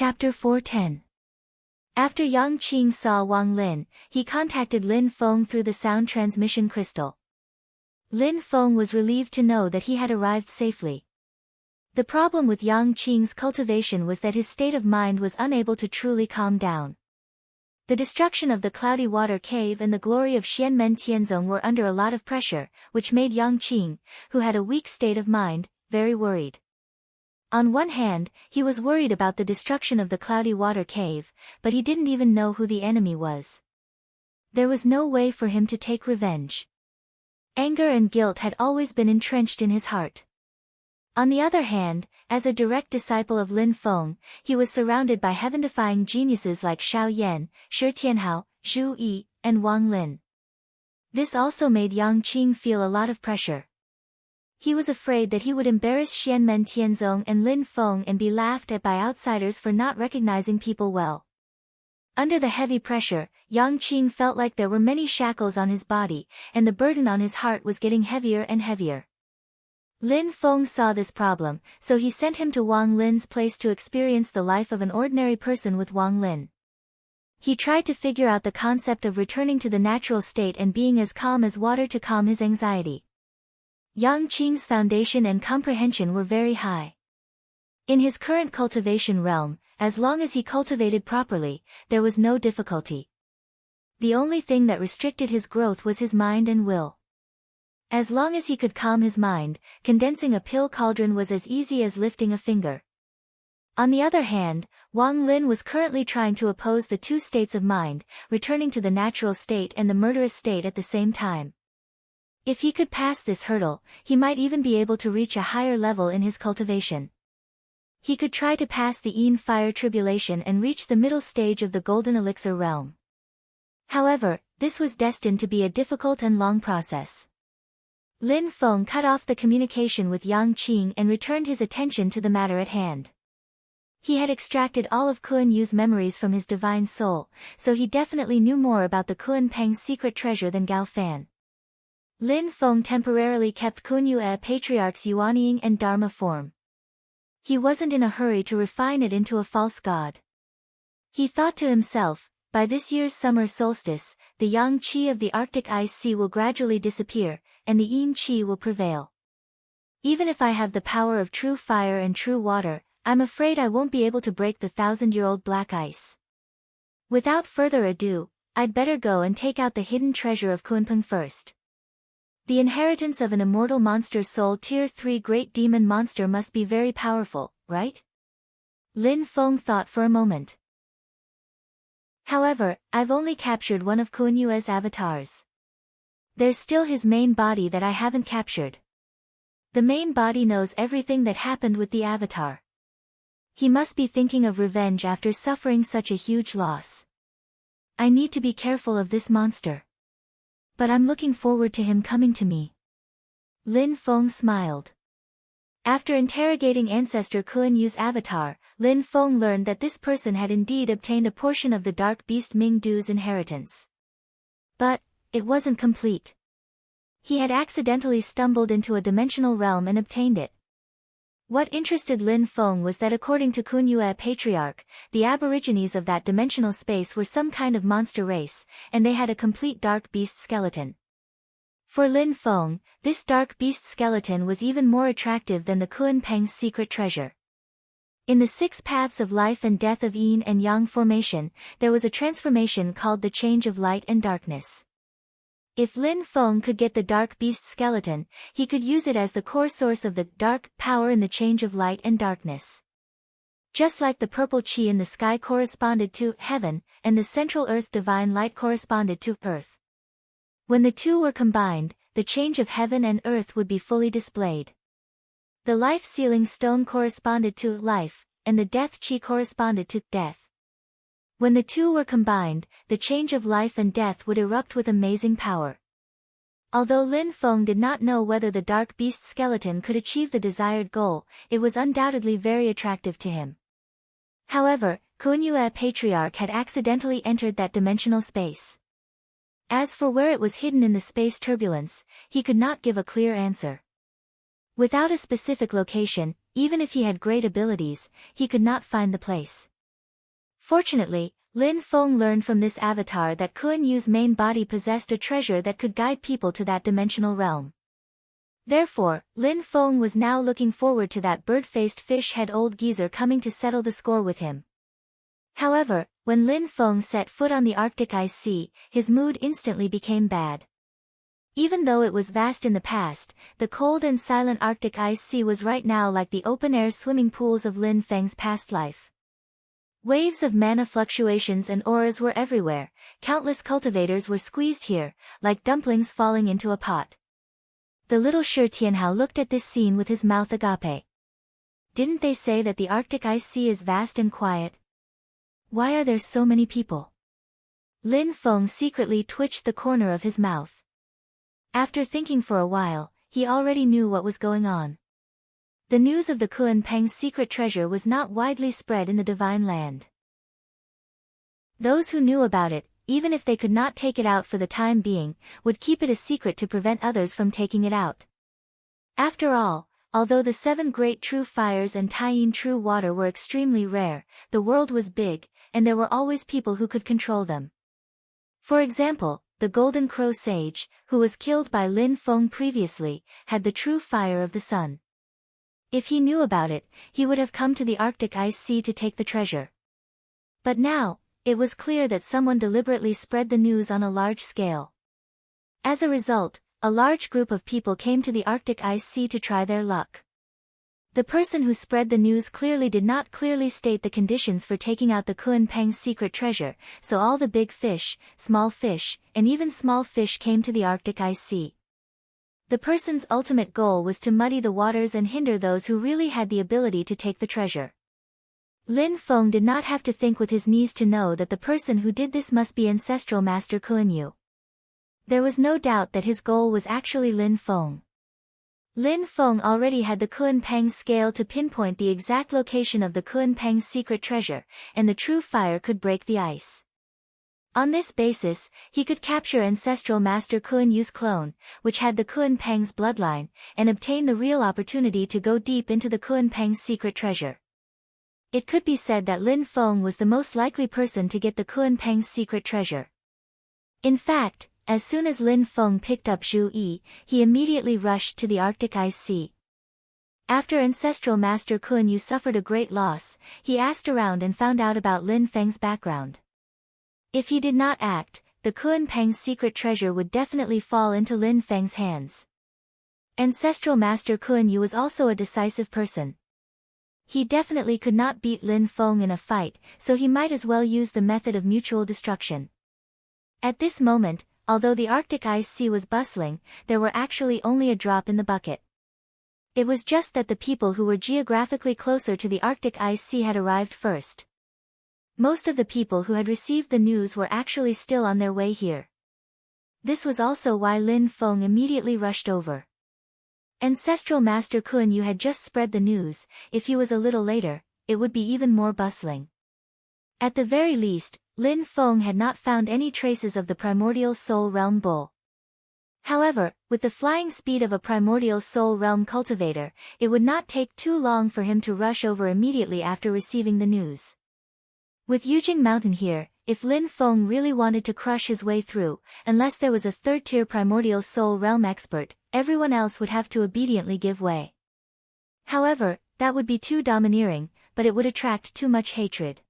Chapter 410. After Yang Qing saw Wang Lin, he contacted Lin Feng through the sound transmission crystal. Lin Feng was relieved to know that he had arrived safely. The problem with Yang Qing's cultivation was that his state of mind was unable to truly calm down. The destruction of the Cloudy Water Cave and the glory of Xianmen Tianzong were under a lot of pressure, which made Yang Qing, who had a weak state of mind, very worried. On one hand, he was worried about the destruction of the Cloudy Water Cave, but he didn't even know who the enemy was. There was no way for him to take revenge. Anger and guilt had always been entrenched in his heart. On the other hand, as a direct disciple of Lin Feng, he was surrounded by heaven-defying geniuses like Xiao Yan, Shi Tianhao, Zhu Yi, and Wang Lin. This also made Yang Qing feel a lot of pressure. He was afraid that he would embarrass Xianmen Tianzong and Lin Feng and be laughed at by outsiders for not recognizing people well. Under the heavy pressure, Yang Qing felt like there were many shackles on his body, and the burden on his heart was getting heavier and heavier. Lin Feng saw this problem, so he sent him to Wang Lin's place to experience the life of an ordinary person with Wang Lin. He tried to figure out the concept of returning to the natural state and being as calm as water to calm his anxiety. Yang Qing's foundation and comprehension were very high. In his current cultivation realm, as long as he cultivated properly, there was no difficulty. The only thing that restricted his growth was his mind and will. As long as he could calm his mind, condensing a pill cauldron was as easy as lifting a finger. On the other hand, Wang Lin was currently trying to oppose the two states of mind, returning to the natural state and the murderous state at the same time. If he could pass this hurdle, he might even be able to reach a higher level in his cultivation. He could try to pass the Yin fire tribulation and reach the middle stage of the golden elixir realm. However, this was destined to be a difficult and long process. Lin Feng cut off the communication with Yang Qing and returned his attention to the matter at hand. He had extracted all of Kun Yu's memories from his divine soul, so he definitely knew more about the Kun Peng's secret treasure than Gao Fan. Lin Feng temporarily kept Kun Yu Patriarch's Yuanying and Dharma form. He wasn't in a hurry to refine it into a false god. He thought to himself, by this year's summer solstice, the Yang Qi of the Arctic ice sea will gradually disappear, and the Yin Qi will prevail. Even if I have the power of true fire and true water, I'm afraid I won't be able to break the 1,000-year-old black ice. Without further ado, I'd better go and take out the hidden treasure of Kunpeng first. The inheritance of an immortal monster soul Tier 3 great demon monster must be very powerful, right? Lin Feng thought for a moment. However, I've only captured one of Kun Yu's avatars. There's still his main body that I haven't captured. The main body knows everything that happened with the avatar. He must be thinking of revenge after suffering such a huge loss. I need to be careful of this monster. But I'm looking forward to him coming to me. Lin Feng smiled. After interrogating Ancestor Kun Yu's avatar, Lin Feng learned that this person had indeed obtained a portion of the Dark Beast Ming Du's inheritance. But it wasn't complete. He had accidentally stumbled into a dimensional realm and obtained it. What interested Lin Feng was that according to Kun Yu Patriarch, the aborigines of that dimensional space were some kind of monster race, and they had a complete dark beast skeleton. For Lin Feng, this dark beast skeleton was even more attractive than the Kun Peng's secret treasure. In the 6 paths of life and death of Yin and Yang formation, there was a transformation called the change of light and darkness. If Lin Feng could get the dark beast skeleton, he could use it as the core source of the dark power in the change of light and darkness. Just like the purple chi in the sky corresponded to heaven, and the central earth divine light corresponded to earth. When the two were combined, the change of heaven and earth would be fully displayed. The life-sealing stone corresponded to life, and the death chi corresponded to death. When the two were combined, the change of life and death would erupt with amazing power. Although Lin Feng did not know whether the dark beast skeleton could achieve the desired goal, it was undoubtedly very attractive to him. However, Kun Yu Patriarch had accidentally entered that dimensional space. As for where it was hidden in the space turbulence, he could not give a clear answer. Without a specific location, even if he had great abilities, he could not find the place. Fortunately, Lin Feng learned from this avatar that Kuan Yu's main body possessed a treasure that could guide people to that dimensional realm. Therefore, Lin Feng was now looking forward to that bird-faced fish-head old geezer coming to settle the score with him. However, when Lin Feng set foot on the Arctic ice sea, his mood instantly became bad. Even though it was vast in the past, the cold and silent Arctic ice sea was right now like the open-air swimming pools of Lin Feng's past life. Waves of mana fluctuations and auras were everywhere, countless cultivators were squeezed here, like dumplings falling into a pot. The little Shi Tianhao looked at this scene with his mouth agape. Didn't they say that the Arctic ice sea is vast and quiet? Why are there so many people? Lin Feng secretly twitched the corner of his mouth. After thinking for a while, he already knew what was going on. The news of the Kuan Peng's secret treasure was not widely spread in the Divine Land. Those who knew about it, even if they could not take it out for the time being, would keep it a secret to prevent others from taking it out. After all, although the 7 great true fires and Taiyin true water were extremely rare, the world was big, and there were always people who could control them. For example, the Golden Crow Sage, who was killed by Lin Feng previously, had the true fire of the sun. If he knew about it, he would have come to the Arctic ice sea to take the treasure. But now, it was clear that someone deliberately spread the news on a large scale. As a result, a large group of people came to the Arctic ice sea to try their luck. The person who spread the news clearly did not clearly state the conditions for taking out the Kuan Peng's secret treasure, so all the big fish, small fish, and even small fish came to the Arctic ice sea. The person's ultimate goal was to muddy the waters and hinder those who really had the ability to take the treasure. Lin Feng did not have to think with his knees to know that the person who did this must be ancestral master Kuan Yu. There was no doubt that his goal was actually Lin Feng. Lin Feng already had the Kuan Peng's scale to pinpoint the exact location of the Kuan Peng's secret treasure, and the true fire could break the ice. On this basis, he could capture ancestral master Kuan Yu's clone, which had the Kuan Peng's bloodline, and obtain the real opportunity to go deep into the Kuan Peng's secret treasure. It could be said that Lin Feng was the most likely person to get the Kuan Peng's secret treasure. In fact, as soon as Lin Feng picked up Zhu Yi, he immediately rushed to the Arctic ice sea. After ancestral master Kuan Yu suffered a great loss, he asked around and found out about Lin Feng's background. If he did not act, the Kuan Peng's secret treasure would definitely fall into Lin Feng's hands. Ancestral master Kuan Yu was also a decisive person. He definitely could not beat Lin Feng in a fight, so he might as well use the method of mutual destruction. At this moment, although the Arctic ice sea was bustling, there were actually only a drop in the bucket. It was just that the people who were geographically closer to the Arctic ice sea had arrived first. Most of the people who had received the news were actually still on their way here. This was also why Lin Feng immediately rushed over. Ancestral master Kuan Yu had just spread the news. If he was a little later, it would be even more bustling. At the very least, Lin Feng had not found any traces of the primordial soul realm bull. However, with the flying speed of a primordial soul realm cultivator, it would not take too long for him to rush over immediately after receiving the news. With Yujing Mountain here, if Lin Feng really wanted to crush his way through, unless there was a third-tier primordial soul realm expert, everyone else would have to obediently give way. However, that would be too domineering, but it would attract too much hatred.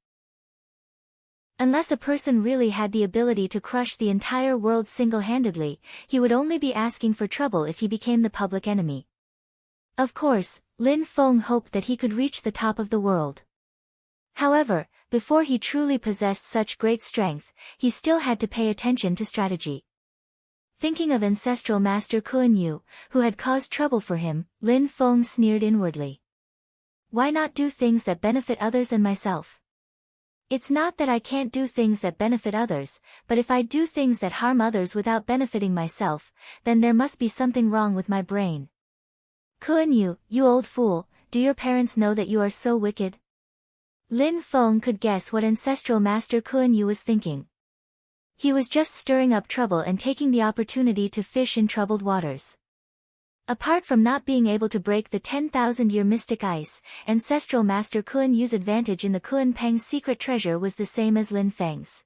Unless a person really had the ability to crush the entire world single-handedly, he would only be asking for trouble if he became the public enemy. Of course, Lin Feng hoped that he could reach the top of the world. However, before he truly possessed such great strength, he still had to pay attention to strategy. Thinking of ancestral master Kuan Yu, who had caused trouble for him, Lin Feng sneered inwardly. Why not do things that benefit others and myself? It's not that I can't do things that benefit others, but if I do things that harm others without benefiting myself, then there must be something wrong with my brain. Kuan Yu, you old fool, do your parents know that you are so wicked? Lin Feng could guess what ancestral master Kuan Yu was thinking. He was just stirring up trouble and taking the opportunity to fish in troubled waters. Apart from not being able to break the 10,000-year mystic ice, ancestral Master Kun Yu's advantage in the Kun Peng's secret treasure was the same as Lin Feng's.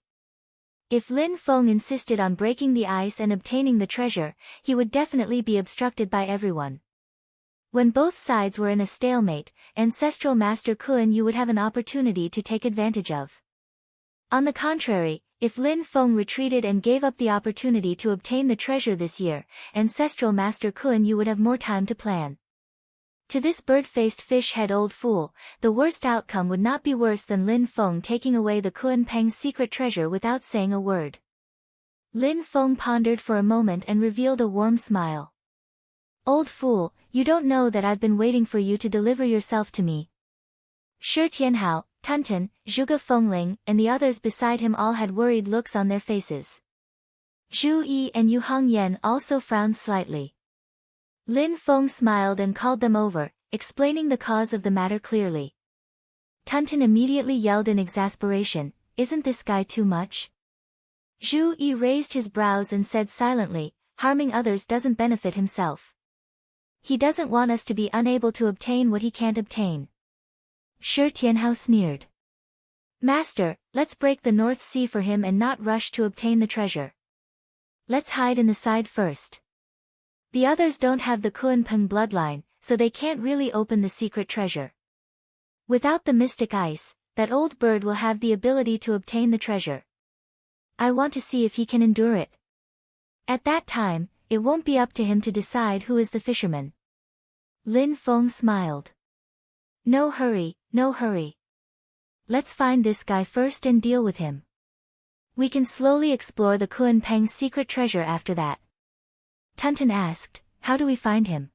If Lin Feng insisted on breaking the ice and obtaining the treasure, he would definitely be obstructed by everyone. When both sides were in a stalemate, ancestral Master Kun Yu would have an opportunity to take advantage of. On the contrary, if Lin Feng retreated and gave up the opportunity to obtain the treasure this year, ancestral Master Kun Yu would have more time to plan. To this bird-faced fish-head old fool, the worst outcome would not be worse than Lin Feng taking away the Kun Peng's secret treasure without saying a word. Lin Feng pondered for a moment and revealed a warm smile. "Old fool, you don't know that I've been waiting for you to deliver yourself to me." Shi Tianhao, Tunton, Zhuge Fengling, and the others beside him all had worried looks on their faces. Zhu Yi and Yu Hongyan also frowned slightly. Lin Feng smiled and called them over, explaining the cause of the matter clearly. Tunton immediately yelled in exasperation, "Isn't this guy too much?" Zhu Yi raised his brows and said silently, "Harming others doesn't benefit himself. He doesn't want us to be unable to obtain what he can't obtain." Shi Tianhao sneered. "Master, let's break the North Sea for him and not rush to obtain the treasure. Let's hide in the side first. The others don't have the Kun Peng bloodline, so they can't really open the secret treasure. Without the mystic ice, that old bird will have the ability to obtain the treasure. I want to see if he can endure it. At that time, it won't be up to him to decide who is the fisherman." Lin Feng smiled. "No hurry, no hurry. Let's find this guy first and deal with him. We can slowly explore the Kun Peng's secret treasure after that." Tunton asked, "How do we find him?"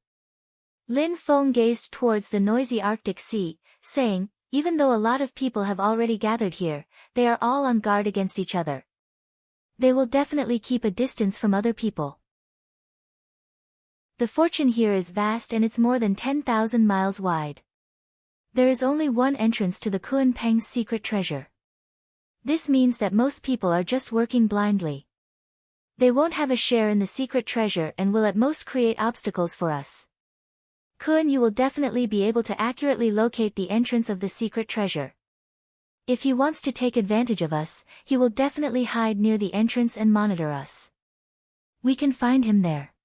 Lin Feng gazed towards the noisy Arctic Sea, saying, "Even though a lot of people have already gathered here, they are all on guard against each other. They will definitely keep a distance from other people. The fortune here is vast and it's more than 10,000 miles wide. There is only one entrance to the Kun Peng's secret treasure. This means that most people are just working blindly. They won't have a share in the secret treasure and will at most create obstacles for us. Kun Yu will definitely be able to accurately locate the entrance of the secret treasure. If he wants to take advantage of us, he will definitely hide near the entrance and monitor us. We can find him there."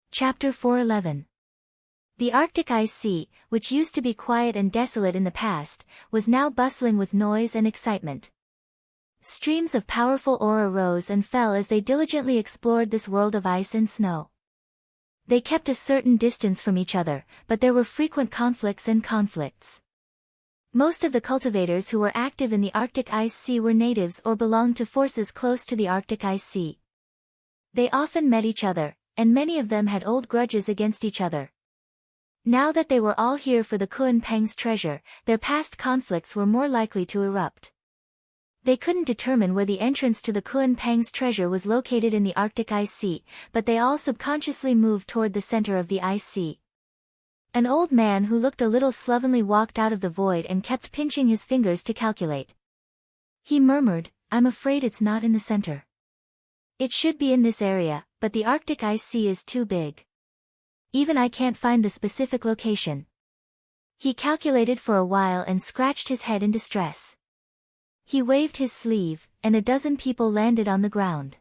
Chapter 411. The Arctic Ice Sea, which used to be quiet and desolate in the past, was now bustling with noise and excitement. Streams of powerful aura rose and fell as they diligently explored this world of ice and snow. They kept a certain distance from each other, but there were frequent conflicts and conflicts. Most of the cultivators who were active in the Arctic Ice Sea were natives or belonged to forces close to the Arctic Ice Sea. They often met each other, and many of them had old grudges against each other. Now that they were all here for the Kun Peng's treasure, their past conflicts were more likely to erupt. They couldn't determine where the entrance to the Kun Peng's treasure was located in the Arctic Ice Sea, but they all subconsciously moved toward the center of the ice sea. An old man who looked a little slovenly walked out of the void and kept pinching his fingers to calculate. He murmured, "I'm afraid it's not in the center. It should be in this area, but the Arctic Ice Sea is too big. Even I can't find the specific location." He calculated for a while and scratched his head in distress. He waved his sleeve, and a dozen people landed on the ground.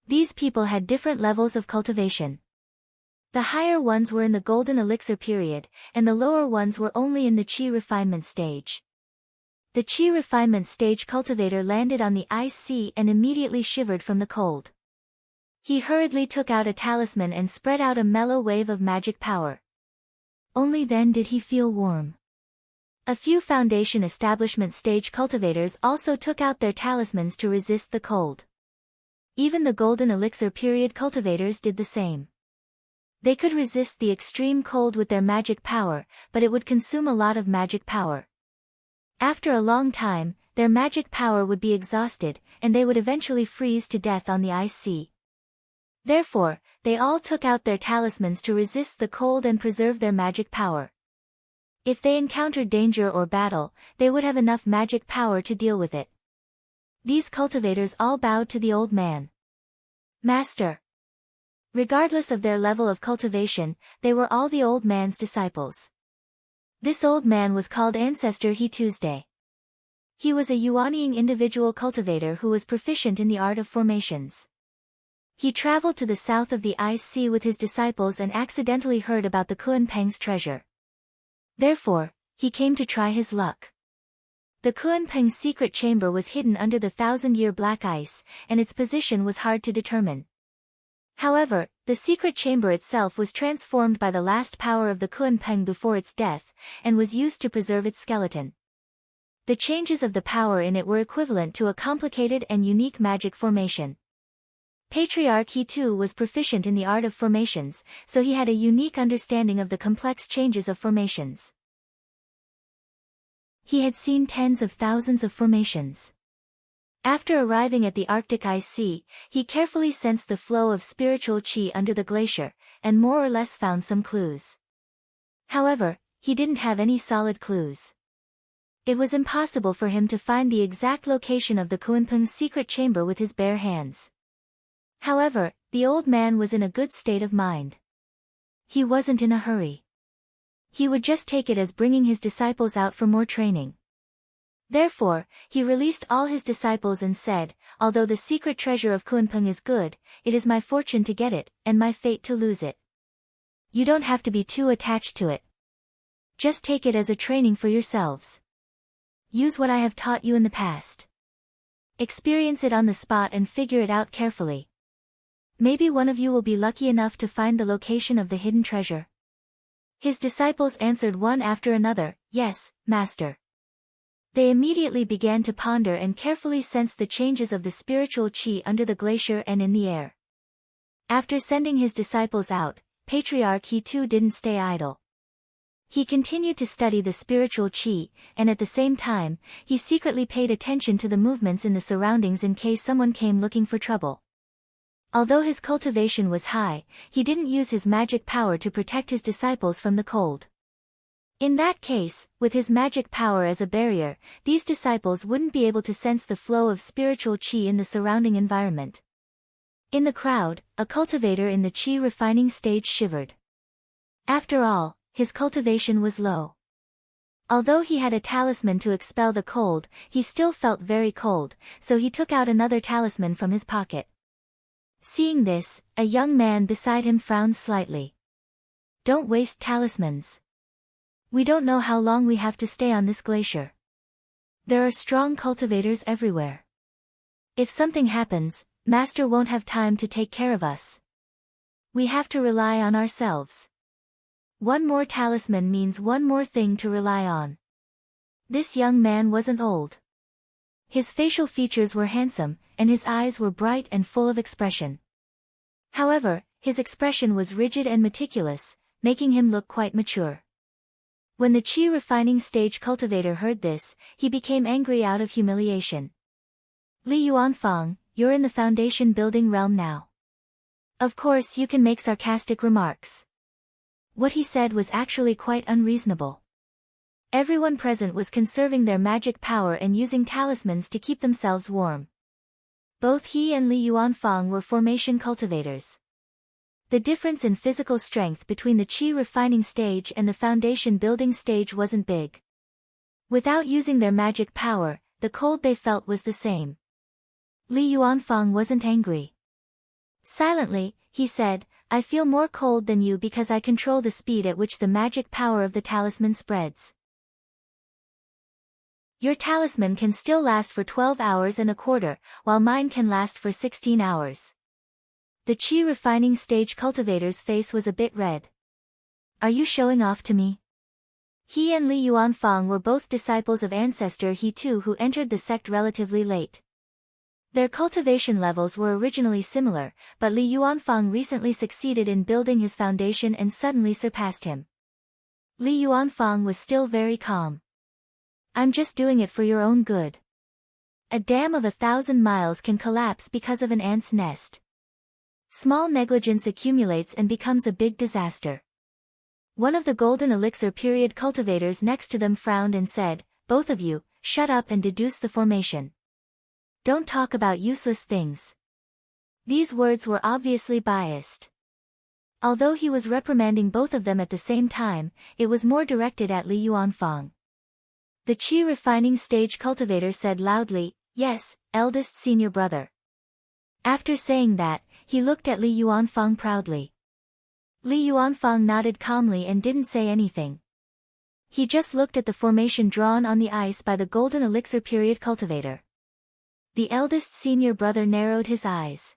These people had different levels of cultivation. The higher ones were in the golden elixir period, and the lower ones were only in the qi refinement stage. The qi refinement stage cultivator landed on the ice sea and immediately shivered from the cold. He hurriedly took out a talisman and spread out a mellow wave of magic power. Only then did he feel warm. A few foundation establishment stage cultivators also took out their talismans to resist the cold. Even the golden elixir period cultivators did the same. They could resist the extreme cold with their magic power, but it would consume a lot of magic power. After a long time, their magic power would be exhausted, and they would eventually freeze to death on the ice sea. Therefore, they all took out their talismans to resist the cold and preserve their magic power. If they encountered danger or battle, they would have enough magic power to deal with it. These cultivators all bowed to the old man. "Master, Regardless of their level of cultivation, they were all the old man's disciples. This old man was called Ancestor He Tuesday. He was a Yuanying individual cultivator who was proficient in the art of formations. He traveled to the south of the Ice Sea with his disciples and accidentally heard about the Kuanpeng's treasure. Therefore, he came to try his luck. The Kuanpeng's secret chamber was hidden under the 1,000-year black ice, and its position was hard to determine. However, the secret chamber itself was transformed by the last power of the Kuanpeng before its death, and was used to preserve its skeleton. The changes of the power in it were equivalent to a complicated and unique magic formation. Patriarch He too was proficient in the art of formations, so he had a unique understanding of the complex changes of formations. He had seen tens of thousands of formations. After arriving at the Arctic Ice Sea, he carefully sensed the flow of spiritual qi under the glacier, and more or less found some clues. However, he didn't have any solid clues. It was impossible for him to find the exact location of the Kuanpeng's secret chamber with his bare hands. However, the old man was in a good state of mind. He wasn't in a hurry. He would just take it as bringing his disciples out for more training. Therefore, he released all his disciples and said, "Although the secret treasure of Kuanpeng is good, it is my fortune to get it, and my fate to lose it. You don't have to be too attached to it. Just take it as a training for yourselves. Use what I have taught you in the past. Experience it on the spot and figure it out carefully. Maybe one of you will be lucky enough to find the location of the hidden treasure." His disciples answered one after another, "Yes, Master." They immediately began to ponder and carefully sensed the changes of the spiritual qi under the glacier and in the air. After sending his disciples out, Patriarch He too didn't stay idle. He continued to study the spiritual qi, and at the same time, he secretly paid attention to the movements in the surroundings in case someone came looking for trouble. Although his cultivation was high, he didn't use his magic power to protect his disciples from the cold. In that case, with his magic power as a barrier, these disciples wouldn't be able to sense the flow of spiritual qi in the surrounding environment. In the crowd, a cultivator in the qi refining stage shivered. After all, his cultivation was low. Although he had a talisman to expel the cold, he still felt very cold, so he took out another talisman from his pocket. Seeing this, a young man beside him frowned slightly. "Don't waste talismans. We don't know how long we have to stay on this glacier. There are strong cultivators everywhere. If something happens, Master won't have time to take care of us. We have to rely on ourselves. One more talisman means one more thing to rely on." This young man wasn't old. His facial features were handsome, and his eyes were bright and full of expression. However, his expression was rigid and meticulous, making him look quite mature. When the qi refining stage cultivator heard this, he became angry out of humiliation. "Li Yuanfang, you're in the foundation building realm now. Of course you can make sarcastic remarks." What he said was actually quite unreasonable. Everyone present was conserving their magic power and using talismans to keep themselves warm. Both he and Li Yuanfang were formation cultivators. The difference in physical strength between the qi refining stage and the foundation building stage wasn't big. Without using their magic power, the cold they felt was the same. Li Yuanfang wasn't angry. Silently, he said, "I feel more cold than you because I control the speed at which the magic power of the talisman spreads. Your talisman can still last for 12 hours and a quarter, while mine can last for 16 hours. The qi refining stage cultivator's face was a bit red. "Are you showing off to me?" He and Li Yuanfang were both disciples of Ancestor He too who entered the sect relatively late. Their cultivation levels were originally similar, but Li Yuanfang recently succeeded in building his foundation and suddenly surpassed him. Li Yuanfang was still very calm. "I'm just doing it for your own good. A dam of 1,000 miles can collapse because of an ant's nest. Small negligence accumulates and becomes a big disaster." One of the golden elixir period cultivators next to them frowned and said, "Both of you, shut up and deduce the formation. Don't talk about useless things." These words were obviously biased. Although he was reprimanding both of them at the same time, it was more directed at Li Yuanfang. The Qi refining stage cultivator said loudly, "Yes, eldest senior brother." After saying that, he looked at Li Yuanfang proudly. Li Yuanfang nodded calmly and didn't say anything. He just looked at the formation drawn on the ice by the golden elixir period cultivator. The eldest senior brother narrowed his eyes.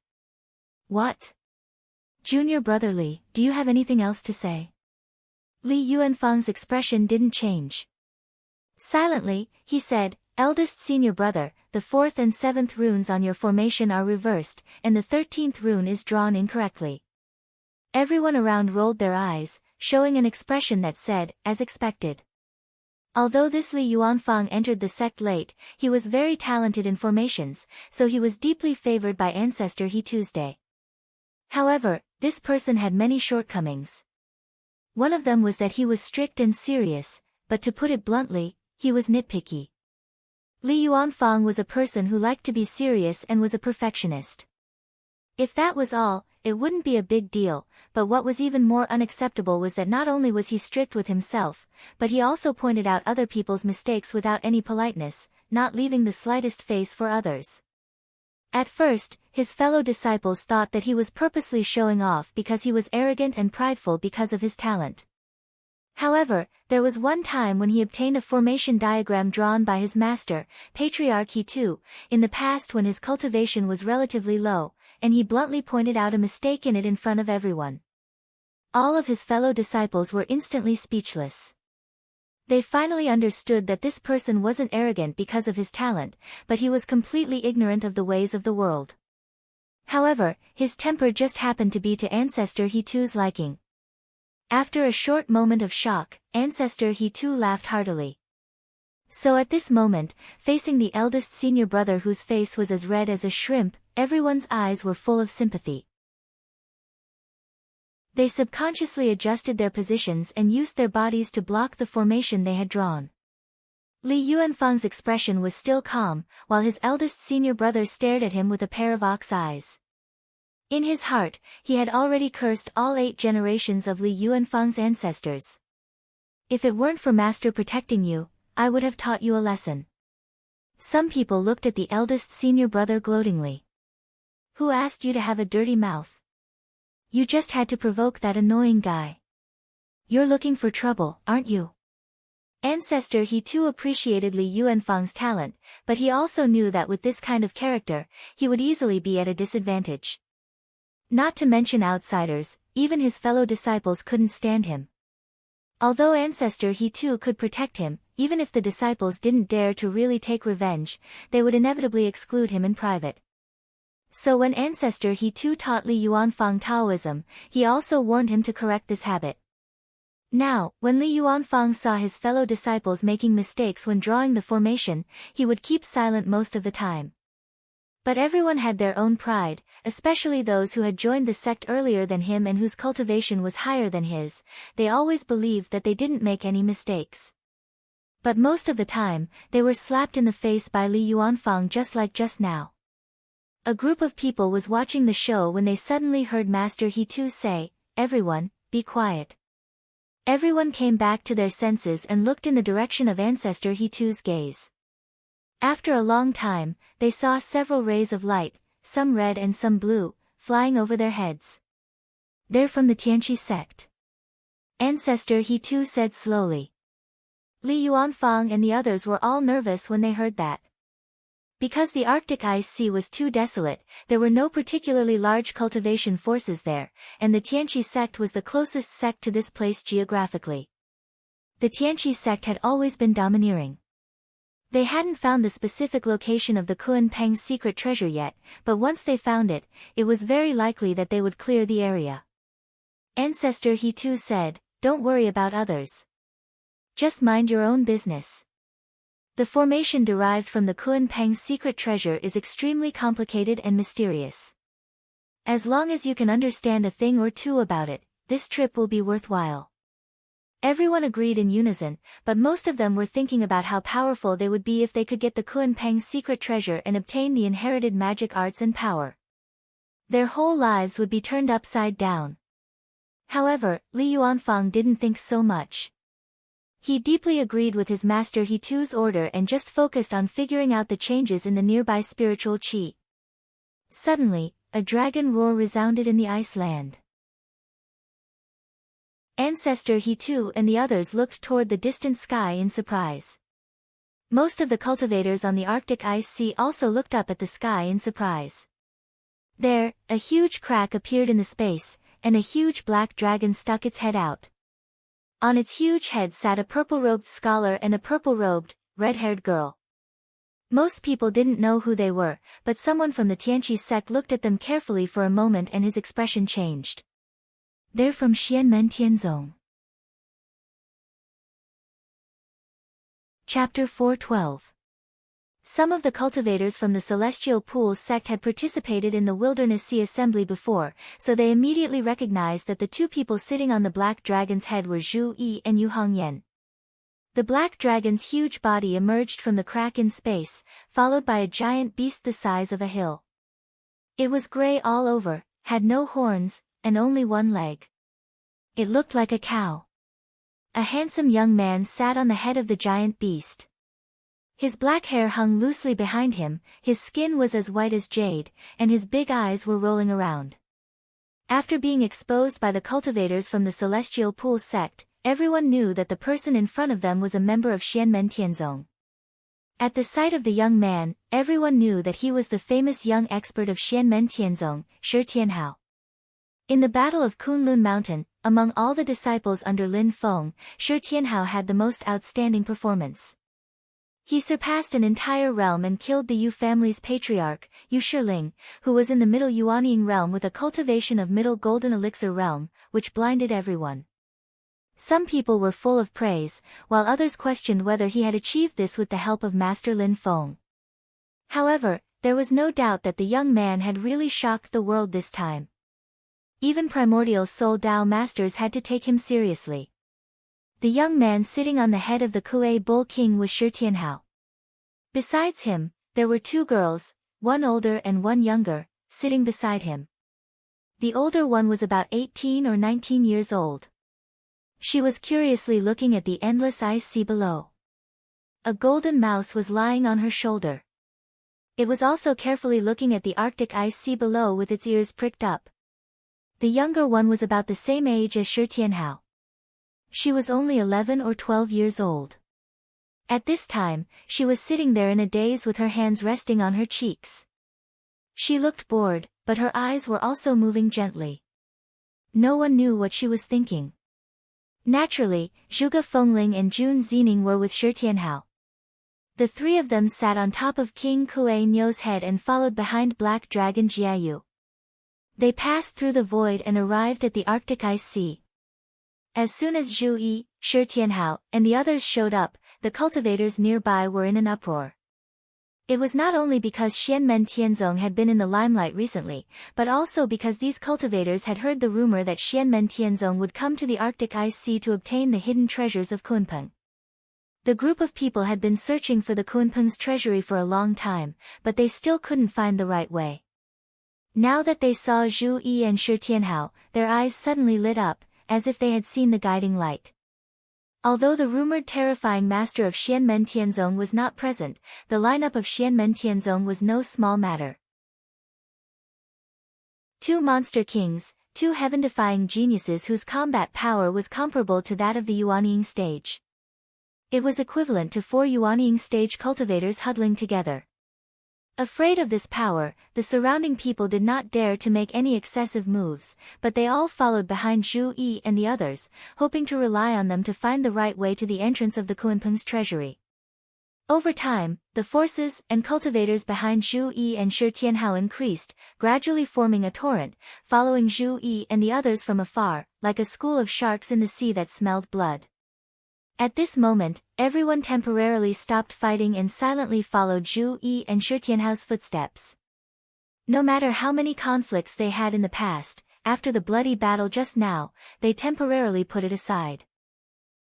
"What? Junior brother Li, do you have anything else to say?" Li Yuanfang's expression didn't change. Silently, he said, "Eldest senior brother, the 4th and 7th runes on your formation are reversed, and the 13th rune is drawn incorrectly." Everyone around rolled their eyes, showing an expression that said, "As expected." Although this Li Yuanfang entered the sect late, he was very talented in formations, so he was deeply favored by ancestor He Tuesday. However, this person had many shortcomings. One of them was that he was strict and serious, but to put it bluntly, he was nitpicky. Li Yuanfang was a person who liked to be serious and was a perfectionist. If that was all, it wouldn't be a big deal, but what was even more unacceptable was that not only was he strict with himself, but he also pointed out other people's mistakes without any politeness, not leaving the slightest face for others. At first, his fellow disciples thought that he was purposely showing off because he was arrogant and prideful because of his talent. However, there was one time when he obtained a formation diagram drawn by his master, Patriarch He Tu, in the past when his cultivation was relatively low, and he bluntly pointed out a mistake in it in front of everyone. All of his fellow disciples were instantly speechless. They finally understood that this person wasn't arrogant because of his talent, but he was completely ignorant of the ways of the world. However, his temper just happened to be to ancestor He Tu's liking. After a short moment of shock, ancestor He Tu laughed heartily. So at this moment, facing the eldest senior brother whose face was as red as a shrimp, everyone's eyes were full of sympathy. They subconsciously adjusted their positions and used their bodies to block the formation they had drawn. Li Yuanfang's expression was still calm, while his eldest senior brother stared at him with a pair of ox eyes. In his heart, he had already cursed all 8 generations of Li Yuanfang's ancestors. "If it weren't for Master protecting you, I would have taught you a lesson." Some people looked at the eldest senior brother gloatingly. "Who asked you to have a dirty mouth? You just had to provoke that annoying guy. You're looking for trouble, aren't you?" Ancestor He Tu appreciated Li Yuanfang's talent, but he also knew that with this kind of character, he would easily be at a disadvantage. Not to mention outsiders, even his fellow disciples couldn't stand him. Although ancestor He Tu could protect him, even if the disciples didn't dare to really take revenge, they would inevitably exclude him in private. So when ancestor He Tu taught Li Yuanfang Taoism, he also warned him to correct this habit. Now, when Li Yuanfang saw his fellow disciples making mistakes when drawing the formation, he would keep silent most of the time. But everyone had their own pride, especially those who had joined the sect earlier than him and whose cultivation was higher than his. They always believed that they didn't make any mistakes. But most of the time, they were slapped in the face by Li Yuanfang just like just now. A group of people was watching the show when they suddenly heard Master He Tu say, "Everyone, be quiet." Everyone came back to their senses and looked in the direction of ancestor He Tu's gaze. After a long time, they saw several rays of light, some red and some blue, flying over their heads. "They're from the Tianqi sect," ancestor He Tu said slowly. Li Yuanfang and the others were all nervous when they heard that. Because the Arctic ice sea was too desolate, there were no particularly large cultivation forces there, and the Tianqi sect was the closest sect to this place geographically. The Tianqi sect had always been domineering. They hadn't found the specific location of the Kuan Peng's secret treasure yet, but once they found it, it was very likely that they would clear the area. Ancestor He Tu said, "Don't worry about others. Just mind your own business." The formation derived from the Kuan Peng's secret treasure is extremely complicated and mysterious. As long as you can understand a thing or two about it, this trip will be worthwhile. Everyone agreed in unison, but most of them were thinking about how powerful they would be if they could get the Kuan Peng's secret treasure and obtain the inherited magic arts and power. Their whole lives would be turned upside down. However, Li Yuanfang didn't think so much. He deeply agreed with his master He Tu's order and just focused on figuring out the changes in the nearby spiritual qi. Suddenly, a dragon roar resounded in the ice land. Ancestor He Tu and the others looked toward the distant sky in surprise. Most of the cultivators on the Arctic ice sea also looked up at the sky in surprise. There, a huge crack appeared in the space, and a huge black dragon stuck its head out. On its huge head sat a purple-robed scholar and a purple-robed, red-haired girl. Most people didn't know who they were, but someone from the Tianqi sect looked at them carefully for a moment and his expression changed. They're from Xianmen Tianzong. Chapter 412. Some of the cultivators from the Celestial Pools sect had participated in the Wilderness Sea Assembly before, so they immediately recognized that the two people sitting on the black dragon's head were Zhu Yi and Yu Hongyan. The black dragon's huge body emerged from the crack in space, followed by a giant beast the size of a hill. It was gray all over, had no horns, and only one leg. It looked like a cow. A handsome young man sat on the head of the giant beast. His black hair hung loosely behind him, his skin was as white as jade, and his big eyes were rolling around. After being exposed by the cultivators from the Celestial Pool sect, everyone knew that the person in front of them was a member of Xianmen Tianzong. At the sight of the young man, everyone knew that he was the famous young expert of Xianmen Tianzong, Shi Tianhao. In the Battle of Kunlun Mountain, among all the disciples under Lin Feng, Shi Tianhao had the most outstanding performance. He surpassed an entire realm and killed the Yu family's patriarch, Yu Shiling, who was in the Middle Yuanying realm with a cultivation of Middle Golden Elixir realm, which blinded everyone. Some people were full of praise, while others questioned whether he had achieved this with the help of Master Lin Feng. However, there was no doubt that the young man had really shocked the world this time. Even primordial Soul Dao masters had to take him seriously. The young man sitting on the head of the Kuei Bull King was Shi Tianhao. Besides him, there were two girls, one older and one younger, sitting beside him. The older one was about 18 or 19 years old. She was curiously looking at the endless ice sea below. A golden mouse was lying on her shoulder. It was also carefully looking at the Arctic ice sea below with its ears pricked up. The younger one was about the same age as Shi Tianhao. She was only 11 or 12 years old. At this time, she was sitting there in a daze with her hands resting on her cheeks. She looked bored, but her eyes were also moving gently. No one knew what she was thinking. Naturally, Zhuge Fengling and Jun Zining were with Shi Tianhao. The three of them sat on top of King Kuei Nyo's head and followed behind Black Dragon Jiayu. They passed through the void and arrived at the Arctic ice sea. As soon as Zhu Yi, Shi Tianhao, and the others showed up, the cultivators nearby were in an uproar. It was not only because Xianmen Tianzong had been in the limelight recently, but also because these cultivators had heard the rumor that Xianmen Tianzong would come to the Arctic ice sea to obtain the hidden treasures of Kunpeng. The group of people had been searching for the Kunpeng's treasury for a long time, but they still couldn't find the right way. Now that they saw Zhu Yi and Shi Tianhao, their eyes suddenly lit up, as if they had seen the guiding light. Although the rumored terrifying master of Xianmen Tianzong was not present, the lineup of Xianmen Tianzong was no small matter. Two monster kings, two heaven-defying geniuses whose combat power was comparable to that of the Yuanying stage. It was equivalent to 4 Yuanying stage cultivators huddling together. Afraid of this power, the surrounding people did not dare to make any excessive moves, but they all followed behind Zhu Yi and the others, hoping to rely on them to find the right way to the entrance of the Kunpeng's treasury. Over time, the forces and cultivators behind Zhu Yi and Shi Tianhao increased, gradually forming a torrent, following Zhu Yi and the others from afar, like a school of sharks in the sea that smelled blood. At this moment, everyone temporarily stopped fighting and silently followed Zhu Yi and Shi Tianhao's footsteps. No matter how many conflicts they had in the past, after the bloody battle just now, they temporarily put it aside.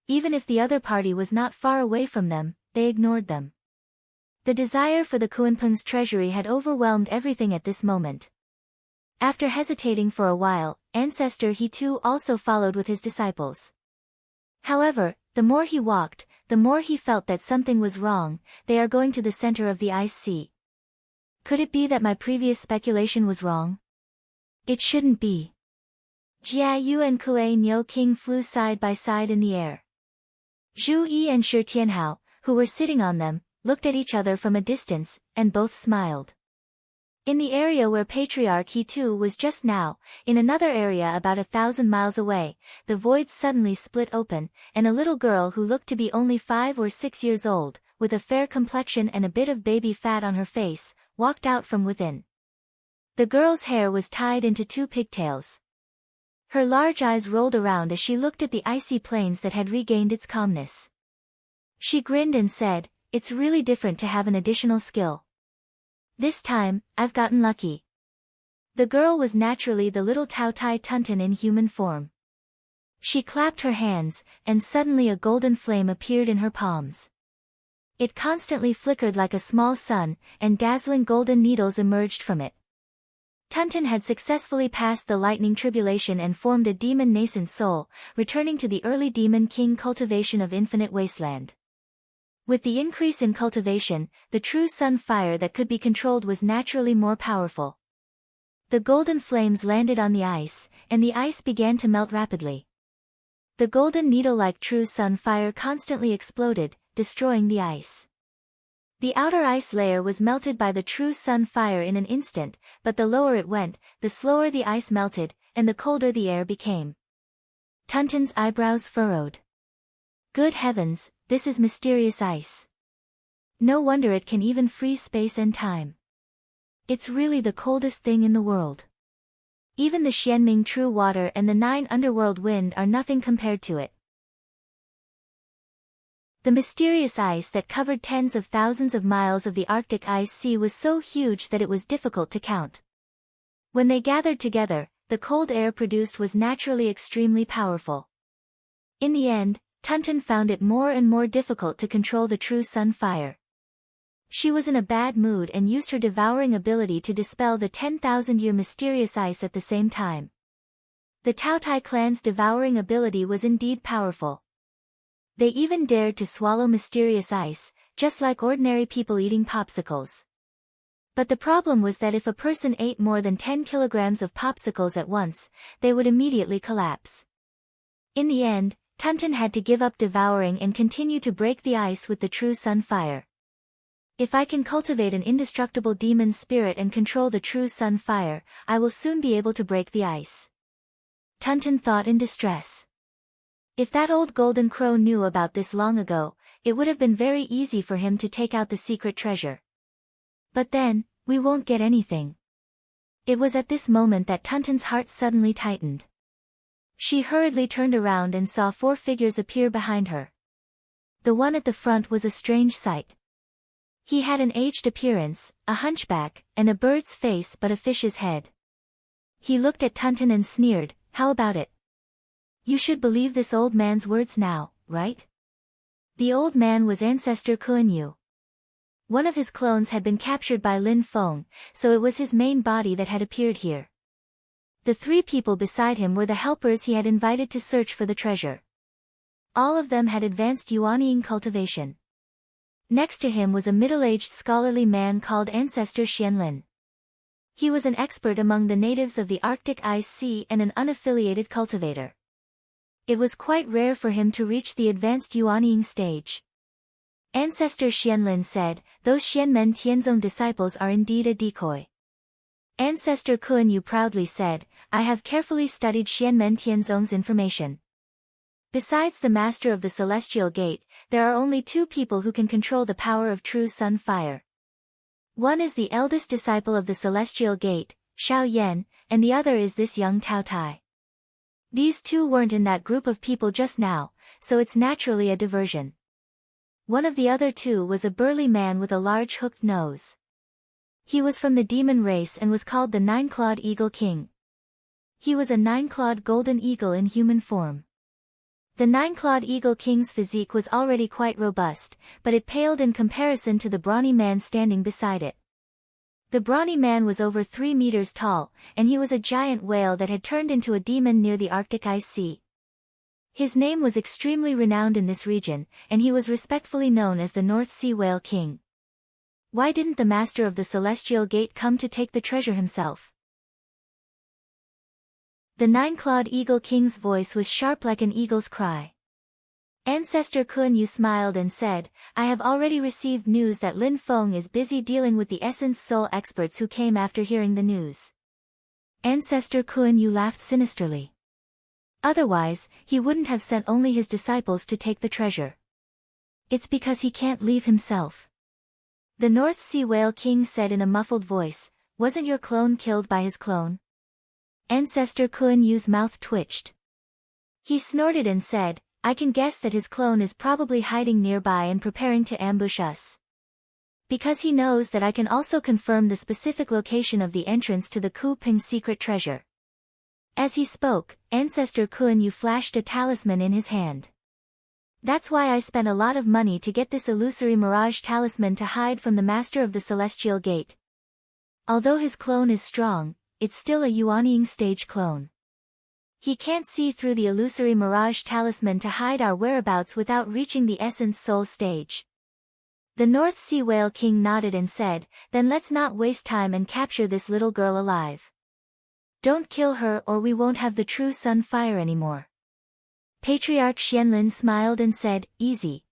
Even if the other party was not far away from them, they ignored them. The desire for the Kunpeng's treasury had overwhelmed everything at this moment. After hesitating for a while, Ancestor He too also followed with his disciples. However, the more he walked, the more he felt that something was wrong. They are going to the center of the ice sea. Could it be that my previous speculation was wrong? It shouldn't be. Jia Yu and Kuei Niu King flew side by side in the air. Zhu Yi and Shi Tianhao, who were sitting on them, looked at each other from a distance, and both smiled. In the area where Patriarch He too was just now, in another area about 1,000 miles away, the void suddenly split open, and a little girl who looked to be only 5 or 6 years old, with a fair complexion and a bit of baby fat on her face, walked out from within. The girl's hair was tied into 2 pigtails. Her large eyes rolled around as she looked at the icy plains that had regained its calmness. She grinned and said, "It's really different to have an additional skill. This time, I've gotten lucky." The girl was naturally the little Taotai Tunton in human form. She clapped her hands, and suddenly a golden flame appeared in her palms. It constantly flickered like a small sun, and dazzling golden needles emerged from it. Tunton had successfully passed the lightning tribulation and formed a demon nascent soul, returning to the early demon king cultivation of infinite wasteland. With the increase in cultivation, the true sun fire that could be controlled was naturally more powerful. The golden flames landed on the ice, and the ice began to melt rapidly. The golden needle-like true sun fire constantly exploded, destroying the ice. The outer ice layer was melted by the true sun fire in an instant, but the lower it went, the slower the ice melted, and the colder the air became. Tunton's eyebrows furrowed. Good heavens, this is mysterious ice. No wonder it can even freeze space and time. It's really the coldest thing in the world. Even the Xianming true water and the 9 underworld wind are nothing compared to it. The mysterious ice that covered tens of thousands of miles of the Arctic ice sea was so huge that it was difficult to count. When they gathered together, the cold air produced was naturally extremely powerful. In the end, Tunton found it more and more difficult to control the true sun fire. She was in a bad mood and used her devouring ability to dispel the 10,000-year mysterious ice at the same time. The Taotai clan's devouring ability was indeed powerful. They even dared to swallow mysterious ice, just like ordinary people eating popsicles. But the problem was that if a person ate more than 10 kilograms of popsicles at once, they would immediately collapse. In the end, Tunton had to give up devouring and continue to break the ice with the true sun fire. If I can cultivate an indestructible demon spirit and control the true sun fire, I will soon be able to break the ice. Tunton thought in distress. If that old golden crow knew about this long ago, it would have been very easy for him to take out the secret treasure. But then, we won't get anything. It was at this moment that Tunton's heart suddenly tightened. She hurriedly turned around and saw 4 figures appear behind her. The one at the front was a strange sight. He had an aged appearance, a hunchback, and a bird's face but a fish's head. He looked at Tunton and sneered, "How about it? You should believe this old man's words now, right?" The old man was Ancestor Kuan-Yu. One of his clones had been captured by Lin Feng, so it was his main body that had appeared here. The 3 people beside him were the helpers he had invited to search for the treasure. All of them had advanced Yuanying cultivation. Next to him was a middle-aged scholarly man called Ancestor Xianlin. He was an expert among the natives of the Arctic ice sea and an unaffiliated cultivator. It was quite rare for him to reach the advanced Yuanying stage. Ancestor Xianlin said, "Those Xianmen Tianzong disciples are indeed a decoy." Ancestor Kuan-Yu proudly said, "I have carefully studied Xianmen Tianzong's information. Besides the master of the celestial gate, there are only 2 people who can control the power of true sun fire. One is the eldest disciple of the celestial gate, Xiao Yan, and the other is this young Taotai. These 2 weren't in that group of people just now, so it's naturally a diversion." One of the other 2 was a burly man with a large hooked nose. He was from the demon race and was called the 9-clawed Eagle King. He was a 9-clawed golden eagle in human form. The 9-clawed Eagle King's physique was already quite robust, but it paled in comparison to the brawny man standing beside it. The brawny man was over 3 meters tall, and he was a giant whale that had turned into a demon near the Arctic ice sea. His name was extremely renowned in this region, and he was respectfully known as the North Sea Whale King. Why didn't the master of the Celestial Gate come to take the treasure himself? The nine-clawed Eagle King's voice was sharp like an eagle's cry. Ancestor Kuan-Yu smiled and said, I have already received news that Lin Feng is busy dealing with the Essence Soul experts who came after hearing the news. Ancestor Kuan-Yu laughed sinisterly. Otherwise, he wouldn't have sent only his disciples to take the treasure. It's because he can't leave himself. The North Sea Whale King said in a muffled voice, wasn't your clone killed by his clone? Ancestor Kuan-Yu's mouth twitched. He snorted and said, I can guess that his clone is probably hiding nearby and preparing to ambush us. Because he knows that I can also confirm the specific location of the entrance to the Ku Ping secret treasure. As he spoke, Ancestor Kuan-Yu flashed a talisman in his hand. That's why I spent a lot of money to get this illusory mirage talisman to hide from the master of the Celestial Gate. Although his clone is strong, it's still a Yuanying stage clone. He can't see through the illusory mirage talisman to hide our whereabouts without reaching the Essence Soul stage. The North Sea Whale King nodded and said, then let's not waste time and capture this little girl alive. Don't kill her or we won't have the true sun fire anymore. Patriarch Xianlin smiled and said, easy.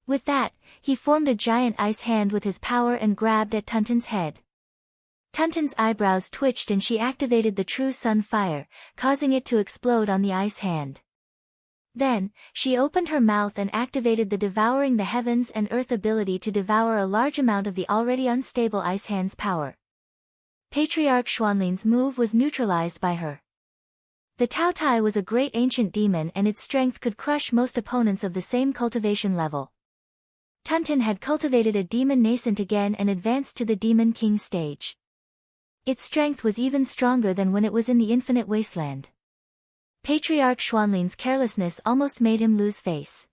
With that, he formed a giant ice hand with his power and grabbed at Tuntun's head. Tuntun's eyebrows twitched and she activated the true sun fire, causing it to explode on the ice hand. Then, she opened her mouth and activated the devouring the heavens and earth ability to devour a large amount of the already unstable ice hand's power. Patriarch Xuanlin's move was neutralized by her. The Taotai was a great ancient demon and its strength could crush most opponents of the same cultivation level. Tuntun had cultivated a demon nascent again and advanced to the Demon King stage. Its strength was even stronger than when it was in the Infinite Wasteland. Patriarch Xuanlin's carelessness almost made him lose face.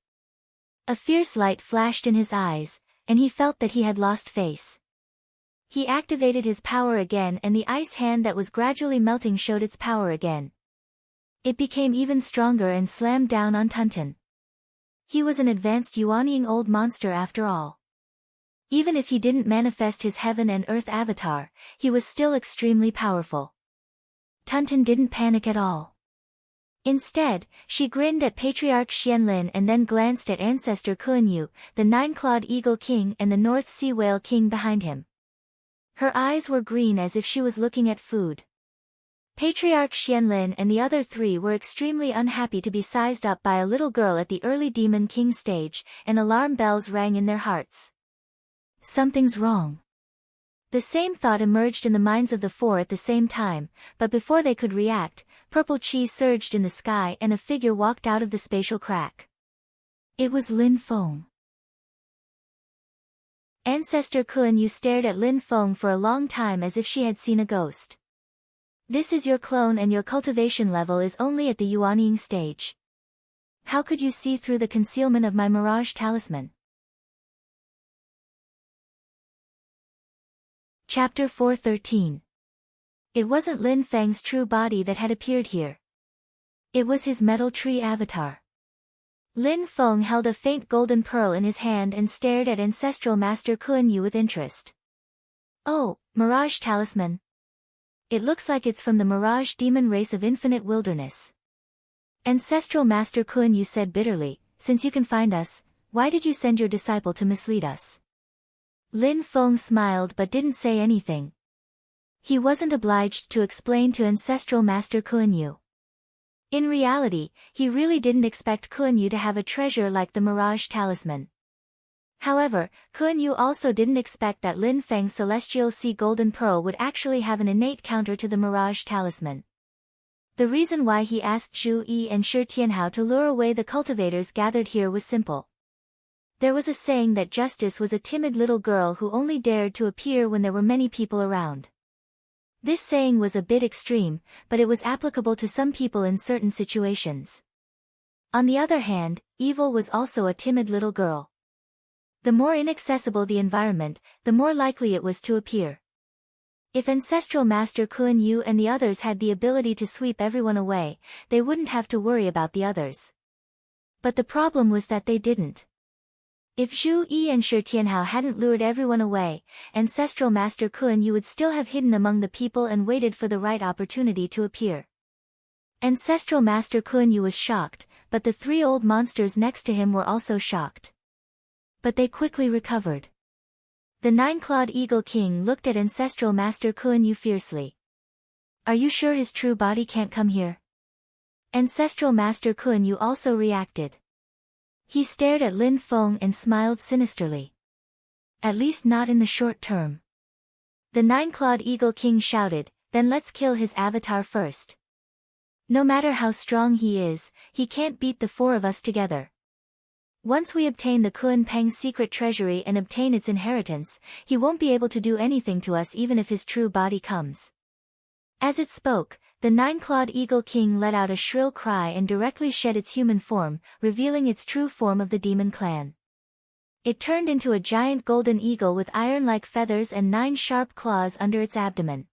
A fierce light flashed in his eyes, and he felt that he had lost face. He activated his power again and the ice hand that was gradually melting showed its power again. It became even stronger and slammed down on Tuntun. He was an advanced Yuanying old monster after all. Even if he didn't manifest his heaven and earth avatar, he was still extremely powerful. Tuntun didn't panic at all. Instead, she grinned at Patriarch Xianlin and then glanced at Ancestor Kuan-Yu, the nine-clawed Eagle King and the North Sea Whale King behind him. Her eyes were green as if she was looking at food. Patriarch Xianlin and the other three were extremely unhappy to be sized up by a little girl at the early Demon King stage, and alarm bells rang in their hearts. Something's wrong. The same thought emerged in the minds of the four at the same time, but before they could react, purple chi surged in the sky and a figure walked out of the spatial crack. It was Lin Feng. Ancestor Kuan-Yu stared at Lin Feng for a long time as if she had seen a ghost. This is your clone and your cultivation level is only at the Yuanying stage. How could you see through the concealment of my mirage talisman? Chapter 413. It wasn't Lin Feng's true body that had appeared here. It was his metal tree avatar. Lin Feng held a faint golden pearl in his hand and stared at Ancestral Master Kuan-Yu with interest. Oh, Mirage Talisman. It looks like it's from the Mirage Demon race of Infinite Wilderness. Ancestral Master Kuan-Yu said bitterly, since you can find us, why did you send your disciple to mislead us? Lin Feng smiled but didn't say anything. He wasn't obliged to explain to Ancestral Master Kuan-Yu. In reality, he really didn't expect Kuan-Yu to have a treasure like the Mirage Talisman. However, Kuan-Yu also didn't expect that Lin Feng's Celestial Sea Golden Pearl would actually have an innate counter to the Mirage Talisman. The reason why he asked Zhu Yi and Shi Tianhao to lure away the cultivators gathered here was simple. There was a saying that Justice was a timid little girl who only dared to appear when there were many people around. This saying was a bit extreme, but it was applicable to some people in certain situations. On the other hand, Evil was also a timid little girl. The more inaccessible the environment, the more likely it was to appear. If Ancestral Master Kun Yu and the others had the ability to sweep everyone away, they wouldn't have to worry about the others. But the problem was that they didn't. If Zhu Yi and Shi Tianhao hadn't lured everyone away, Ancestral Master Kun Yu would still have hidden among the people and waited for the right opportunity to appear. Ancestral Master Kun Yu was shocked, but the three old monsters next to him were also shocked. But they quickly recovered. The nine-clawed Eagle King looked at Ancestral Master Kun Yu fiercely. Are you sure his true body can't come here? Ancestral Master Kun Yu also reacted. He stared at Lin Feng and smiled sinisterly. At least not in the short term. The nine-clawed Eagle King shouted, then let's kill his avatar first. No matter how strong he is, he can't beat the four of us together. Once we obtain the Kun Peng's secret treasury and obtain its inheritance, he won't be able to do anything to us even if his true body comes. As it spoke, the nine-clawed Eagle King let out a shrill cry and directly shed its human form, revealing its true form of the demon clan. It turned into a giant golden eagle with iron-like feathers and 9 sharp claws under its abdomen.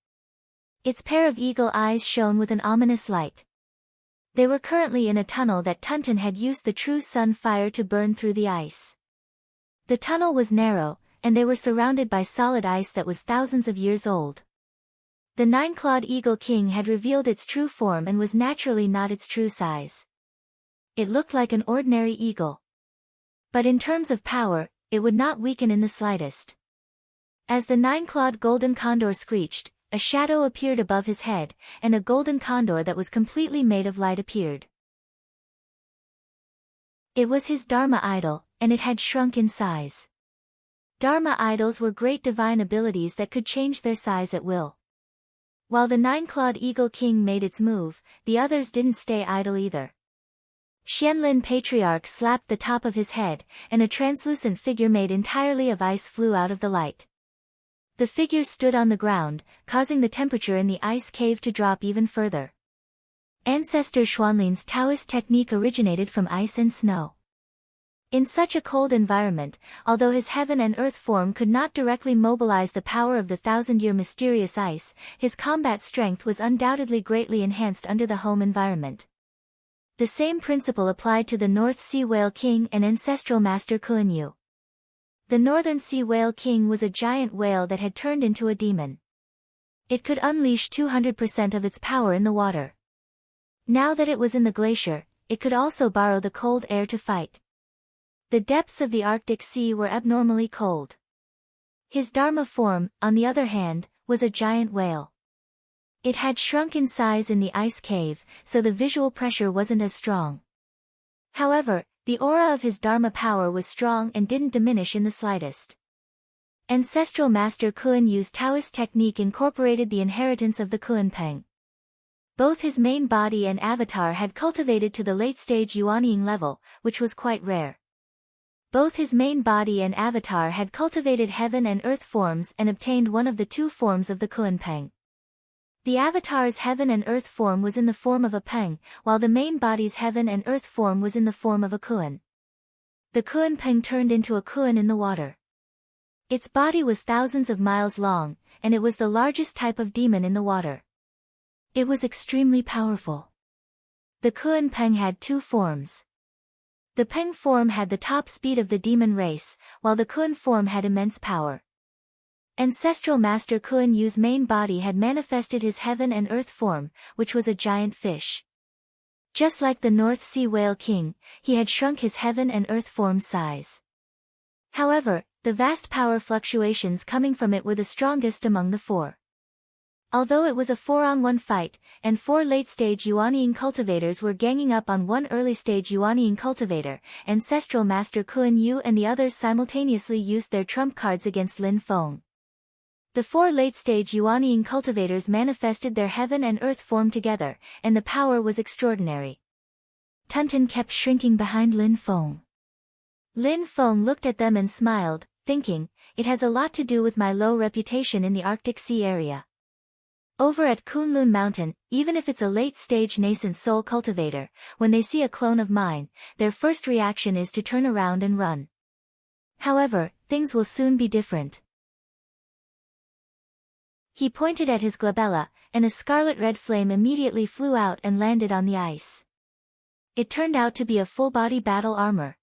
Its pair of eagle eyes shone with an ominous light. They were currently in a tunnel that Tunton had used the true sun fire to burn through the ice. The tunnel was narrow, and they were surrounded by solid ice that was thousands of years old. The nine-clawed Eagle King had revealed its true form and was naturally not its true size. It looked like an ordinary eagle. But in terms of power, it would not weaken in the slightest. As the nine-clawed golden condor screeched, a shadow appeared above his head, and a golden condor that was completely made of light appeared. It was his Dharma idol, and it had shrunk in size. Dharma idols were great divine abilities that could change their size at will. While the nine-clawed Eagle King made its move, the others didn't stay idle either. Xianlin Patriarch slapped the top of his head, and a translucent figure made entirely of ice flew out of the light. The figure stood on the ground, causing the temperature in the ice cave to drop even further. Ancestor Xuanlin's Taoist technique originated from ice and snow. In such a cold environment, although his heaven and earth form could not directly mobilize the power of the thousand-year mysterious ice, his combat strength was undoubtedly greatly enhanced under the home environment. The same principle applied to the North Sea Whale King and Ancestral Master Kun Yu. The Northern Sea Whale King was a giant whale that had turned into a demon. It could unleash 200% of its power in the water. Now that it was in the glacier, it could also borrow the cold air to fight. The depths of the Arctic Sea were abnormally cold. His Dharma form, on the other hand, was a giant whale. It had shrunk in size in the ice cave, so the visual pressure wasn't as strong. However, the aura of his Dharma power was strong and didn't diminish in the slightest. Ancestral Master Kun Yu's Taoist technique incorporated the inheritance of the Kunpeng. Both his main body and avatar had cultivated to the late-stage Yuanying level, which was quite rare. Both his main body and avatar had cultivated heaven and earth forms and obtained one of the two forms of the Kunpeng. The avatar's heaven and earth form was in the form of a Peng, while the main body's heaven and earth form was in the form of a Kun. The Kun Peng turned into a Kun in the water. Its body was thousands of miles long, and it was the largest type of demon in the water. It was extremely powerful. The Kun Peng had two forms. The Peng form had the top speed of the demon race, while the Kun form had immense power. Ancestral Master Kun Yu's main body had manifested his heaven and earth form, which was a giant fish. Just like the North Sea Whale King, he had shrunk his heaven and earth form size. However, the vast power fluctuations coming from it were the strongest among the four. Although it was a 4-on-1 fight, and 4 late-stage Yuanying cultivators were ganging up on one early-stage Yuanying cultivator, Ancestral Master Kun Yu and the others simultaneously used their trump cards against Lin Feng. The 4 late-stage Yuanying cultivators manifested their heaven and earth form together, and the power was extraordinary. Tunton kept shrinking behind Lin Feng. Lin Feng looked at them and smiled, thinking, it has a lot to do with my low reputation in the Arctic Sea area. Over at Kunlun Mountain, even if it's a late-stage nascent soul cultivator, when they see a clone of mine, their first reaction is to turn around and run. However, things will soon be different. He pointed at his glabella, and a scarlet-red flame immediately flew out and landed on the ice. It turned out to be a full-body battle armor.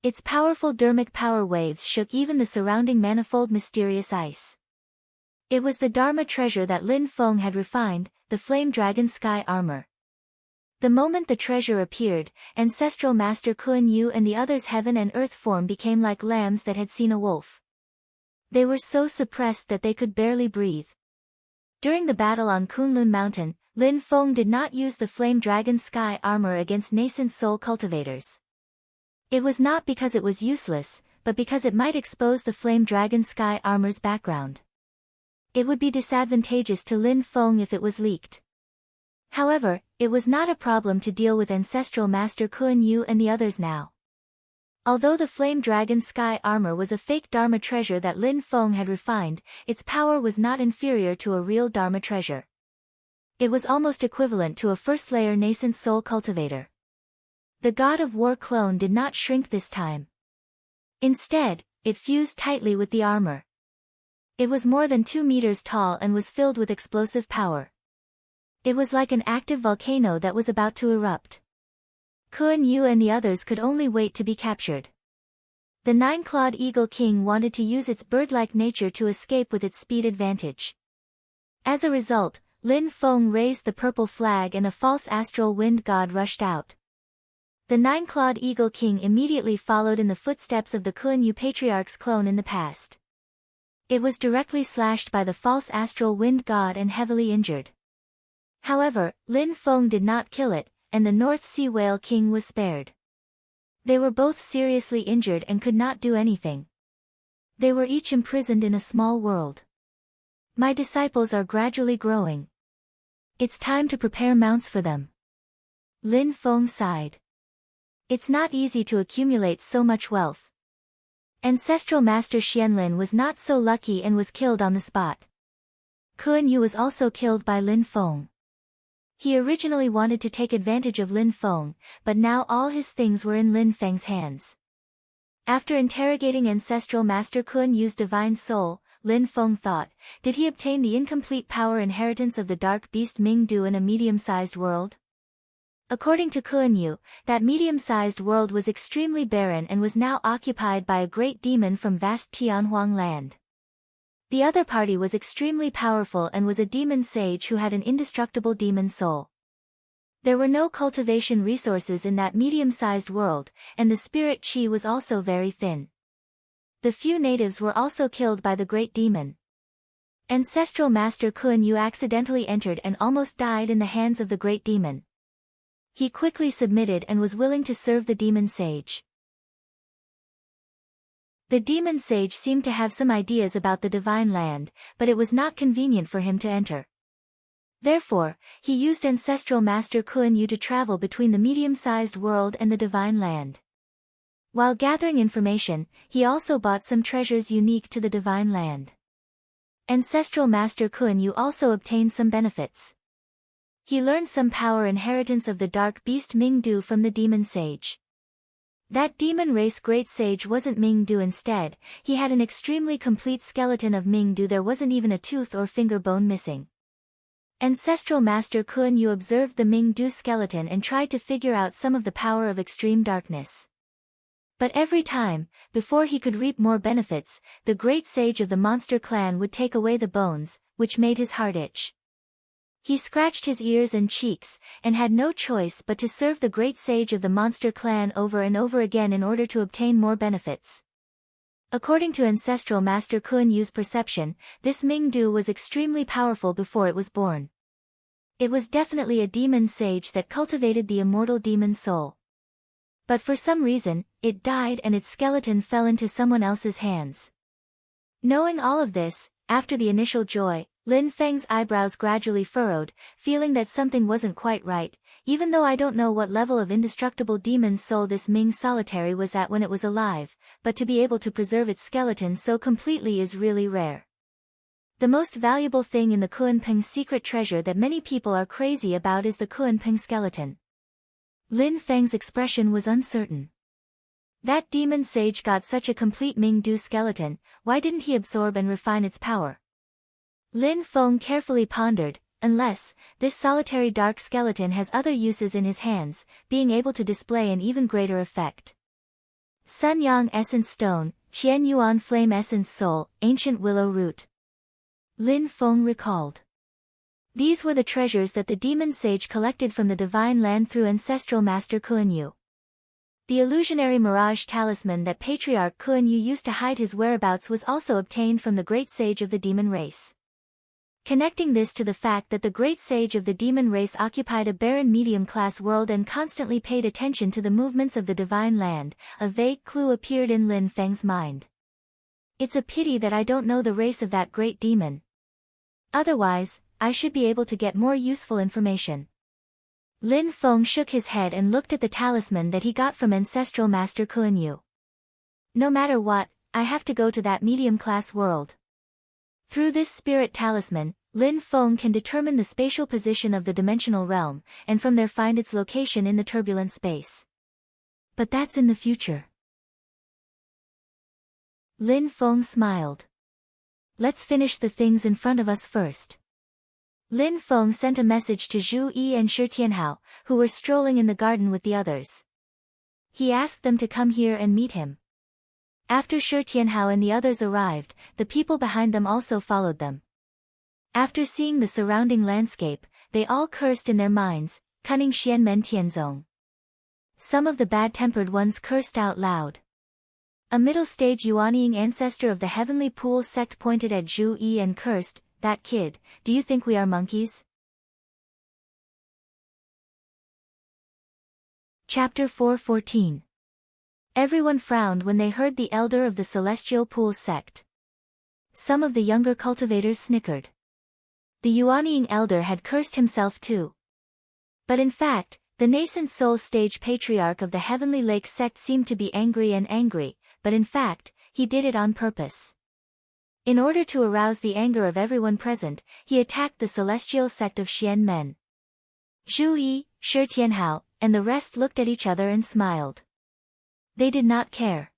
Its powerful dermic power waves shook even the surrounding manifold mysterious ice. It was the Dharma treasure that Lin Feng had refined, the Flame Dragon Sky Armor. The moment the treasure appeared, Ancestral Master Kuan Yu and the others' heaven and earth form became like lambs that had seen a wolf. They were so suppressed that they could barely breathe. During the battle on Kunlun Mountain, Lin Feng did not use the Flame Dragon Sky Armor against nascent soul cultivators. It was not because it was useless, but because it might expose the Flame Dragon Sky Armor's background. It would be disadvantageous to Lin Feng if it was leaked. However, it was not a problem to deal with Ancestral Master Kuan Yu and the others now. Although the Flame Dragon Sky Armor was a fake Dharma treasure that Lin Feng had refined, its power was not inferior to a real Dharma treasure. It was almost equivalent to a first-layer nascent soul cultivator. The God of War clone did not shrink this time. Instead, it fused tightly with the armor. It was more than 2 meters tall and was filled with explosive power. It was like an active volcano that was about to erupt. Kuan Yu and the others could only wait to be captured. The 9-clawed Eagle King wanted to use its bird-like nature to escape with its speed advantage. As a result, Lin Feng raised the purple flag and a false astral wind god rushed out. The 9-clawed Eagle King immediately followed in the footsteps of the Kuan Yu Patriarch's clone in the past. It was directly slashed by the false astral wind god and heavily injured. However, Lin Feng did not kill it, and the North Sea Whale King was spared. They were both seriously injured and could not do anything. They were each imprisoned in a small world. My disciples are gradually growing. It's time to prepare mounts for them. Lin Feng sighed. It's not easy to accumulate so much wealth. Ancestral Master Xianlin was not so lucky and was killed on the spot. Kuan Yu was also killed by Lin Feng. He originally wanted to take advantage of Lin Feng, but now all his things were in Lin Feng's hands. After interrogating Ancestral Master Kuan Yu's divine soul, Lin Feng thought, did he obtain the incomplete power inheritance of the dark beast Ming Du in a medium-sized world? According to Kuan Yu, that medium-sized world was extremely barren and was now occupied by a great demon from vast Tianhuang land. The other party was extremely powerful and was a demon sage who had an indestructible demon soul. There were no cultivation resources in that medium-sized world, and the spirit qi was also very thin. The few natives were also killed by the great demon. Ancestral Master Kuan Yu accidentally entered and almost died in the hands of the great demon. He quickly submitted and was willing to serve the demon sage. The demon sage seemed to have some ideas about the divine land, but it was not convenient for him to enter. Therefore, he used Ancestral Master Kuan Yu to travel between the medium-sized world and the divine land. While gathering information, he also bought some treasures unique to the divine land. Ancestral Master Kuan Yu also obtained some benefits. He learned some power inheritance of the dark beast Ming Du from the demon sage. That demon race great sage wasn't Ming Du instead, he had an extremely complete skeleton of Ming Du, there wasn't even a tooth or finger bone missing. Ancestral Master Kuan Yu observed the Ming Du skeleton and tried to figure out some of the power of extreme darkness. But every time, before he could reap more benefits, the great sage of the monster clan would take away the bones, which made his heart itch. He scratched his ears and cheeks, and had no choice but to serve the great sage of the monster clan over and over again in order to obtain more benefits. According to Ancestral Master Kuan Yu's perception, this Ming Du was extremely powerful before it was born. It was definitely a demon sage that cultivated the immortal demon soul. But for some reason, it died and its skeleton fell into someone else's hands. Knowing all of this, after the initial joy, Lin Feng's eyebrows gradually furrowed, feeling that something wasn't quite right. Even though I don't know what level of indestructible demon soul this Ming solitary was at when it was alive, but to be able to preserve its skeleton so completely is really rare. The most valuable thing in the Kuanping secret treasure that many people are crazy about is the Kuanping skeleton. Lin Feng's expression was uncertain. That demon sage got such a complete Ming Du skeleton, why didn't he absorb and refine its power? Lin Feng carefully pondered, unless, this solitary dark skeleton has other uses in his hands, being able to display an even greater effect. Sun Yang Essence Stone, Qian Yuan Flame Essence Soul, Ancient Willow Root. Lin Feng recalled. These were the treasures that the demon sage collected from the divine land through ancestral master Kuan Yu. The illusionary mirage talisman that Patriarch Kuan Yu used to hide his whereabouts was also obtained from the great sage of the demon race. Connecting this to the fact that the great sage of the demon race occupied a barren medium-class world and constantly paid attention to the movements of the divine land, a vague clue appeared in Lin Feng's mind. It's a pity that I don't know the race of that great demon. Otherwise, I should be able to get more useful information. Lin Feng shook his head and looked at the talisman that he got from ancestral master Kuan Yu. No matter what, I have to go to that medium-class world. Through this spirit talisman, Lin Feng can determine the spatial position of the dimensional realm, and from there find its location in the turbulent space. But that's in the future. Lin Feng smiled. Let's finish the things in front of us first. Lin Feng sent a message to Zhu Yi and Shi Tianhao, who were strolling in the garden with the others. He asked them to come here and meet him. After Shi Tianhao and the others arrived, the people behind them also followed them. After seeing the surrounding landscape, they all cursed in their minds, cunning Xianmen Tianzong. Some of the bad-tempered ones cursed out loud. A middle-stage Yuanying ancestor of the Heavenly Pool sect pointed at Zhu Yi and cursed, "That kid, do you think we are monkeys?" Chapter 4:14. Everyone frowned when they heard the elder of the Celestial Pool sect. Some of the younger cultivators snickered. The Yuanying elder had cursed himself too. But in fact, the nascent soul stage patriarch of the Heavenly Lake sect seemed to be angry, but in fact, he did it on purpose. In order to arouse the anger of everyone present, he attacked the celestial sect of Xianmen. Zhu Yi, Shi Tianhao, and the rest looked at each other and smiled. They did not care.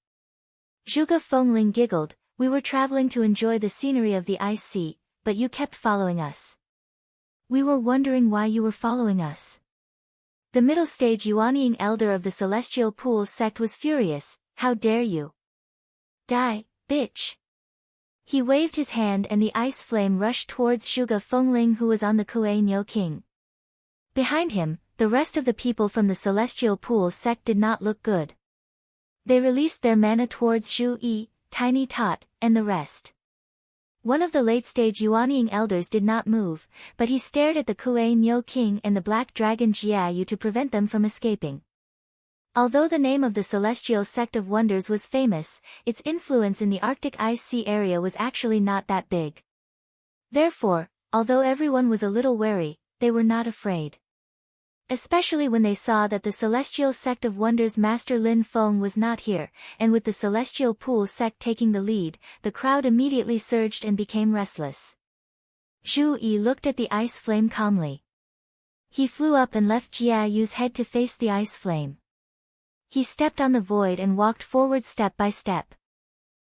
Zhuge Fengling giggled, "We were traveling to enjoy the scenery of the ice sea, but you kept following us. We were wondering why you were following us." The middle-stage Yuanying elder of the Celestial Pool sect was furious. "How dare you? Die, bitch!" He waved his hand and the ice flame rushed towards Zhuge Fengling, who was on the Kuei Niu King. Behind him, the rest of the people from the Celestial Pool sect did not look good. They released their mana towards Zhu Yi, Tiny Tot, and the rest. One of the late-stage Yuanying elders did not move, but he stared at the Kuei Niu King and the black dragon Jiayu to prevent them from escaping. Although the name of the Celestial Sect of Wonders was famous, its influence in the Arctic Ice Sea area was actually not that big. Therefore, although everyone was a little wary, they were not afraid. Especially when they saw that the Celestial Sect of Wonders Master Lin Feng was not here, and with the Celestial Pool sect taking the lead, the crowd immediately surged and became restless. Zhu Yi looked at the ice flame calmly. He flew up and left Jiayu's head to face the ice flame. He stepped on the void and walked forward step by step.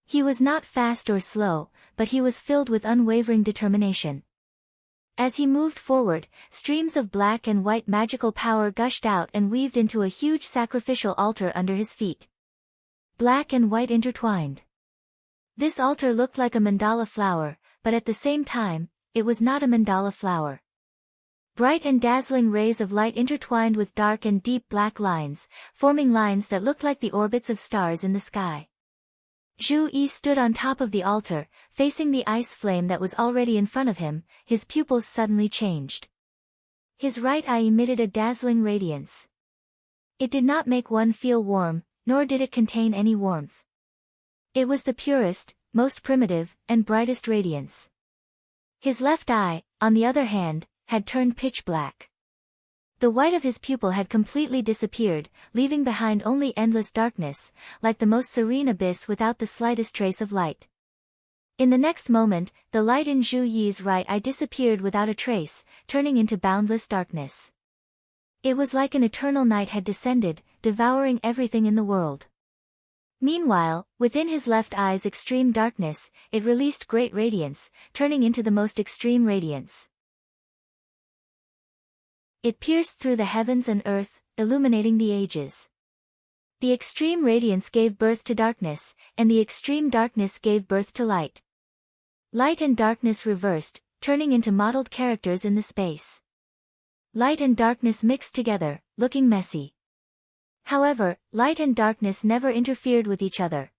He was not fast or slow, but he was filled with unwavering determination. As he moved forward, streams of black and white magical power gushed out and weaved into a huge sacrificial altar under his feet. Black and white intertwined. This altar looked like a mandala flower, but at the same time, it was not a mandala flower. Bright and dazzling rays of light intertwined with dark and deep black lines, forming lines that looked like the orbits of stars in the sky. Zhu Yi stood on top of the altar, facing the ice flame that was already in front of him. His pupils suddenly changed. His right eye emitted a dazzling radiance. It did not make one feel warm, nor did it contain any warmth. It was the purest, most primitive, and brightest radiance. His left eye, on the other hand, had turned pitch black. The white of his pupil had completely disappeared, leaving behind only endless darkness, like the most serene abyss without the slightest trace of light. In the next moment, the light in Zhu Yi's right eye disappeared without a trace, turning into boundless darkness. It was like an eternal night had descended, devouring everything in the world. Meanwhile, within his left eye's extreme darkness, it released great radiance, turning into the most extreme radiance. It pierced through the heavens and earth, illuminating the ages. The extreme radiance gave birth to darkness, and the extreme darkness gave birth to light. Light and darkness reversed, turning into modeled characters in the space. Light and darkness mixed together, looking messy. However, light and darkness never interfered with each other.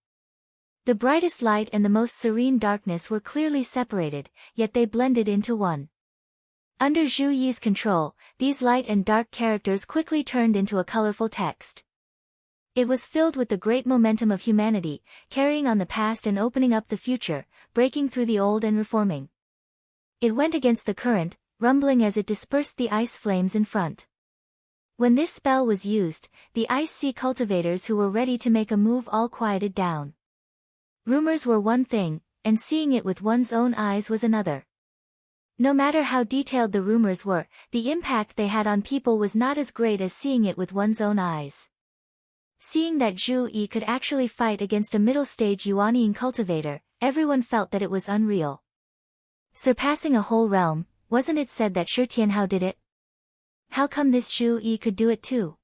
The brightest light and the most serene darkness were clearly separated, yet they blended into one. Under Zhu Yi's control, these light and dark characters quickly turned into a colorful text. It was filled with the great momentum of humanity, carrying on the past and opening up the future, breaking through the old and reforming. It went against the current, rumbling as it dispersed the ice flames in front. When this spell was used, the ice sea cultivators who were ready to make a move all quieted down. Rumors were one thing, and seeing it with one's own eyes was another. No matter how detailed the rumors were, the impact they had on people was not as great as seeing it with one's own eyes. Seeing that Zhu Yi could actually fight against a middle-stage Yuanian cultivator, everyone felt that it was unreal. Surpassing a whole realm, wasn't it said that Shi Tianhao did it? How come this Zhu Yi could do it too?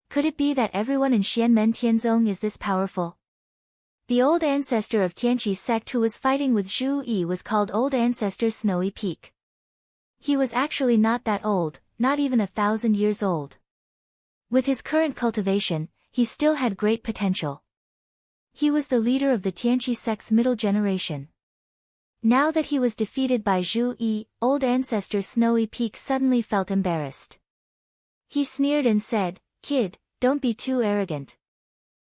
Could it be that everyone in Xianmen Tianzong is this powerful? The old ancestor of Tianqi's sect who was fighting with Zhu Yi was called Old Ancestor Snowy Peak. He was actually not that old, not even 1,000 years old. With his current cultivation, he still had great potential. He was the leader of the Tianqi sect's middle generation. Now that he was defeated by Zhu Yi, Old Ancestor Snowy Peak suddenly felt embarrassed. He sneered and said, "Kid, don't be too arrogant."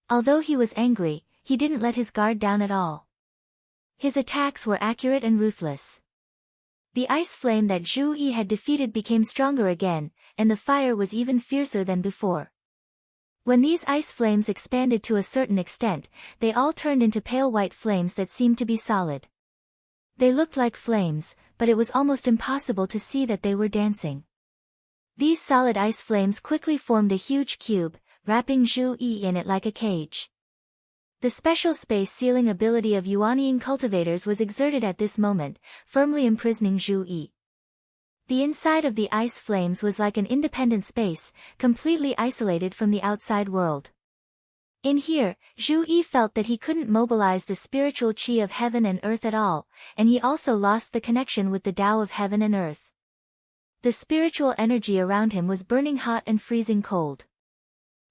Although he was angry, he didn't let his guard down at all. His attacks were accurate and ruthless. The ice flame that Zhu Yi had defeated became stronger again, and the fire was even fiercer than before. When these ice flames expanded to a certain extent, they all turned into pale white flames that seemed to be solid. They looked like flames, but it was almost impossible to see that they were dancing. These solid ice flames quickly formed a huge cube, wrapping Zhu Yi in it like a cage. The special space sealing ability of Yuanian cultivators was exerted at this moment, firmly imprisoning Zhu Yi. The inside of the ice flames was like an independent space, completely isolated from the outside world. In here, Zhu Yi felt that he couldn't mobilize the spiritual qi of heaven and earth at all, and he also lost the connection with the Tao of heaven and earth. The spiritual energy around him was burning hot and freezing cold.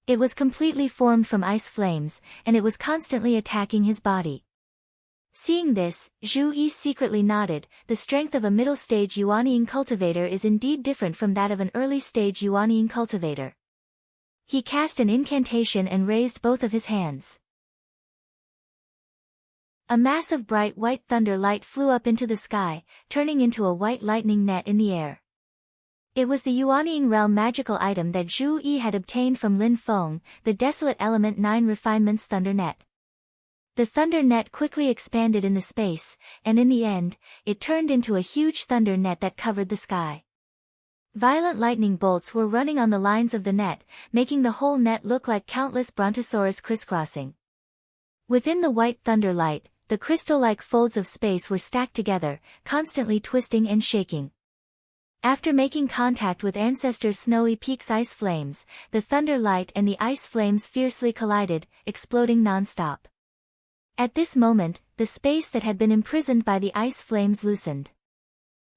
It was completely formed from ice flames, and it was constantly attacking his body. Seeing this, Zhu Yi secretly nodded. The strength of a middle-stage Yuanian cultivator is indeed different from that of an early-stage Yuanian cultivator. He cast an incantation and raised both of his hands. A mass of bright white thunder light flew up into the sky, turning into a white lightning net in the air. It was the Yuanian realm magical item that Zhu Yi had obtained from Lin Feng, the Desolate Element 9 Refinements Thunder Net. The thunder net quickly expanded in the space, and in the end, it turned into a huge thunder net that covered the sky. Violent lightning bolts were running on the lines of the net, making the whole net look like countless brontosaurus crisscrossing. Within the white thunder light, the crystal-like folds of space were stacked together, constantly twisting and shaking. After making contact with Ancestor Snowy Peak's ice flames, the thunder light and the ice flames fiercely collided, exploding non-stop. At this moment, the space that had been imprisoned by the ice flames loosened.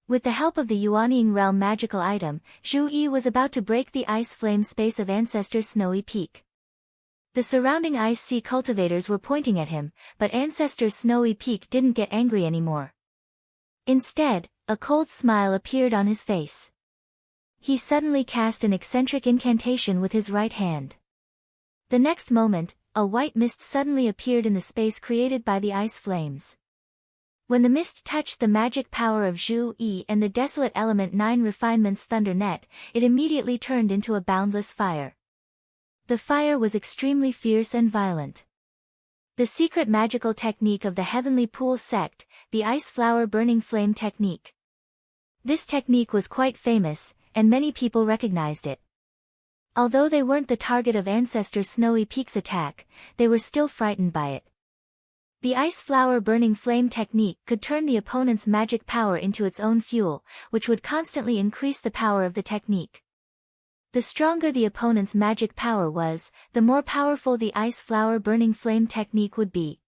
With the help of the Yuanian realm magical item, Zhu Yi was about to break the ice flame space of Ancestor Snowy Peak. The surrounding ice sea cultivators were pointing at him, but Ancestor Snowy Peak didn't get angry anymore. Instead, a cold smile appeared on his face. He suddenly cast an eccentric incantation with his right hand. The next moment, a white mist suddenly appeared in the space created by the ice flames. When the mist touched the magic power of Zhu Yi and the Desolate Element 9 Refinements Thunder Net, it immediately turned into a boundless fire. The fire was extremely fierce and violent. The secret magical technique of the Heavenly Pool sect, the Ice Flower Burning Flame technique. This technique was quite famous, and many people recognized it. Although they weren't the target of Ancestor Snowy Peak's attack, they were still frightened by it. The ice flower burning flame technique could turn the opponent's magic power into its own fuel, which would constantly increase the power of the technique. The stronger the opponent's magic power was, the more powerful the ice flower burning flame technique would be.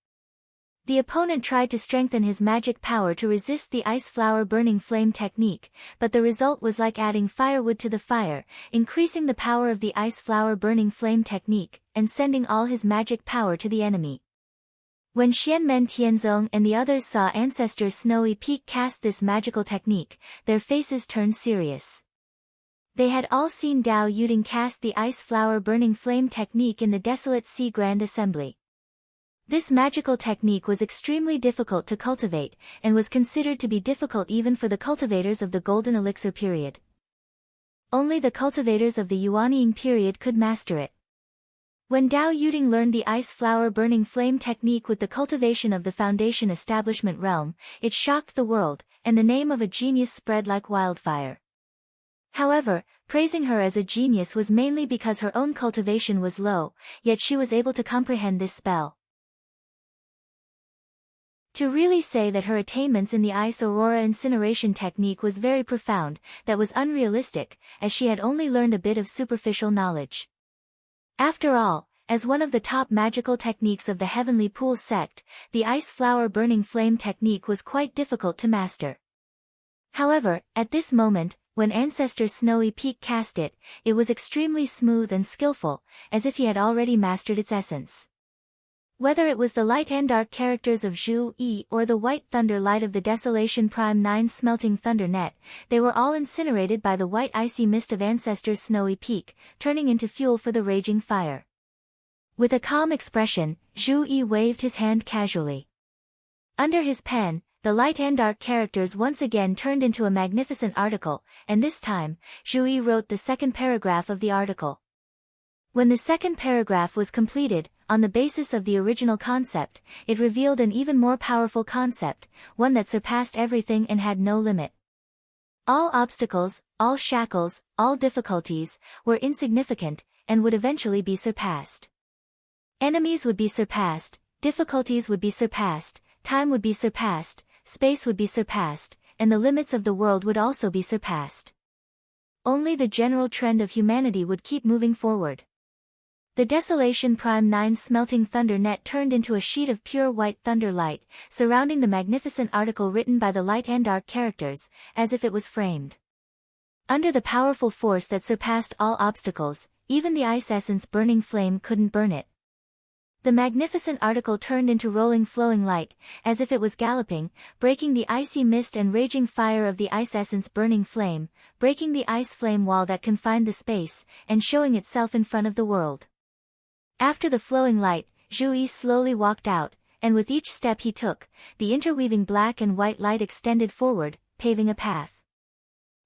The opponent tried to strengthen his magic power to resist the ice flower burning flame technique, but the result was like adding firewood to the fire, increasing the power of the ice flower burning flame technique, and sending all his magic power to the enemy. When Xianmen Tianzong and the others saw Ancestor Snowy Peak cast this magical technique, their faces turned serious. They had all seen Dao Yuding cast the ice flower burning flame technique in the Desolate Sea Grand Assembly. This magical technique was extremely difficult to cultivate, and was considered to be difficult even for the cultivators of the Golden Elixir period. Only the cultivators of the Yuanying period could master it. When Dao Yuding learned the ice flower burning flame technique with the cultivation of the Foundation Establishment realm, it shocked the world, and the name of a genius spread like wildfire. However, praising her as a genius was mainly because her own cultivation was low, yet she was able to comprehend this spell. To really say that her attainments in the ice aurora incineration technique was very profound, that was unrealistic, as she had only learned a bit of superficial knowledge. After all, as one of the top magical techniques of the Heavenly Pool sect, the ice flower burning flame technique was quite difficult to master. However, at this moment, when Ancestor Snowy Peak cast it, it was extremely smooth and skillful, as if he had already mastered its essence. Whether it was the light and dark characters of Zhu Yi or the white thunder light of the Desolation Prime 9 smelting thunder net, they were all incinerated by the white icy mist of Ancestor Snowy Peak, turning into fuel for the raging fire. With a calm expression, Zhu Yi waved his hand casually. Under his pen, the light and dark characters once again turned into a magnificent article, and this time, Zhu Yi wrote the second paragraph of the article. When the second paragraph was completed, on the basis of the original concept, it revealed an even more powerful concept, one that surpassed everything and had no limit. All obstacles, all shackles, all difficulties, were insignificant, and would eventually be surpassed. Enemies would be surpassed, difficulties would be surpassed, time would be surpassed, space would be surpassed, and the limits of the world would also be surpassed. Only the general trend of humanity would keep moving forward. The Desolation Prime 9 smelting thunder net turned into a sheet of pure white thunder light, surrounding the magnificent article written by the light and dark characters, as if it was framed. Under the powerful force that surpassed all obstacles, even the ice essence burning flame couldn't burn it. The magnificent article turned into rolling flowing light, as if it was galloping, breaking the icy mist and raging fire of the ice essence burning flame, breaking the ice flame wall that confined the space, and showing itself in front of the world. After the flowing light, Zhu Yi slowly walked out, and with each step he took, the interweaving black and white light extended forward, paving a path.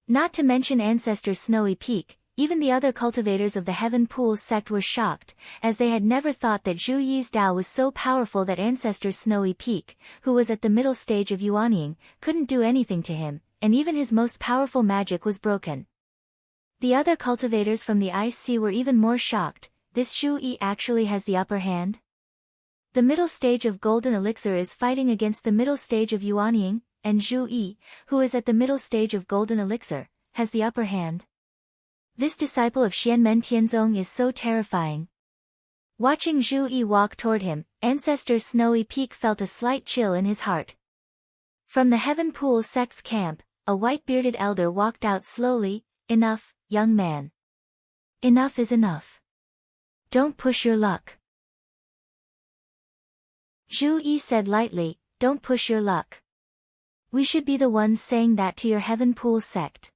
Not to mention Ancestor Snowy Peak, even the other cultivators of the Heaven Pool sect were shocked, as they had never thought that Zhu Yi's Dao was so powerful that Ancestor Snowy Peak, who was at the middle stage of Yuanying, couldn't do anything to him, and even his most powerful magic was broken. The other cultivators from the Ice Sea were even more shocked. This Zhu Yi actually has the upper hand? The middle stage of Golden Elixir is fighting against the middle stage of Yuanying, and Zhu Yi, who is at the middle stage of Golden Elixir, has the upper hand. This disciple of Xianmen Tianzong is so terrifying. Watching Zhu Yi walk toward him, Ancestor Snowy Peak felt a slight chill in his heart. From the Heaven Pool sect's camp, a white-bearded elder walked out slowly. Enough, young man. Enough is enough. Don't push your luck. Zhu Yi said lightly, don't push your luck. We should be the ones saying that to your Heaven Pool sect.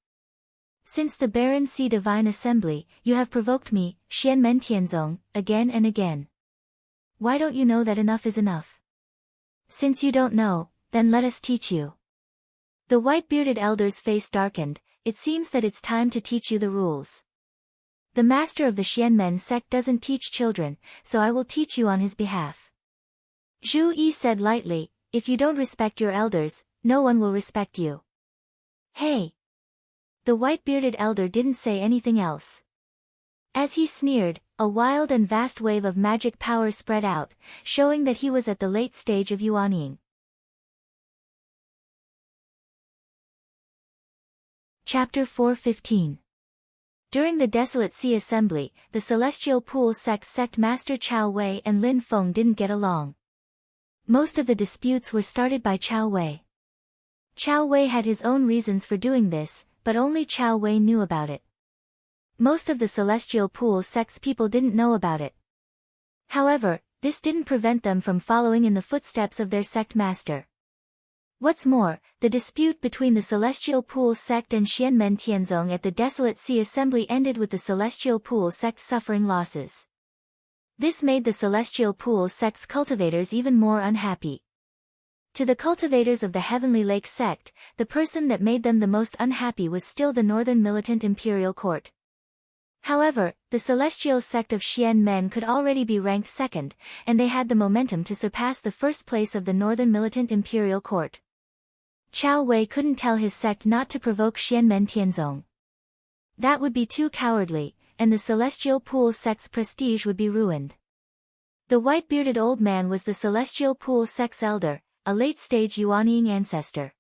Since the Barren Sea Divine Assembly, you have provoked me, Xianmen Tianzong, again and again. Why don't you know that enough is enough? Since you don't know, then let us teach you. The white-bearded elder's face darkened. It seems that it's time to teach you the rules. The master of the Xianmen sect doesn't teach children, so I will teach you on his behalf. Zhu Yi said lightly, if you don't respect your elders, no one will respect you. Hey! The white-bearded elder didn't say anything else. As he sneered, a wild and vast wave of magic power spread out, showing that he was at the late stage of yuanying. Chapter 4:15. During the Desolate Sea Assembly, the Celestial Pool sect Master Chao Wei and Lin Feng didn't get along. Most of the disputes were started by Chao Wei. Chao Wei had his own reasons for doing this, but only Chao Wei knew about it. Most of the Celestial Pool sect's people didn't know about it. However, this didn't prevent them from following in the footsteps of their sect master. What's more, the dispute between the Celestial Pool sect and Xianmen Tianzong at the Desolate Sea Assembly ended with the Celestial Pool sect suffering losses. This made the Celestial Pool sect's cultivators even more unhappy. To the cultivators of the Heavenly Lake sect, the person that made them the most unhappy was still the Northern Militant Imperial Court. However, the Celestial sect of Xianmen could already be ranked second, and they had the momentum to surpass the first place of the Northern Militant Imperial Court. Chao Wei couldn't tell his sect not to provoke Xianmen Tianzong. That would be too cowardly, and the Celestial Pool sect's prestige would be ruined. The white-bearded old man was the Celestial Pool sect's elder, a late-stage yuanying ancestor.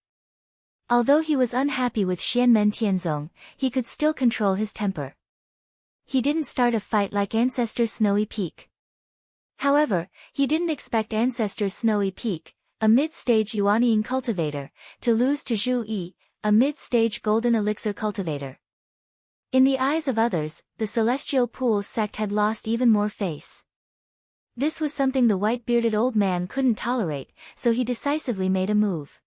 Although he was unhappy with Xianmen Tianzong, he could still control his temper. He didn't start a fight like Ancestor Snowy Peak. However, he didn't expect Ancestor Snowy Peak, a mid-stage yuanying cultivator, to lose to Zhu Yi, a mid-stage golden elixir cultivator. In the eyes of others, the Celestial Pool sect had lost even more face. This was something the white-bearded old man couldn't tolerate, so he decisively made a move.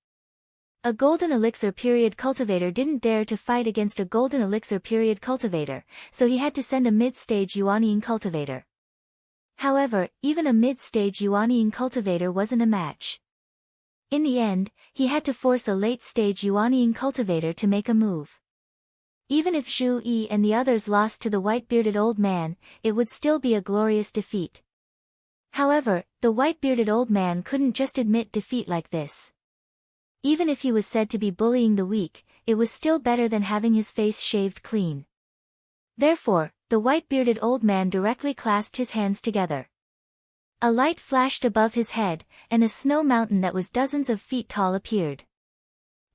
A golden elixir period cultivator didn't dare to fight against a golden elixir period cultivator, so he had to send a mid-stage yuanying cultivator. However, even a mid-stage yuanying cultivator wasn't a match. In the end, he had to force a late-stage yuanying cultivator to make a move. Even if Zhu Yi and the others lost to the white-bearded old man, it would still be a glorious defeat. However, the white-bearded old man couldn't just admit defeat like this. Even if he was said to be bullying the weak, it was still better than having his face shaved clean. Therefore, the white-bearded old man directly clasped his hands together. A light flashed above his head, and a snow mountain that was dozens of feet tall appeared.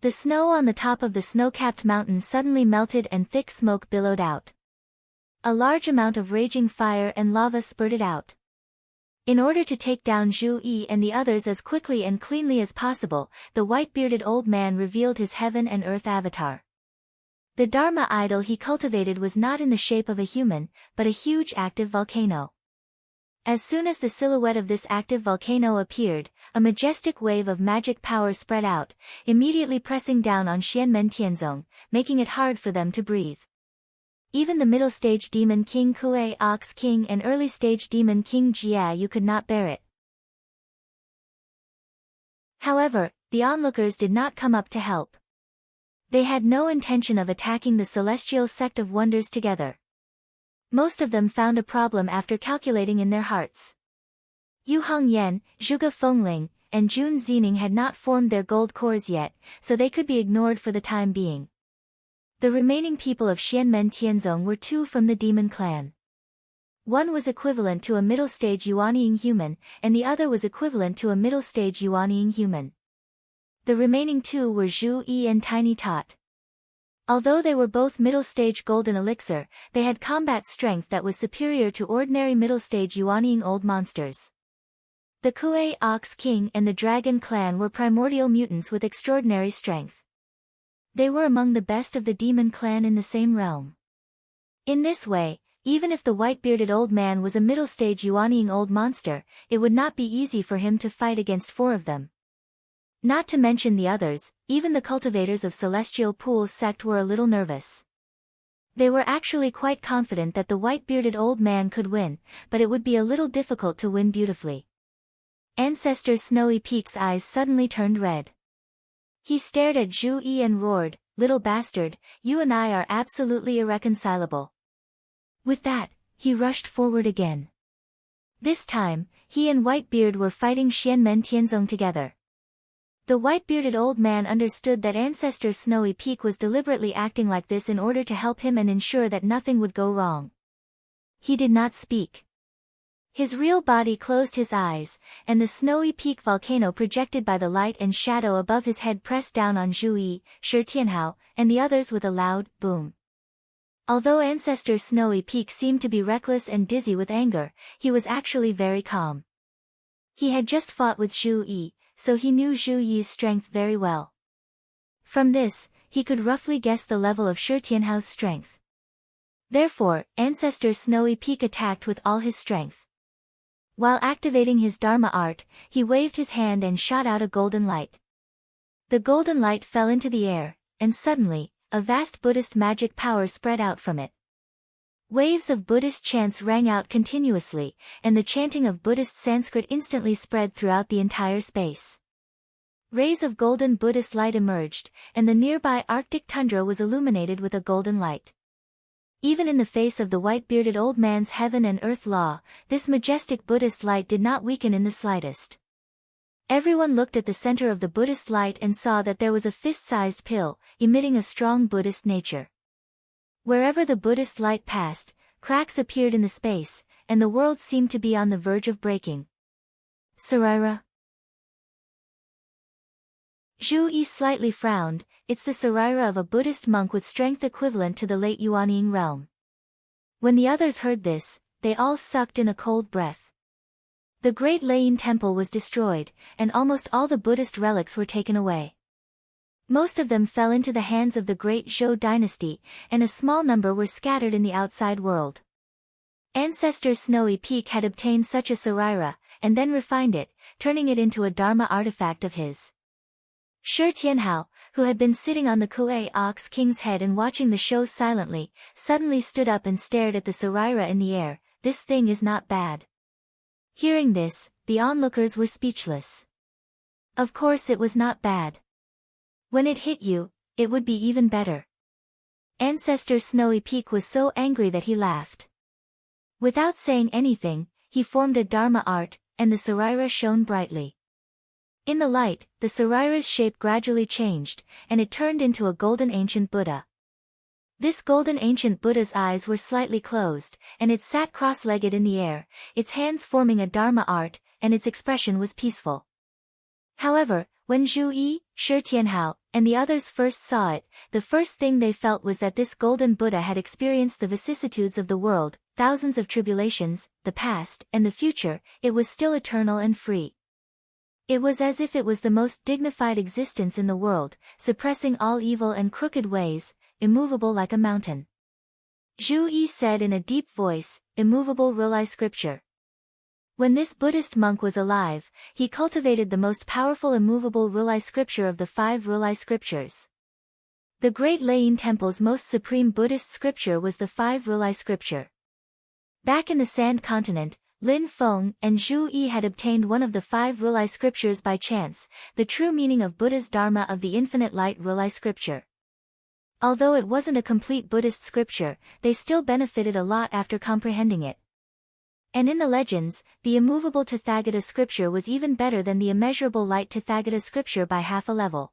The snow on the top of the snow-capped mountain suddenly melted and thick smoke billowed out. A large amount of raging fire and lava spurted out. In order to take down Zhu Yi and the others as quickly and cleanly as possible, the white-bearded old man revealed his heaven and earth avatar. The Dharma idol he cultivated was not in the shape of a human, but a huge active volcano. As soon as the silhouette of this active volcano appeared, a majestic wave of magic power spread out, immediately pressing down on Xianmen Tianzong, making it hard for them to breathe. Even the middle-stage demon king Kuei Ox King and early-stage demon king Jia Yu could not bear it. However, the onlookers did not come up to help. They had no intention of attacking the Celestial Sect of Wonders together. Most of them found a problem after calculating in their hearts. Yu Hongyan, Zhuge Fengling, and Jun Zining had not formed their gold cores yet, so they could be ignored for the time being. The remaining people of Xianmen Tianzong were two from the demon clan. One was equivalent to a middle-stage yuanying human, and the other was equivalent to a middle-stage yuanying human. The remaining two were Zhu Yi and Tiny Tot. Although they were both middle-stage golden elixir, they had combat strength that was superior to ordinary middle-stage yuanying old monsters. The Kuei Ox King and the Dragon Clan were primordial mutants with extraordinary strength. They were among the best of the demon clan in the same realm. In this way, even if the white-bearded old man was a middle-stage yuanying old monster, it would not be easy for him to fight against four of them. Not to mention the others, even the cultivators of Celestial Pool sect were a little nervous. They were actually quite confident that the white-bearded old man could win, but it would be a little difficult to win beautifully. Ancestor Snowy Peak's eyes suddenly turned red. He stared at Zhu Yi and roared, "Little bastard, you and I are absolutely irreconcilable." With that, he rushed forward again. This time, he and Whitebeard were fighting Xianmen Tianzong together. The white-bearded old man understood that Ancestor Snowy Peak was deliberately acting like this in order to help him and ensure that nothing would go wrong. He did not speak. His real body closed his eyes, and the snowy peak volcano projected by the light and shadow above his head pressed down on Zhu Yi, Shi Tianhao, and the others with a loud boom. Although Ancestor Snowy Peak seemed to be reckless and dizzy with anger, he was actually very calm. He had just fought with Zhu Yi, so he knew Zhu Yi's strength very well. From this, he could roughly guess the level of Shi Tianhao's strength. Therefore, Ancestor Snowy Peak attacked with all his strength. While activating his Dharma art, he waved his hand and shot out a golden light. The golden light fell into the air, and suddenly, a vast Buddhist magic power spread out from it. Waves of Buddhist chants rang out continuously, and the chanting of Buddhist Sanskrit instantly spread throughout the entire space. Rays of golden Buddhist light emerged, and the nearby Arctic tundra was illuminated with a golden light. Even in the face of the white-bearded old man's heaven and earth law, this majestic Buddhist light did not weaken in the slightest. Everyone looked at the center of the Buddhist light and saw that there was a fist-sized pill, emitting a strong Buddhist nature. Wherever the Buddhist light passed, cracks appeared in the space, and the world seemed to be on the verge of breaking. Sarira. Zhu Yi slightly frowned. It's the sarira of a Buddhist monk with strength equivalent to the late Yuanying realm. When the others heard this, they all sucked in a cold breath. The great Layin temple was destroyed, and almost all the Buddhist relics were taken away. Most of them fell into the hands of the great Zhou dynasty, and a small number were scattered in the outside world. Ancestor Snowy Peak had obtained such a sarira, and then refined it, turning it into a Dharma artifact of his. Shi Tianhao, who had been sitting on the Kuei Ox King's head and watching the show silently, suddenly stood up and stared at the sarira in the air. This thing is not bad. Hearing this, the onlookers were speechless. Of course it was not bad. When it hit you, it would be even better. Ancestor Snowy Peak was so angry that he laughed. Without saying anything, he formed a Dharma art, and the sarira shone brightly. In the light, the sarira's shape gradually changed, and it turned into a golden ancient Buddha. This golden ancient Buddha's eyes were slightly closed, and it sat cross-legged in the air, its hands forming a Dharma art, and its expression was peaceful. However, when Zhu Yi, Shi Tianhao, and the others first saw it, the first thing they felt was that this golden Buddha had experienced the vicissitudes of the world, thousands of tribulations, the past, and the future. It was still eternal and free. It was as if it was the most dignified existence in the world, suppressing all evil and crooked ways, immovable like a mountain. Zhu Yi said in a deep voice, "Immovable Rulai Scripture." When this Buddhist monk was alive, he cultivated the most powerful immovable Rulai Scripture of the 5 Rulai Scriptures. The Great Layin Temple's most supreme Buddhist scripture was the 5 Rulai Scripture. Back in the Sand Continent, Lin Feng and Zhu Yi had obtained one of the 5 Rulai scriptures by chance, the true meaning of Buddha's Dharma of the Infinite Light Rulai scripture. Although it wasn't a complete Buddhist scripture, they still benefited a lot after comprehending it. And in the legends, the immovable Tathagata scripture was even better than the immeasurable light Tathagata scripture by half a level.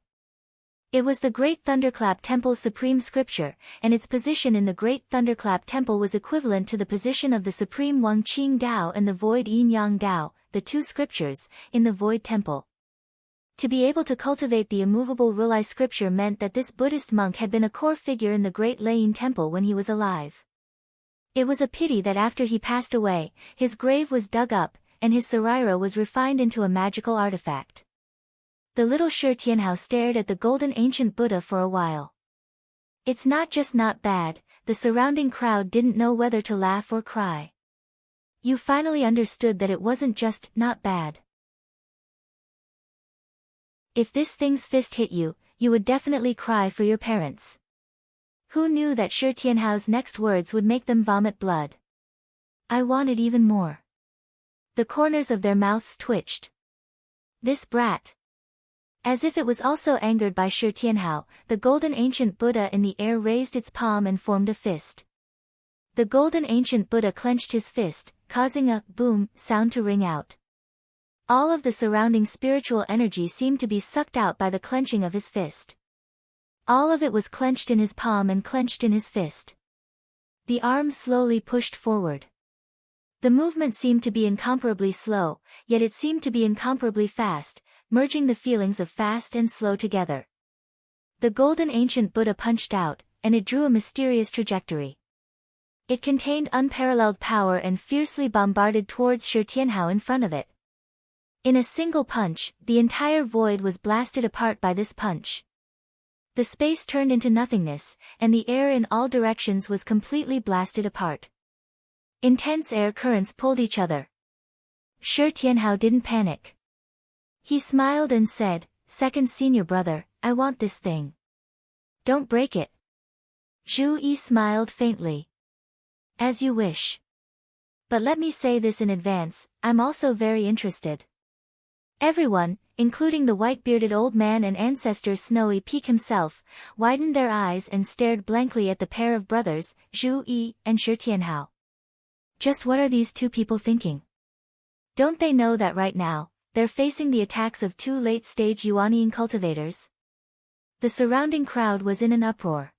It was the Great Thunderclap Temple's supreme scripture, and its position in the Great Thunderclap Temple was equivalent to the position of the supreme Wang Qing Dao and the Void Yin Yang Dao, the 2 scriptures, in the Void Temple. To be able to cultivate the immovable Rulai scripture meant that this Buddhist monk had been a core figure in the Great Layin Temple when he was alive. It was a pity that after he passed away, his grave was dug up, and his sarira was refined into a magical artifact. The little Shi Tianhao stared at the golden ancient Buddha for a while. It's not just not bad, the surrounding crowd didn't know whether to laugh or cry. You finally understood that it wasn't just not bad. If this thing's fist hit you, you would definitely cry for your parents. Who knew that Shi Tianhao's next words would make them vomit blood? I wanted even more. The corners of their mouths twitched. This brat. As if it was also angered by Shi Tianhao, the golden ancient Buddha in the air raised its palm and formed a fist. The golden ancient Buddha clenched his fist, causing a boom sound to ring out. All of the surrounding spiritual energy seemed to be sucked out by the clenching of his fist. All of it was clenched in his palm and clenched in his fist. The arm slowly pushed forward. The movement seemed to be incomparably slow, yet it seemed to be incomparably fast, merging the feelings of fast and slow together. The golden ancient Buddha punched out, and it drew a mysterious trajectory. It contained unparalleled power and fiercely bombarded towards Shi Tianhao in front of it. In a single punch, the entire void was blasted apart by this punch. The space turned into nothingness, and the air in all directions was completely blasted apart. Intense air currents pulled each other. Shi Tianhao didn't panic. He smiled and said, "Second senior brother, I want this thing. Don't break it." Zhu Yi smiled faintly. "As you wish. But let me say this in advance, I'm also very interested." Everyone, including the white-bearded old man and ancestor Snowy Peak himself, widened their eyes and stared blankly at the pair of brothers, Zhu Yi and Shi Tianhao. Just what are these two people thinking? Don't they know that right now, they're facing the attacks of two late-stage Yuanying cultivators? The surrounding crowd was in an uproar.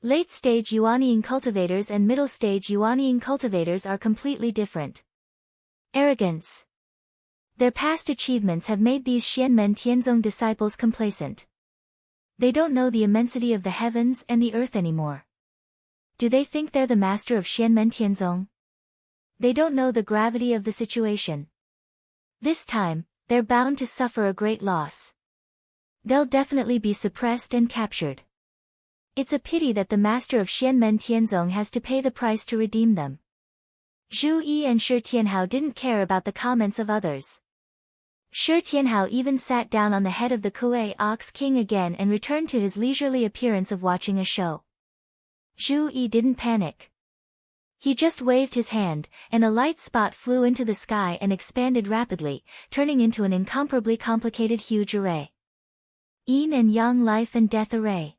Late-stage Yuanying cultivators and middle-stage Yuanying cultivators are completely different. Arrogance. Their past achievements have made these Xianmen Tianzong disciples complacent. They don't know the immensity of the heavens and the earth anymore. Do they think they're the master of Xianmen Tianzong? They don't know the gravity of the situation. This time, they're bound to suffer a great loss. They'll definitely be suppressed and captured. It's a pity that the master of Xianmen Tianzong has to pay the price to redeem them. Zhu Yi and Shi Tianhao didn't care about the comments of others. Shi Tianhao even sat down on the head of the Kuei Ox King again and returned to his leisurely appearance of watching a show. Zhu Yi didn't panic. He just waved his hand, and a light spot flew into the sky and expanded rapidly, turning into an incomparably complicated huge array. Yin and Yang life and death array.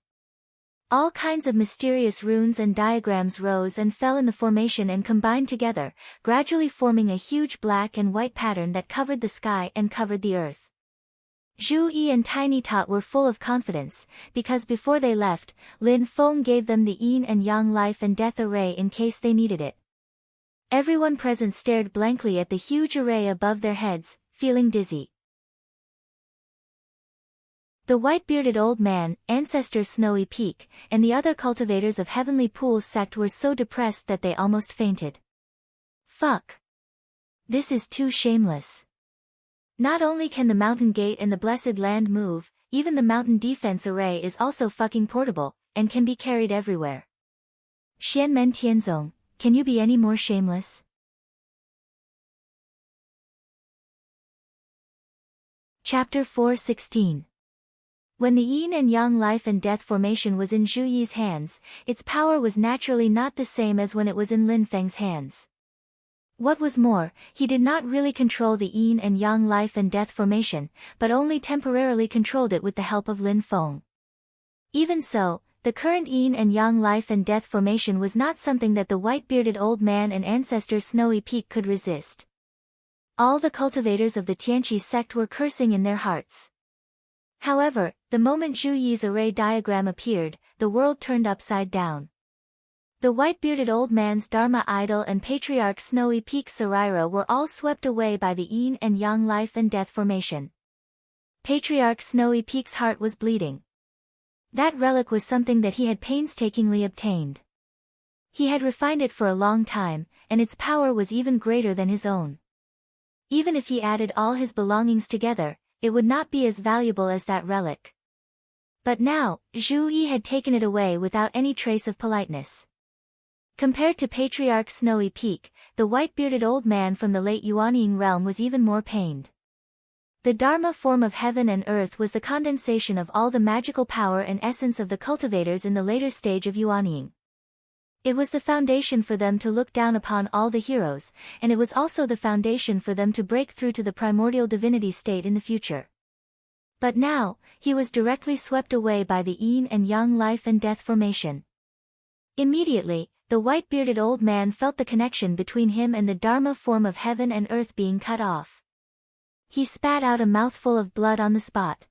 All kinds of mysterious runes and diagrams rose and fell in the formation and combined together, gradually forming a huge black and white pattern that covered the sky and covered the earth. Zhu Yi and Tiny Tot were full of confidence, because before they left, Lin Feng gave them the Yin and Yang life and death array in case they needed it. Everyone present stared blankly at the huge array above their heads, feeling dizzy. The white-bearded old man, ancestor Snowy Peak, and the other cultivators of Heavenly Pools sect were so depressed that they almost fainted. Fuck. This is too shameless. Not only can the mountain gate and the blessed land move, even the mountain defense array is also fucking portable, and can be carried everywhere. Xianmen Tianzong, can you be any more shameless? Chapter 4:16. When the Yin and Yang life and death formation was in Zhu Yi's hands, its power was naturally not the same as when it was in Lin Feng's hands. What was more, he did not really control the Yin and Yang life and death formation, but only temporarily controlled it with the help of Lin Feng. Even so, the current Yin and Yang life and death formation was not something that the white-bearded old man and ancestor Snowy Peak could resist. All the cultivators of the Tianqi sect were cursing in their hearts. However, the moment Zhu Yi's array diagram appeared, the world turned upside down. The white-bearded old man's Dharma idol and Patriarch Snowy Peak Saraira were all swept away by the Yin and Yang life and death formation. Patriarch Snowy Peak's heart was bleeding. That relic was something that he had painstakingly obtained. He had refined it for a long time, and its power was even greater than his own. Even if he added all his belongings together, it would not be as valuable as that relic. But now, Zhu Yi had taken it away without any trace of politeness. Compared to Patriarch Snowy Peak, the white-bearded old man from the late Yuanying realm was even more pained. The Dharma form of heaven and earth was the condensation of all the magical power and essence of the cultivators in the later stage of Yuanying. It was the foundation for them to look down upon all the heroes, and it was also the foundation for them to break through to the primordial divinity state in the future. But now, he was directly swept away by the Yin and Yang life and death formation. Immediately, the white-bearded old man felt the connection between him and the Dharma form of heaven and earth being cut off. He spat out a mouthful of blood on the spot.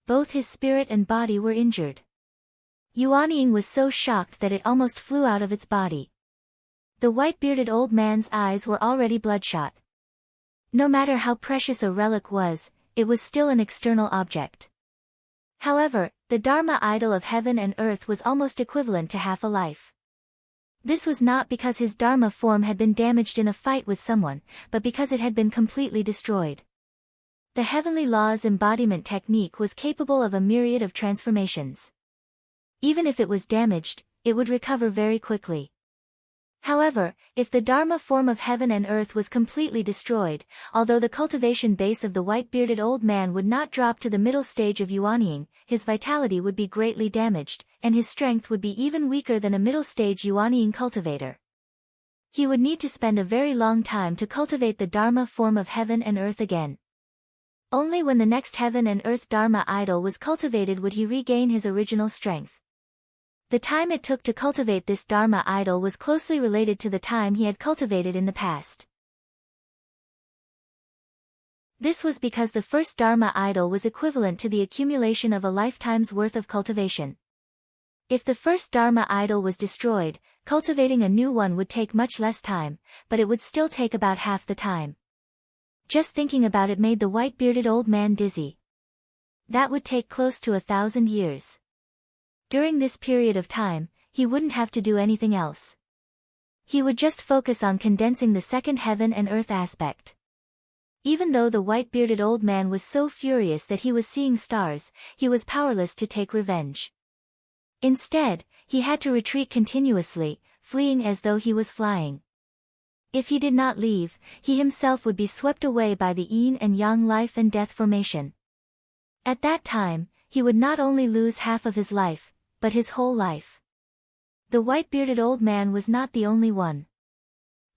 Both his spirit and body were injured. Yuanying was so shocked that it almost flew out of its body. The white-bearded old man's eyes were already bloodshot. No matter how precious a relic was, it was still an external object. However, the Dharma idol of heaven and earth was almost equivalent to half a life. This was not because his Dharma form had been damaged in a fight with someone, but because it had been completely destroyed. The heavenly law's embodiment technique was capable of a myriad of transformations. Even if it was damaged, it would recover very quickly. However, if the Dharma form of heaven and earth was completely destroyed, although the cultivation base of the white-bearded old man would not drop to the middle stage of yuanying, his vitality would be greatly damaged, and his strength would be even weaker than a middle-stage yuanying cultivator. He would need to spend a very long time to cultivate the Dharma form of heaven and earth again. Only when the next heaven and earth Dharma idol was cultivated would he regain his original strength. The time it took to cultivate this Dharma idol was closely related to the time he had cultivated in the past. This was because the first Dharma idol was equivalent to the accumulation of a lifetime's worth of cultivation. If the first Dharma idol was destroyed, cultivating a new one would take much less time, but it would still take about half the time. Just thinking about it made the white-bearded old man dizzy. That would take close to 1,000 years. During this period of time, he wouldn't have to do anything else. He would just focus on condensing the second heaven and earth aspect. Even though the white-bearded old man was so furious that he was seeing stars, he was powerless to take revenge. Instead, he had to retreat continuously, fleeing as though he was flying. If he did not leave, he himself would be swept away by the yin and yang life and death formation. At that time, he would not only lose half of his life, but his whole life. The white-bearded old man was not the only one.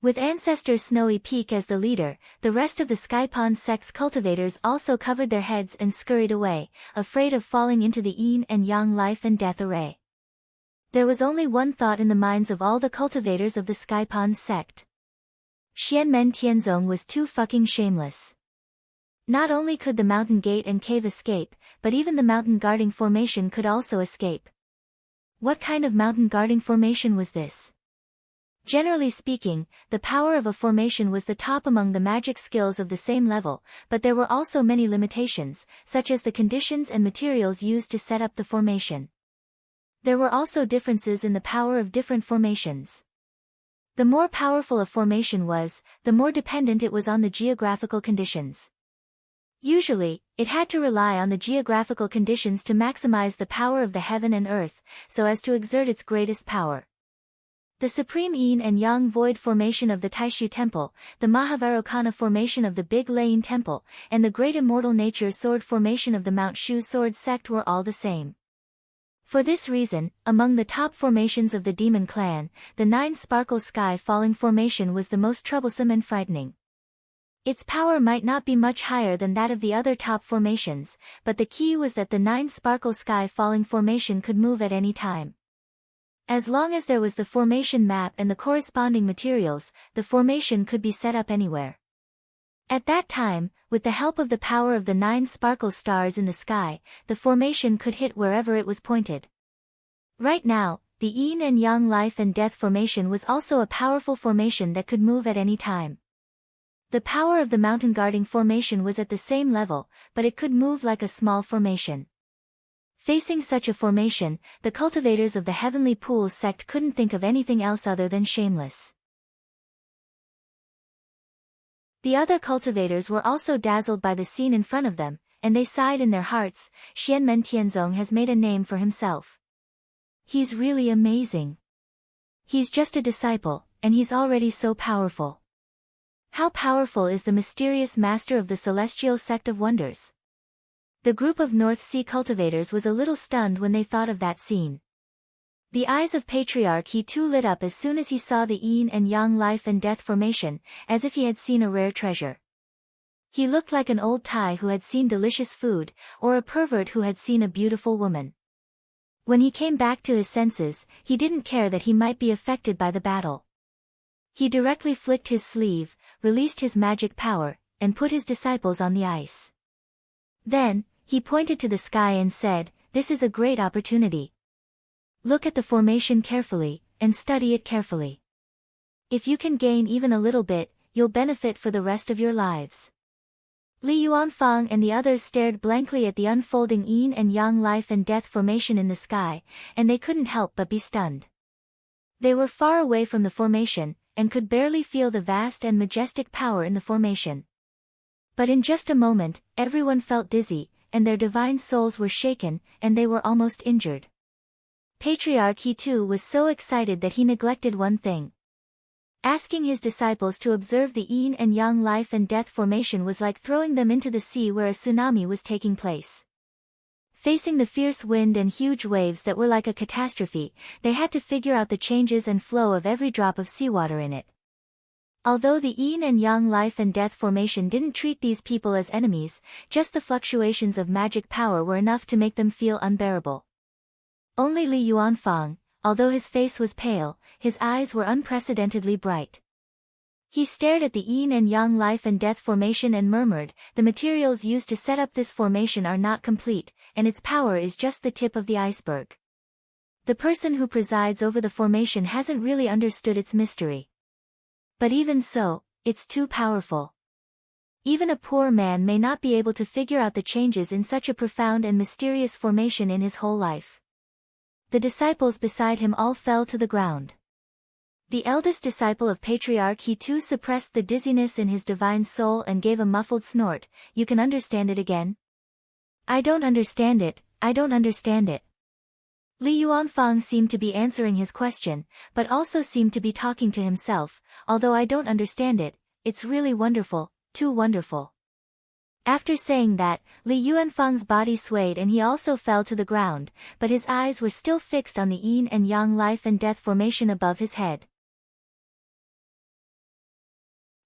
With ancestor Snowy Peak as the leader, the rest of the Skypond sect's cultivators also covered their heads and scurried away, afraid of falling into the yin and yang life and death array. There was only one thought in the minds of all the cultivators of the Skypond sect. Xianmen Tianzong was too fucking shameless. Not only could the mountain gate and cave escape, but even the mountain guarding formation could also escape. What kind of mountain guarding formation was this? Generally speaking, the power of a formation was the top among the magic skills of the same level, but there were also many limitations, such as the conditions and materials used to set up the formation. There were also differences in the power of different formations. The more powerful a formation was, the more dependent it was on the geographical conditions. Usually, it had to rely on the geographical conditions to maximize the power of the heaven and earth, so as to exert its greatest power. The supreme yin and yang void formation of the Taishu Temple, the Mahavarokana formation of the Big Lane Temple, and the great immortal nature sword formation of the Mount Shu sword sect were all the same. For this reason, among the top formations of the demon clan, the 9 sparkle sky falling formation was the most troublesome and frightening. Its power might not be much higher than that of the other top formations, but the key was that the 9 sparkle sky falling formation could move at any time. As long as there was the formation map and the corresponding materials, the formation could be set up anywhere. At that time, with the help of the power of the 9 sparkle stars in the sky, the formation could hit wherever it was pointed. Right now, the yin and yang life and death formation was also a powerful formation that could move at any time. The power of the mountain guarding formation was at the same level, but it could move like a small formation. Facing such a formation, the cultivators of the Heavenly Pools sect couldn't think of anything else other than shameless. The other cultivators were also dazzled by the scene in front of them, and they sighed in their hearts. Xianmen Tianzong has made a name for himself. He's really amazing. He's just a disciple, and he's already so powerful. How powerful is the mysterious master of the celestial sect of wonders? The group of North Sea cultivators was a little stunned when they thought of that scene. The eyes of Patriarch He too lit up as soon as he saw the yin and yang life and death formation, as if he had seen a rare treasure. He looked like an old Thai who had seen delicious food, or a pervert who had seen a beautiful woman. When he came back to his senses, he didn't care that he might be affected by the battle. He directly flicked his sleeve, released his magic power, and put his disciples on the ice. Then, he pointed to the sky and said, "This is a great opportunity. Look at the formation carefully, and study it carefully. If you can gain even a little bit, you'll benefit for the rest of your lives. Li Yuanfang and the others stared blankly at the unfolding yin and yang life and death formation in the sky, and they couldn't help but be stunned. They were far away from the formation, and could barely feel the vast and majestic power in the formation. But in just a moment, everyone felt dizzy, and their divine souls were shaken, and they were almost injured. Patriarch He too was so excited that he neglected one thing. Asking his disciples to observe the yin and yang life and death formation was like throwing them into the sea where a tsunami was taking place. Facing the fierce wind and huge waves that were like a catastrophe, they had to figure out the changes and flow of every drop of seawater in it. Although the yin and yang life and death formation didn't treat these people as enemies, just the fluctuations of magic power were enough to make them feel unbearable. Only Li Yuanfang, although his face was pale, his eyes were unprecedentedly bright. He stared at the yin and yang life and death formation and murmured, "The materials used to set up this formation are not complete, and its power is just the tip of the iceberg. The person who presides over the formation hasn't really understood its mystery. But even so, it's too powerful. Even a poor man may not be able to figure out the changes in such a profound and mysterious formation in his whole life." The disciples beside him all fell to the ground. The eldest disciple of Patriarch He too suppressed the dizziness in his divine soul and gave a muffled snort. "You can understand it again?" "I don't understand it, I don't understand it." Li Yuanfang seemed to be answering his question, but also seemed to be talking to himself. "Although I don't understand it, it's really wonderful, too wonderful." After saying that, Li Yuanfang's body swayed and he also fell to the ground, but his eyes were still fixed on the yin and yang life and death formation above his head.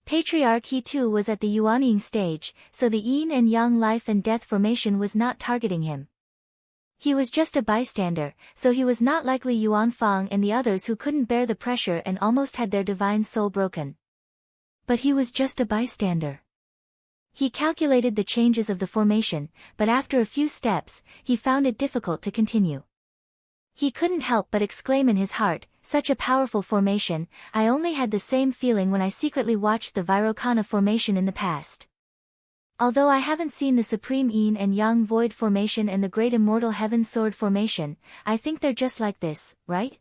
Patriarch He too was at the Yuanying stage, so the yin and yang life and death formation was not targeting him. He was just a bystander, so he was not like Li Yuanfang and the others who couldn't bear the pressure and almost had their divine soul broken. But he was just a bystander. He calculated the changes of the formation, but after a few steps, he found it difficult to continue. He couldn't help but exclaim in his heart, "Such a powerful formation, I only had the same feeling when I secretly watched the Vairocana formation in the past. Although I haven't seen the Supreme Yin and Yang Void formation and the Great Immortal Heaven Sword formation, I think they're just like this, right?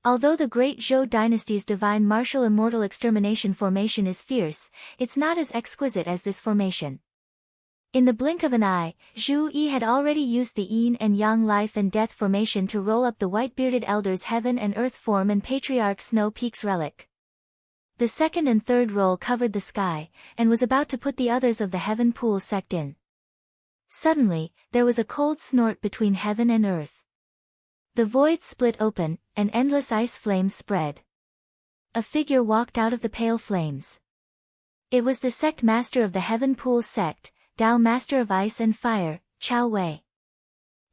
Although the Great Zhou Dynasty's Divine Martial Immortal Extermination formation is fierce, it's not as exquisite as this formation." In the blink of an eye, Zhu Yi had already used the yin and yang life and death formation to roll up the white-bearded elder's heaven and earth form and Patriarch Snow Peak's relic. The second and third roll covered the sky, and was about to put the others of the heaven pool sect in. Suddenly, there was a cold snort between heaven and earth. The void split open, and endless ice flames spread. A figure walked out of the pale flames. It was the sect master of the heaven pool sect, Tao Master of Ice and Fire, Chao Wei.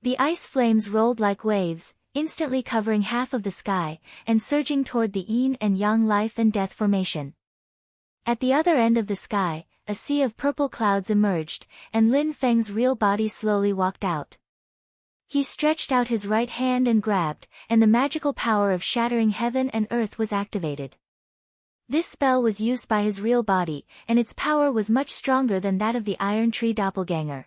The ice flames rolled like waves, instantly covering half of the sky, and surging toward the yin and yang life and death formation. At the other end of the sky, a sea of purple clouds emerged, and Lin Feng's real body slowly walked out. He stretched out his right hand and grabbed, and the magical power of shattering heaven and earth was activated. This spell was used by his real body, and its power was much stronger than that of the Iron Tree doppelganger.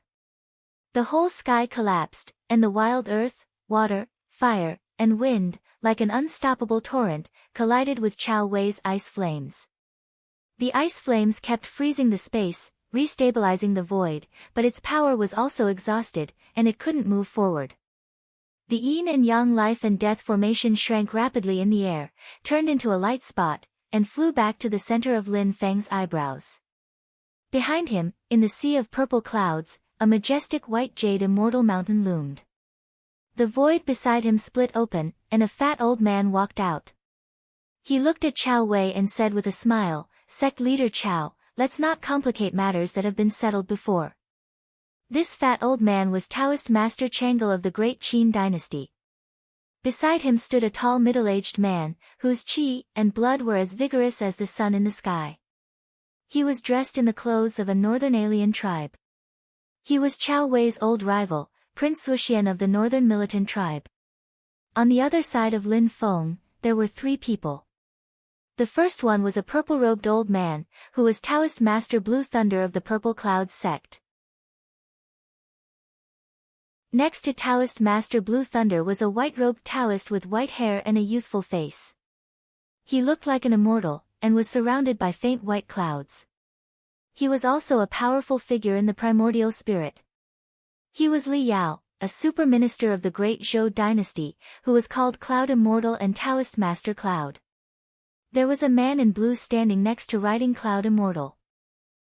The whole sky collapsed, and the wild earth, water, fire, and wind, like an unstoppable torrent, collided with Chao Wei's ice flames. The ice flames kept freezing the space, restabilizing the void, but its power was also exhausted, and it couldn't move forward. The yin and yang life and death formation shrank rapidly in the air, turned into a light spot, and flew back to the center of Lin Feng's eyebrows. Behind him, in the sea of purple clouds, a majestic white jade immortal mountain loomed. The void beside him split open, and a fat old man walked out. He looked at Chao Wei and said with a smile, "Sect leader Chao, let's not complicate matters that have been settled before." This fat old man was Taoist Master Chang'e of the Great Qin dynasty. Beside him stood a tall middle-aged man, whose qi and blood were as vigorous as the sun in the sky. He was dressed in the clothes of a northern alien tribe. He was Chao Wei's old rival, Prince Wuxian of the northern militant tribe. On the other side of Lin Feng, there were three people. The first one was a purple-robed old man, who was Taoist Master Blue Thunder of the Purple Clouds sect. Next to Taoist Master Blue Thunder was a white-robed Taoist with white hair and a youthful face. He looked like an immortal, and was surrounded by faint white clouds. He was also a powerful figure in the primordial spirit. He was Li Yao, a super minister of the great Zhou dynasty, who was called Cloud Immortal and Taoist Master Cloud. There was a man in blue standing next to riding Cloud Immortal.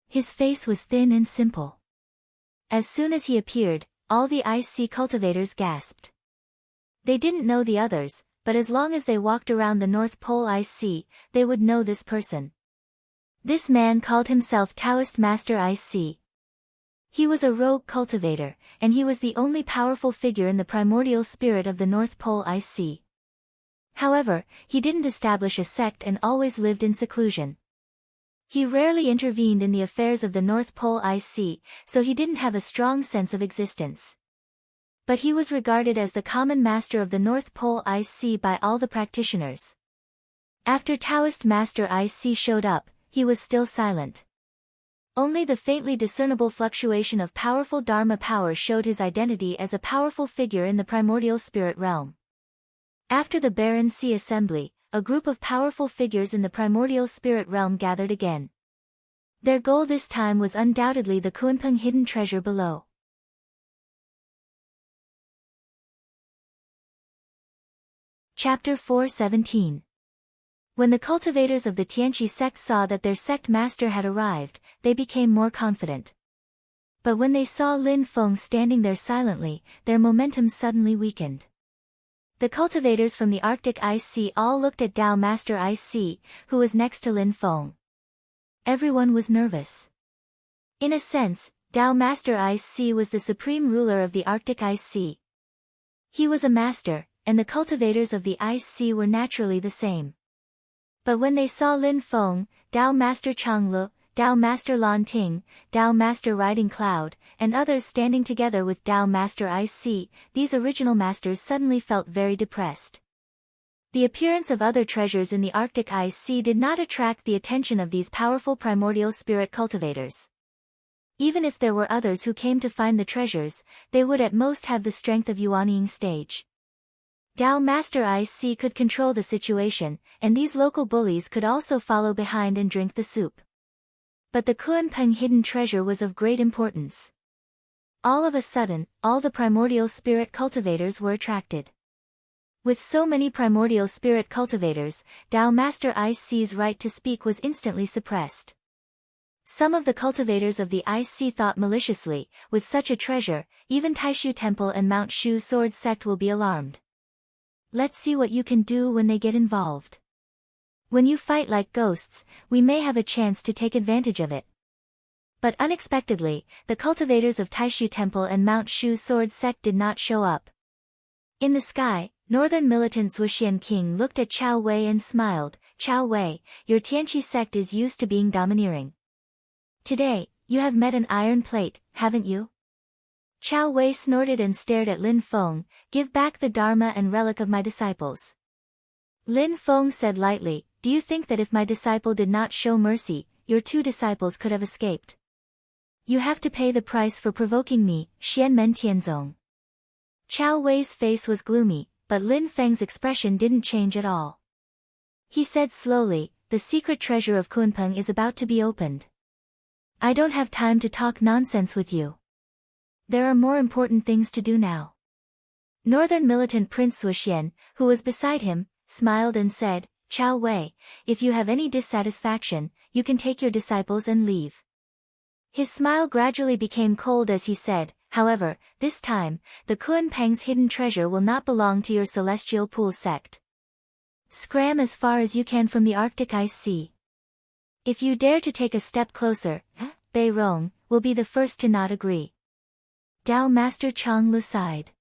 His face was thin and simple. As soon as he appeared, all the IC cultivators gasped. They didn't know the others, but as long as they walked around the North Pole IC, they would know this person. This man called himself Taoist Master IC. He was a rogue cultivator, and he was the only powerful figure in the primordial spirit of the North Pole IC. However, he didn't establish a sect and always lived in seclusion. He rarely intervened in the affairs of the North Pole IC, so he didn't have a strong sense of existence. But he was regarded as the common master of the North Pole IC by all the practitioners. After Taoist Master IC showed up, he was still silent. Only the faintly discernible fluctuation of powerful Dharma power showed his identity as a powerful figure in the primordial spirit realm. After the Baron Sea Assembly, a group of powerful figures in the primordial spirit realm gathered again. Their goal this time was undoubtedly the Kunpeng hidden treasure below. Chapter 4:17. When the cultivators of the Tianqi sect saw that their sect master had arrived, they became more confident. But when they saw Lin Feng standing there silently, their momentum suddenly weakened. The cultivators from the Arctic IC all looked at Dao Master IC, who was next to Lin Feng. Everyone was nervous. In a sense, Dao Master IC was the supreme ruler of the Arctic IC. He was a master, and the cultivators of the IC were naturally the same. But when they saw Lin Feng, Dao Master Changlu, Dao Master Lan Ting, Dao Master Riding Cloud, and others standing together with Dao Master IC, these original masters suddenly felt very depressed. The appearance of other treasures in the Arctic IC did not attract the attention of these powerful primordial spirit cultivators. Even if there were others who came to find the treasures, they would at most have the strength of Yuanying stage. Dao Master IC could control the situation, and these local bullies could also follow behind and drink the soup. But the Kunpeng hidden treasure was of great importance. All of a sudden, all the primordial spirit cultivators were attracted. With so many primordial spirit cultivators, Dao Master IC's right to speak was instantly suppressed. Some of the cultivators of the IC thought maliciously, with such a treasure, even Taishu Temple and Mount Shu Sword Sect will be alarmed. Let's see what you can do when they get involved. When you fight like ghosts, we may have a chance to take advantage of it. But unexpectedly, the cultivators of Taishu Temple and Mount Shu Sword Sect did not show up. In the sky, Northern Militant Zhuxian King looked at Chao Wei and smiled. Chao Wei, your Tianqi sect is used to being domineering. Today, you have met an iron plate, haven't you? Chao Wei snorted and stared at Lin Feng. Give back the Dharma and relic of my disciples. Lin Feng said lightly, do you think that if my disciple did not show mercy, your two disciples could have escaped? You have to pay the price for provoking me, Xian Men Tianzong. Chao Wei's face was gloomy, but Lin Feng's expression didn't change at all. He said slowly, the secret treasure of Kunpeng is about to be opened. I don't have time to talk nonsense with you. There are more important things to do now. Northern Militant Prince Zhuxian, who was beside him, smiled and said, Chao Wei, if you have any dissatisfaction, you can take your disciples and leave. His smile gradually became cold as he said, however, this time, the Kunpeng's hidden treasure will not belong to your Celestial Pool sect. Scram as far as you can from the Arctic IC. If you dare to take a step closer, Bei Rong will be the first to not agree. Dao Master Changlu sighed.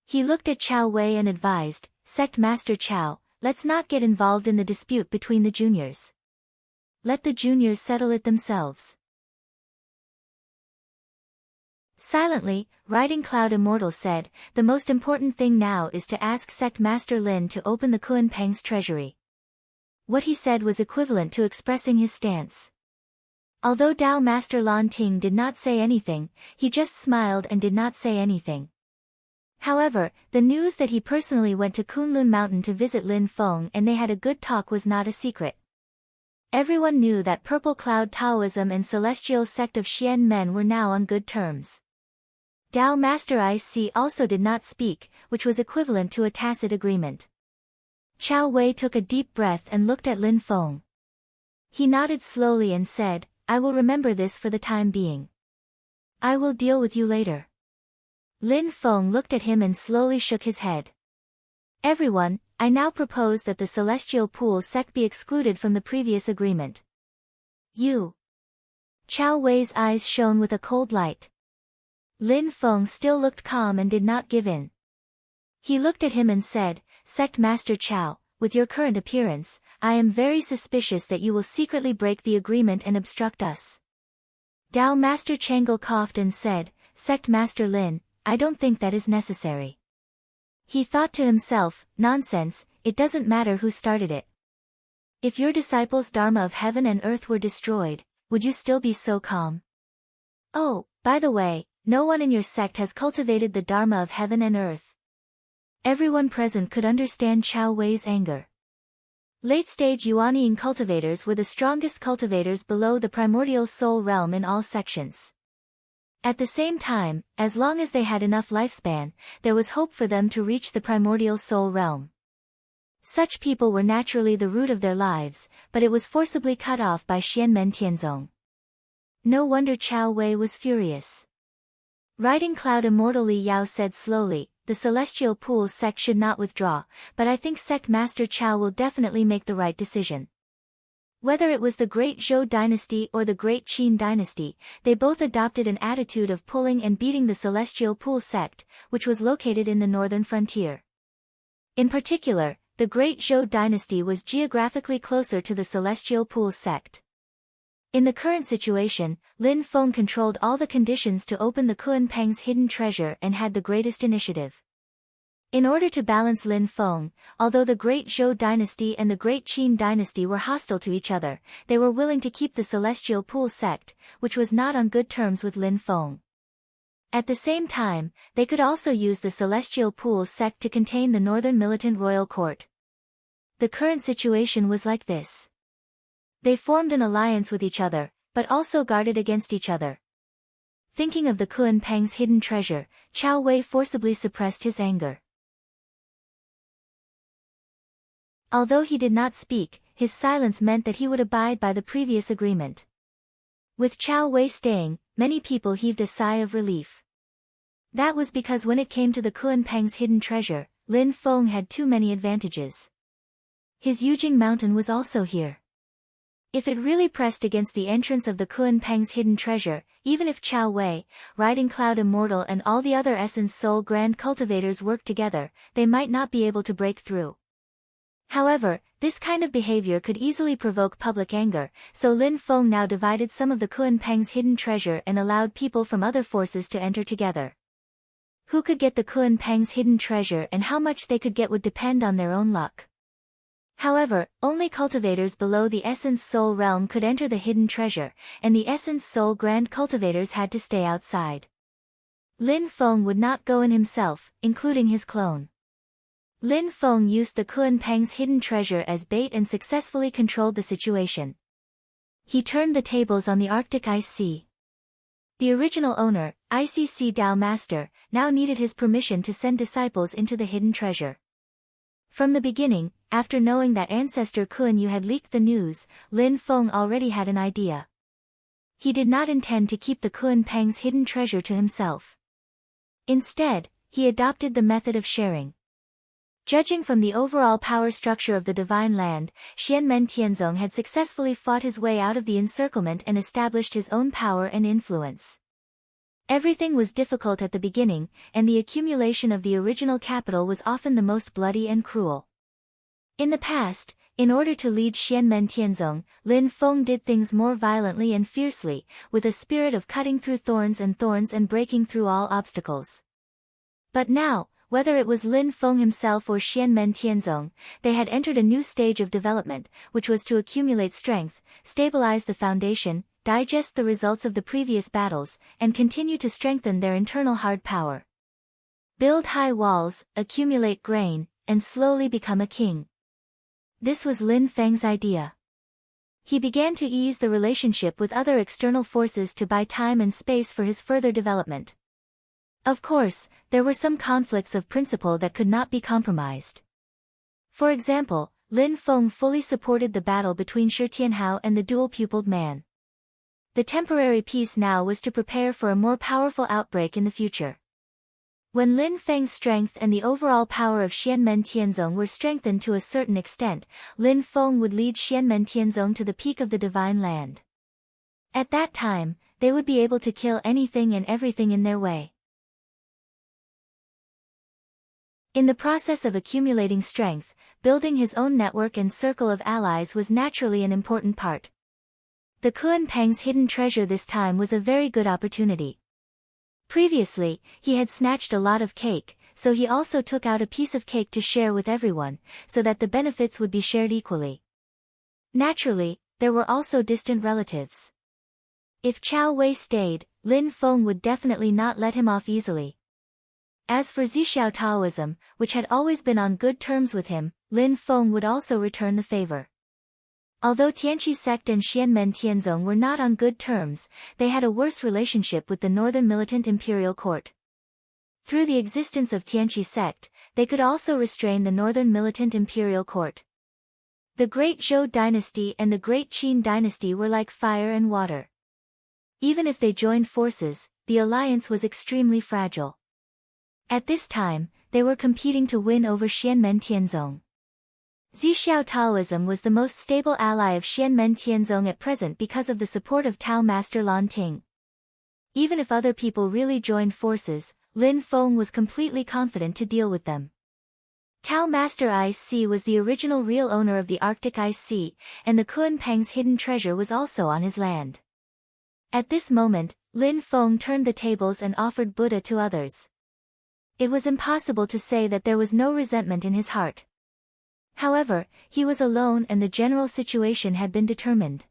He looked at Chao Wei and advised, Sect Master Chao, let's not get involved in the dispute between the juniors. Let the juniors settle it themselves. Silently, Riding Cloud Immortal said, the most important thing now is to ask Sect Master Lin to open the Kunpeng's treasury. What he said was equivalent to expressing his stance. Although Tao Master Lan Ting did not say anything, he just smiled and did not say anything. However, the news that he personally went to Kunlun Mountain to visit Lin Feng and they had a good talk was not a secret. Everyone knew that Purple Cloud Taoism and Celestial sect of Xian men were now on good terms. Tao Master IC also did not speak, which was equivalent to a tacit agreement. Chao Wei took a deep breath and looked at Lin Feng. He nodded slowly and said, "I will remember this for the time being. I will deal with you later." Lin Feng looked at him and slowly shook his head. "Everyone, I now propose that the Celestial Pool sect be excluded from the previous agreement." "You?" Chao Wei's eyes shone with a cold light. Lin Feng still looked calm and did not give in. He looked at him and said, "Sect Master Chao, with your current appearance, I am very suspicious that you will secretly break the agreement and obstruct us." Tao Master Changle coughed and said, "Sect Master Lin, I don't think that is necessary." He thought to himself, "Nonsense, it doesn't matter who started it. If your disciples' Dharma of heaven and earth were destroyed, would you still be so calm? Oh, by the way, no one in your sect has cultivated the Dharma of heaven and earth." Everyone present could understand Chao Wei's anger. Late-stage Yuanying cultivators were the strongest cultivators below the primordial soul realm in all sections. At the same time, as long as they had enough lifespan, there was hope for them to reach the primordial soul realm. Such people were naturally the root of their lives, but it was forcibly cut off by Xianmen Tianzong. No wonder Chao Wei was furious. Riding Cloud Immortal Li Yao said slowly, "The Celestial Pool sect should not withdraw, but I think Sect Master Chao will definitely make the right decision." Whether it was the Great Zhou dynasty or the Great Qin dynasty, they both adopted an attitude of pulling and beating the Celestial Pool sect, which was located in the northern frontier. In particular, the Great Zhou dynasty was geographically closer to the Celestial Pool sect. In the current situation, Lin Feng controlled all the conditions to open the Kuan-Peng's hidden treasure and had the greatest initiative. In order to balance Lin Feng, although the Great Zhou dynasty and the Great Qin dynasty were hostile to each other, they were willing to keep the Celestial Pool sect, which was not on good terms with Lin Feng. At the same time, they could also use the Celestial Pool sect to contain the northern militant royal court. The current situation was like this. They formed an alliance with each other, but also guarded against each other. Thinking of the Kuan-Peng's hidden treasure, Chao Wei forcibly suppressed his anger. Although he did not speak, his silence meant that he would abide by the previous agreement. With Chao Wei staying, many people heaved a sigh of relief. That was because when it came to the Kuan-Peng's hidden treasure, Lin Feng had too many advantages. His Yujing Mountain was also here. If it really pressed against the entrance of the Kuan-Peng's hidden treasure, even if Chao Wei, Riding Cloud Immortal and all the other Essence Soul Grand cultivators worked together, they might not be able to break through. However, this kind of behavior could easily provoke public anger, so Lin Feng now divided some of the Kuan-Peng's hidden treasure and allowed people from other forces to enter together. Who could get the Kuan-Peng's hidden treasure and how much they could get would depend on their own luck. However, only cultivators below the Essence Soul realm could enter the hidden treasure, and the Essence Soul Grand cultivators had to stay outside. Lin Feng would not go in himself, including his clone. Lin Feng used the Kuan-Peng's hidden treasure as bait and successfully controlled the situation. He turned the tables on the Arctic Ice Sea. The original owner, ICC Tao Master, now needed his permission to send disciples into the hidden treasure. From the beginning, after knowing that Ancestor Kun Yu had leaked the news, Lin Feng already had an idea. He did not intend to keep the Kuan-Peng's hidden treasure to himself. Instead, he adopted the method of sharing. Judging from the overall power structure of the Divine Land, Xianmen Tianzong had successfully fought his way out of the encirclement and established his own power and influence. Everything was difficult at the beginning, and the accumulation of the original capital was often the most bloody and cruel. In the past, in order to lead Xianmen Tianzong, Lin Feng did things more violently and fiercely, with a spirit of cutting through thorns and breaking through all obstacles. But now, Whether it was Lin Feng himself or Xianmen Tianzong, they had entered a new stage of development, which was to accumulate strength, stabilize the foundation, digest the results of the previous battles, and continue to strengthen their internal hard power. Build high walls, accumulate grain, and slowly become a king. This was Lin Feng's idea. He began to ease the relationship with other external forces to buy time and space for his further development. Of course, there were some conflicts of principle that could not be compromised. For example, Lin Feng fully supported the battle between Shi Tianhao and the dual-pupiled man. The temporary peace now was to prepare for a more powerful outbreak in the future. When Lin Feng's strength and the overall power of Xianmen Tianzong were strengthened to a certain extent, Lin Feng would lead Xianmen Tianzong to the peak of the Divine Land. At that time, they would be able to kill anything and everything in their way. In the process of accumulating strength, building his own network and circle of allies was naturally an important part. The Kunpeng's hidden treasure this time was a very good opportunity. Previously, he had snatched a lot of cake, so he also took out a piece of cake to share with everyone, so that the benefits would be shared equally. Naturally, there were also distant relatives. If Chao Wei stayed, Lin Feng would definitely not let him off easily. As for Zixiao Taoism, which had always been on good terms with him, Lin Feng would also return the favor. Although Tianqi sect and Xianmen Tianzong were not on good terms, they had a worse relationship with the northern militant imperial court. Through the existence of Tianqi sect, they could also restrain the northern militant imperial court. The Great Zhou dynasty and the Great Qin dynasty were like fire and water. Even if they joined forces, the alliance was extremely fragile. At this time, they were competing to win over Xianmen Tianzong. Zixiao Taoism was the most stable ally of Xianmen Tianzong at present because of the support of Tao Master Lan Ting. Even if other people really joined forces, Lin Feng was completely confident to deal with them. Tao Master Ice Sea was the original real owner of the Arctic Ice Sea, and the Kunpeng's hidden treasure was also on his land. At this moment, Lin Feng turned the tables and offered Buddha to others. It was impossible to say that there was no resentment in his heart. However, he was alone and the general situation had been determined.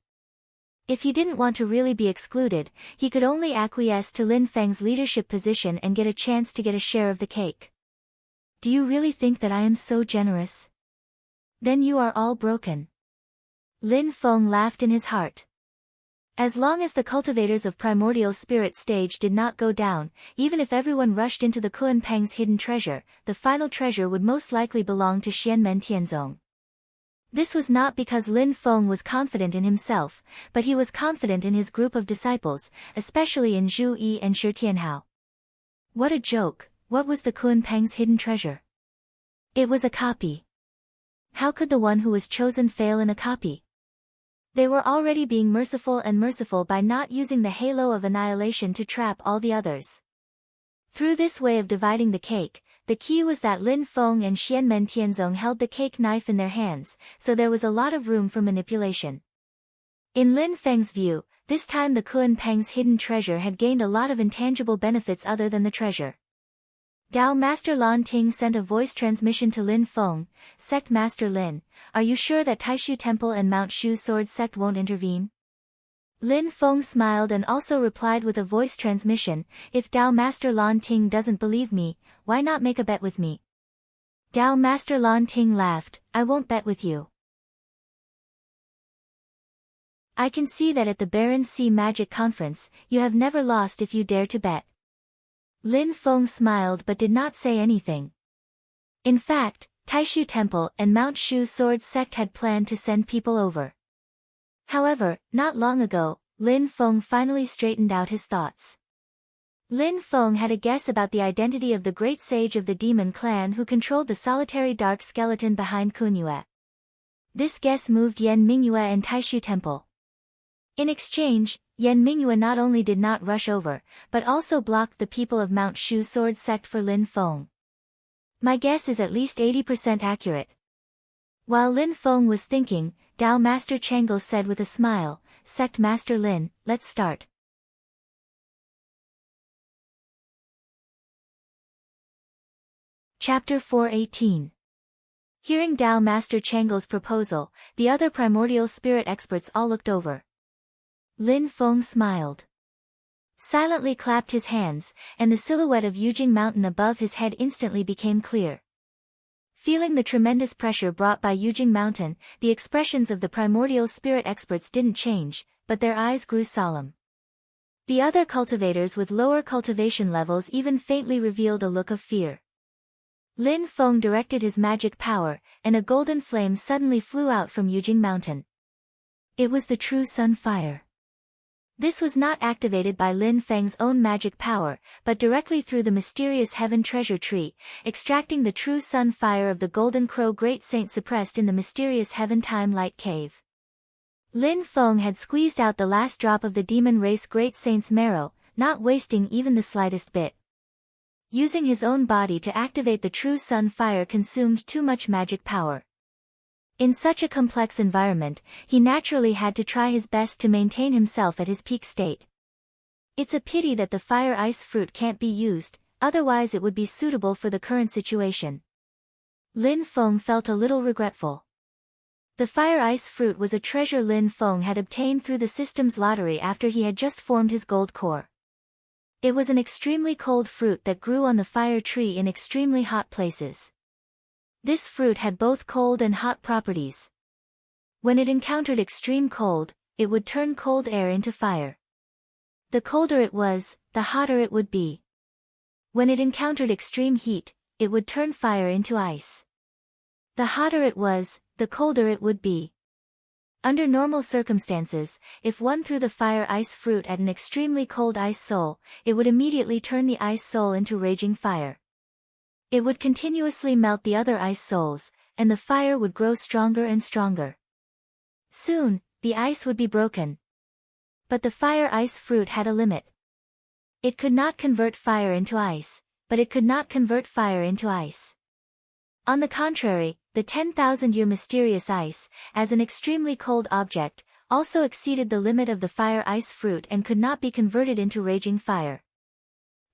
If he didn't want to really be excluded, he could only acquiesce to Lin Feng's leadership position and get a chance to get a share of the cake. Do you really think that I am so generous? Then you are all broken. Lin Feng laughed in his heart. As long as the cultivators of primordial spirit stage did not go down, even if everyone rushed into the Kunpeng's hidden treasure, the final treasure would most likely belong to Xianmen Tianzong. This was not because Lin Feng was confident in himself, but he was confident in his group of disciples, especially in Zhu Yi and Shi Tianhao. What a joke! What was the Kunpeng's hidden treasure? It was a copy. How could the one who was chosen fail in a copy? They were already being merciful by not using the halo of annihilation to trap all the others. Through this way of dividing the cake, the key was that Lin Feng and Xianmen Tianzong held the cake knife in their hands, so there was a lot of room for manipulation. In Lin Feng's view, this time the Kunpeng's hidden treasure had gained a lot of intangible benefits other than the treasure. Dao Master Lan Ting sent a voice transmission to Lin Feng, Sect Master Lin, are you sure that Taishu Temple and Mount Shu Sword Sect won't intervene? Lin Feng smiled and also replied with a voice transmission, if Dao Master Lan Ting doesn't believe me, why not make a bet with me? Dao Master Lan Ting laughed, I won't bet with you. I can see that at the Baron Sea Magic Conference, you have never lost if you dare to bet. Lin Feng smiled but did not say anything. In fact, Taishu Temple and Mount Shu Sword Sect had planned to send people over. However, not long ago, Lin Feng finally straightened out his thoughts. Lin Feng had a guess about the identity of the great sage of the demon clan who controlled the solitary dark skeleton behind Kunyue. This guess moved Yan Mingyue and Taishu Temple. In exchange, Yan Mingyue not only did not rush over, but also blocked the people of Mount Shu Sword Sect for Lin Feng. My guess is at least 80% accurate. While Lin Feng was thinking, Dao Master Changel said with a smile, Sect Master Lin, let's start. Chapter 418. Hearing Tao Master Chang'o's proposal, the other primordial spirit experts all looked over. Lin Feng smiled. Silently clapped his hands, and the silhouette of Yujing Mountain above his head instantly became clear. Feeling the tremendous pressure brought by Yujing Mountain, the expressions of the primordial spirit experts didn't change, but their eyes grew solemn. The other cultivators with lower cultivation levels even faintly revealed a look of fear. Lin Feng directed his magic power, and a golden flame suddenly flew out from Yujing Mountain. It was the true sun fire. This was not activated by Lin Feng's own magic power, but directly through the mysterious heaven treasure tree, extracting the true sun fire of the Golden Crow Great Saint suppressed in the mysterious heaven time light cave. Lin Feng had squeezed out the last drop of the demon race Great Saint's marrow, not wasting even the slightest bit. Using his own body to activate the true sun fire consumed too much magic power. In such a complex environment, he naturally had to try his best to maintain himself at his peak state. It's a pity that the fire ice fruit can't be used, otherwise it would be suitable for the current situation. Lin Feng felt a little regretful. The fire ice fruit was a treasure Lin Feng had obtained through the system's lottery after he had just formed his gold core. It was an extremely cold fruit that grew on the fire tree in extremely hot places. This fruit had both cold and hot properties. When it encountered extreme cold, it would turn cold air into fire. The colder it was, the hotter it would be. When it encountered extreme heat, it would turn fire into ice. The hotter it was, the colder it would be. Under normal circumstances, if one threw the fire ice fruit at an extremely cold ice soul, it would immediately turn the ice soul into raging fire. It would continuously melt the other ice souls, and the fire would grow stronger and stronger. Soon, the ice would be broken. But the fire ice fruit had a limit. It could not convert fire into ice, but it could not convert fire into ice. On the contrary, the 10,000-year mysterious ice, as an extremely cold object, also exceeded the limit of the fire ice fruit and could not be converted into raging fire.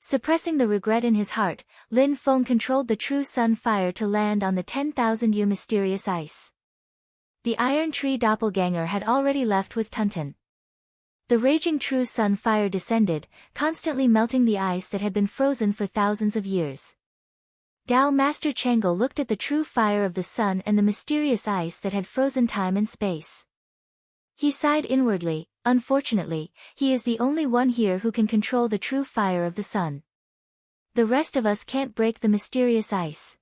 Suppressing the regret in his heart, Lin Feng controlled the true sun fire to land on the 10,000-year mysterious ice. The iron tree doppelganger had already left with Tunton. The raging true sun fire descended, constantly melting the ice that had been frozen for thousands of years. Tao Master Chang'o looked at the true fire of the sun and the mysterious ice that had frozen time and space. He sighed inwardly. Unfortunately, he is the only one here who can control the true fire of the sun. The rest of us can't break the mysterious ice.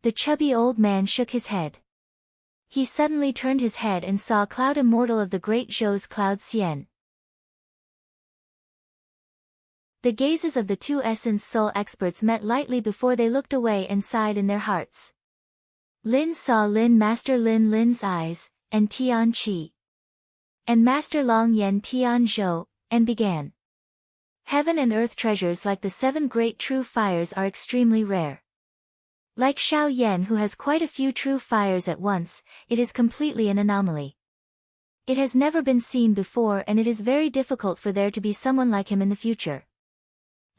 The chubby old man shook his head. He suddenly turned his head and saw Cloud Immortal of the Great Zhou's Cloud Xian. The gazes of the two Essence Soul experts met lightly before they looked away and sighed in their hearts. Lin saw Master Lin's eyes, and Tian Qi. And Master Long Yen Tian Zhou, and began. Heaven and earth treasures like the 7 great true fires are extremely rare. Like Xiao Yan who has quite a few true fires at once, it is completely an anomaly. It has never been seen before and it is very difficult for there to be someone like him in the future.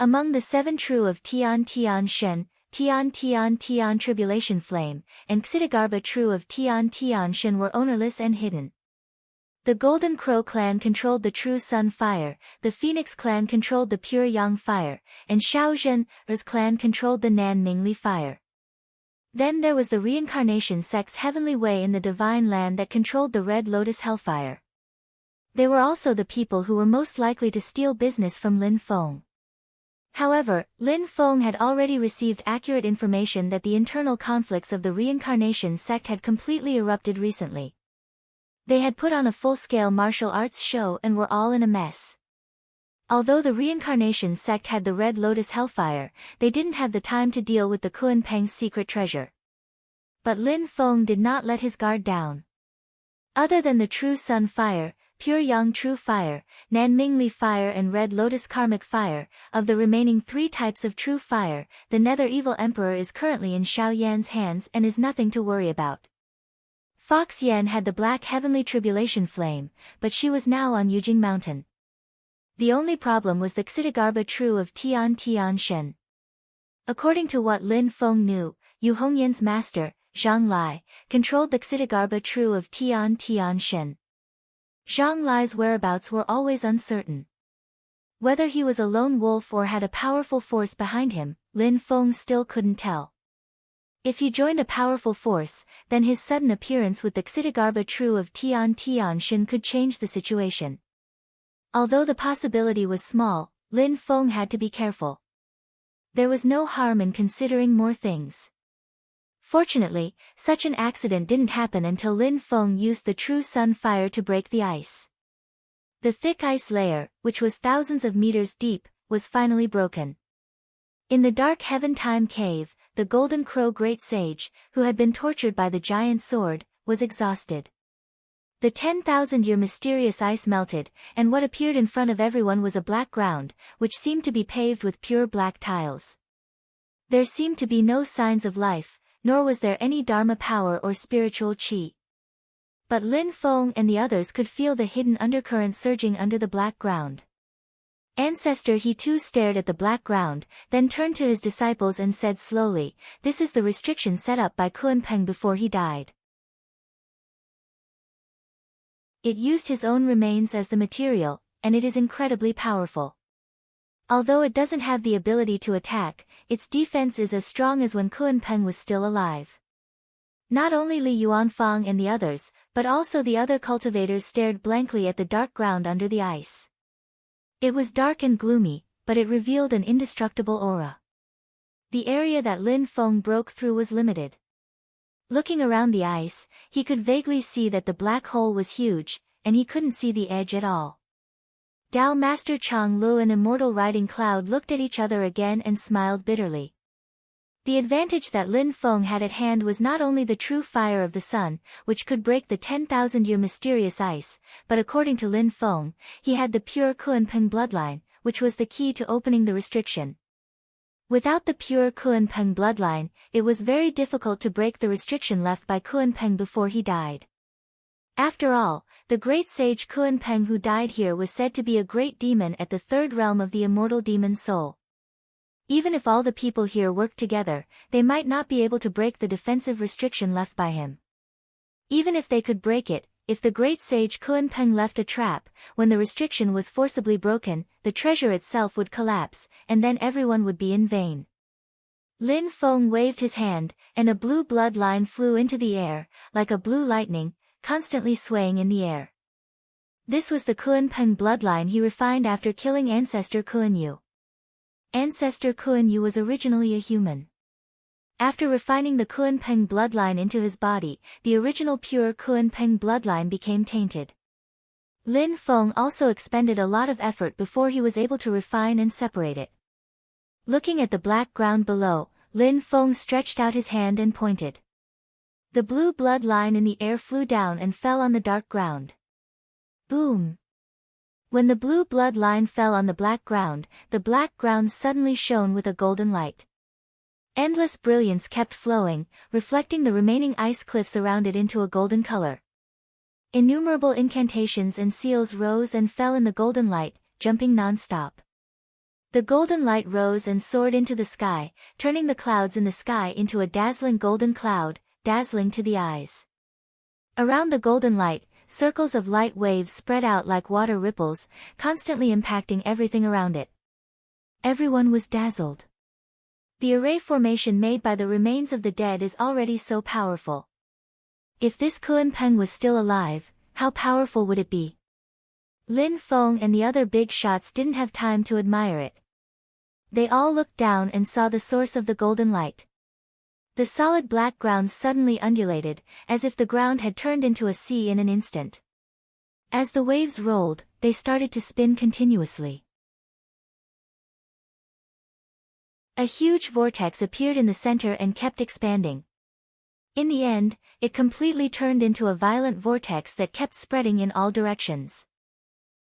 Among the 7 true of Tian Shen, Tian Tribulation Flame, and Xitigarbha true of Tian Shen were ownerless and hidden. The Golden Crow clan controlled the true sun fire, the Phoenix clan controlled the pure yang fire, and Shaozhen's clan controlled the Nan Mingli fire. Then there was the reincarnation sect's heavenly way in the divine land that controlled the red lotus hellfire. They were also the people who were most likely to steal business from Lin Feng. However, Lin Feng had already received accurate information that the internal conflicts of the reincarnation sect had completely erupted recently. They had put on a full-scale martial arts show and were all in a mess. Although the reincarnation sect had the Red Lotus Hellfire, they didn't have the time to deal with the Kunpeng's secret treasure. But Lin Feng did not let his guard down. Other than the True Sun Fire, Pure Yang True Fire, Nan Mingli Fire and Red Lotus Karmic Fire, of the remaining 3 types of True Fire, the Nether Evil Emperor is currently in Xiao Yan's hands and is nothing to worry about. Fox Yen had the Black Heavenly Tribulation Flame, but she was now on Yujing Mountain. The only problem was the Xitigarbha True of Tian Shen. According to what Lin Feng knew, Yu Hongyan's master, Zhang Lai, controlled the Xitigarbha True of Tian Tian Shen. Zhang Lai's whereabouts were always uncertain. Whether he was a lone wolf or had a powerful force behind him, Lin Feng still couldn't tell. If he joined a powerful force, then his sudden appearance with the Xitigarbha True of Tian Tian Shen could change the situation. Although the possibility was small, Lin Feng had to be careful. There was no harm in considering more things. Fortunately, such an accident didn't happen until Lin Feng used the true sun fire to break the ice. The thick ice layer, which was thousands of meters deep, was finally broken. In the dark Heaven Time Cave, the Golden Crow Great Sage, who had been tortured by the giant sword, was exhausted. The 10,000-year mysterious ice melted, and what appeared in front of everyone was a black ground, which seemed to be paved with pure black tiles. There seemed to be no signs of life, nor was there any Dharma power or spiritual qi. But Lin Feng and the others could feel the hidden undercurrent surging under the black ground. Ancestor He too stared at the black ground, then turned to his disciples and said slowly, "This is the restriction set up by Kunpeng before he died. It used his own remains as the material, and it is incredibly powerful. Although it doesn't have the ability to attack, its defense is as strong as when Kunpeng was still alive." Not only Li Yuanfang and the others, but also the other cultivators stared blankly at the dark ground under the ice. It was dark and gloomy, but it revealed an indestructible aura. The area that Lin Feng broke through was limited. Looking around the ice, he could vaguely see that the black hole was huge, and he couldn't see the edge at all. Dao Master Chang Lu and Immortal Riding Cloud looked at each other again and smiled bitterly. The advantage that Lin Feng had at hand was not only the true fire of the sun, which could break the 10,000-year mysterious ice, but according to Lin Feng, he had the pure Kunpeng bloodline, which was the key to opening the restriction. Without the pure Kunpeng bloodline, it was very difficult to break the restriction left by Kunpeng before he died. After all, the great sage Kunpeng who died here was said to be a great demon at the third realm of the immortal demon soul. Even if all the people here worked together, they might not be able to break the defensive restriction left by him. Even if they could break it, if the great sage Kunpeng left a trap, when the restriction was forcibly broken, the treasure itself would collapse, and then everyone would be in vain. Lin Feng waved his hand, and a blue blood line flew into the air, like a blue lightning, constantly swaying in the air. This was the Kunpeng bloodline he refined after killing Ancestor Kuan-Yu. Ancestor Kuan-Yu was originally a human. After refining the Kunpeng bloodline into his body, the original pure Kunpeng bloodline became tainted. Lin Feng also expended a lot of effort before he was able to refine and separate it. Looking at the black ground below, Lin Feng stretched out his hand and pointed. The blue blood line in the air flew down and fell on the dark ground. Boom! When the blue blood line fell on the black ground suddenly shone with a golden light. Endless brilliance kept flowing, reflecting the remaining ice cliffs around it into a golden color. Innumerable incantations and seals rose and fell in the golden light, jumping non-stop. The golden light rose and soared into the sky, turning the clouds in the sky into a dazzling golden cloud, dazzling to the eyes. Around the golden light, circles of light waves spread out like water ripples, constantly impacting everything around it. Everyone was dazzled. The array formation made by the remains of the dead is already so powerful. If this Kunpeng was still alive, how powerful would it be? Lin Feng and the other big shots didn't have time to admire it. They all looked down and saw the source of the golden light. The solid black ground suddenly undulated, as if the ground had turned into a sea in an instant. As the waves rolled, they started to spin continuously. A huge vortex appeared in the center and kept expanding. In the end, it completely turned into a violent vortex that kept spreading in all directions.